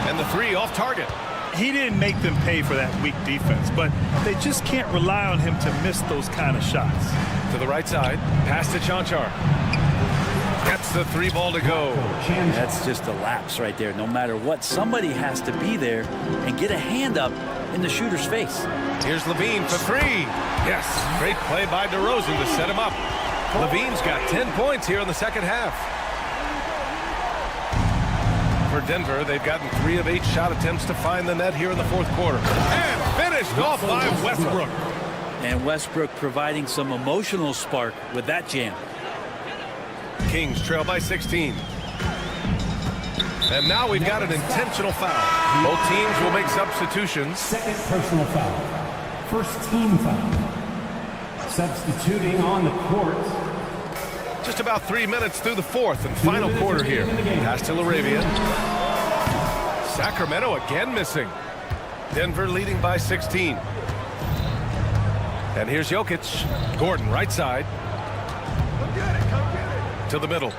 And the three off target. He didn't make them pay for that weak defense, but they just can't rely on him to miss those kind of shots. To the right side. Pass to Chanchar. Gets the three ball to go. That's just a lapse right there. No matter what, somebody has to be there and get a hand up in the shooter's face. Here's LaVine for three. Yes, great play by DeRozan to set him up. LaVine's got 10 points here in the second half. For Denver, they've gotten 3 of 8 shot attempts to find the net here in the fourth quarter. And finished off by Westbrook. And Westbrook providing some emotional spark with that jam. Kings trail by 16. And now we've got an intentional foul. Both teams will make substitutions. Second personal foul. First team foul. Substituting on the court. Just about 3 minutes through the fourth and final quarter here. Pass to LaRavia. Sacramento again missing. Denver leading by 16. And here's Jokic. Gordon right side. To the middle.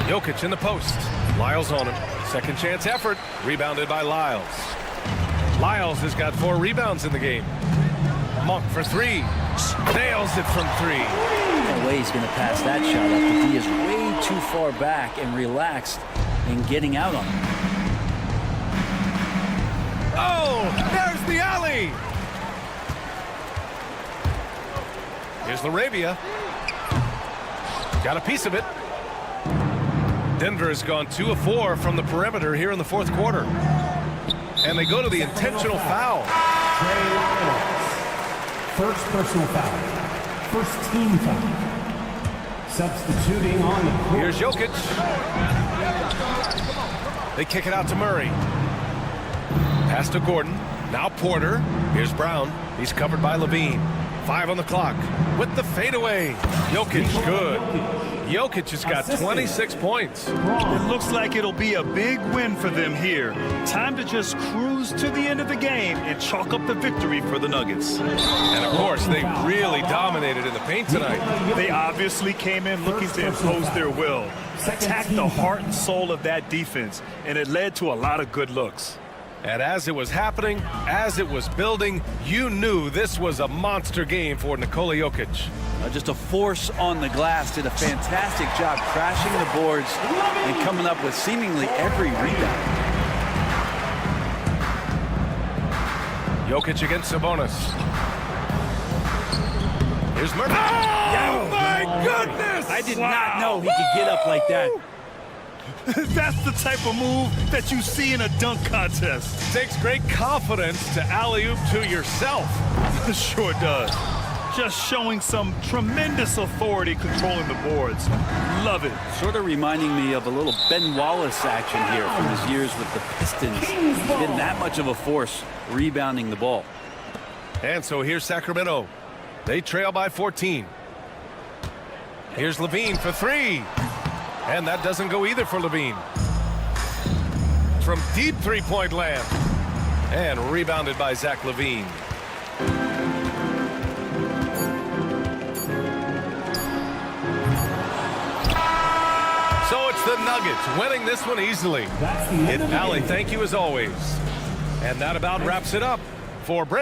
Jokic in the post. Lyles on him. Second chance effort. Rebounded by Lyles. Lyles has got 4 rebounds in the game. Monk for three. Nails it from three. No way he's going to pass that shot up. But he is way too far back and relaxed in getting out on him. Oh, there's the alley. Here's LaRavia. Got a piece of it. Denver has gone 2 of 4 from the perimeter here in the fourth quarter. And they go to the intentional foul. First personal foul. First team foul. Substituting on the court. Here's Jokic. They kick it out to Murray. Pass to Gordon. Now Porter. Here's Brown. He's covered by LaVine. 5 on the clock. With the fadeaway. Jokic good. Jokic has got 26 points. It looks like it'll be a big win for them here. Time to just cruise to the end of the game and chalk up the victory for the Nuggets. And of course, they really dominated in the paint tonight. They obviously came in looking to impose their will, attack the heart and soul of that defense, and it led to a lot of good looks. And as it was happening, as it was building, you knew this was a monster game for Nikola Jokic. Just a force on the glass. Did a fantastic job crashing the boards and coming up with seemingly every rebound. Jokic against Sabonis. Here's Murray. Oh, my goodness! I did not know he could get up like that. That's the type of move that you see in a dunk contest. Takes great confidence to alley-oop to yourself. It sure does. Just showing some tremendous authority controlling the boards. Love it. Sort of reminding me of a little Ben Wallace action here from his years with the Pistons. He's been that much of a force rebounding the ball. And so here's Sacramento. They trail by 14. Here's LaVine for three. And that doesn't go either for LaVine. From deep three-point land. And rebounded by Zach LaVine. So it's the Nuggets winning this one easily. Ali, thank you as always. And that about wraps it up. For Brent.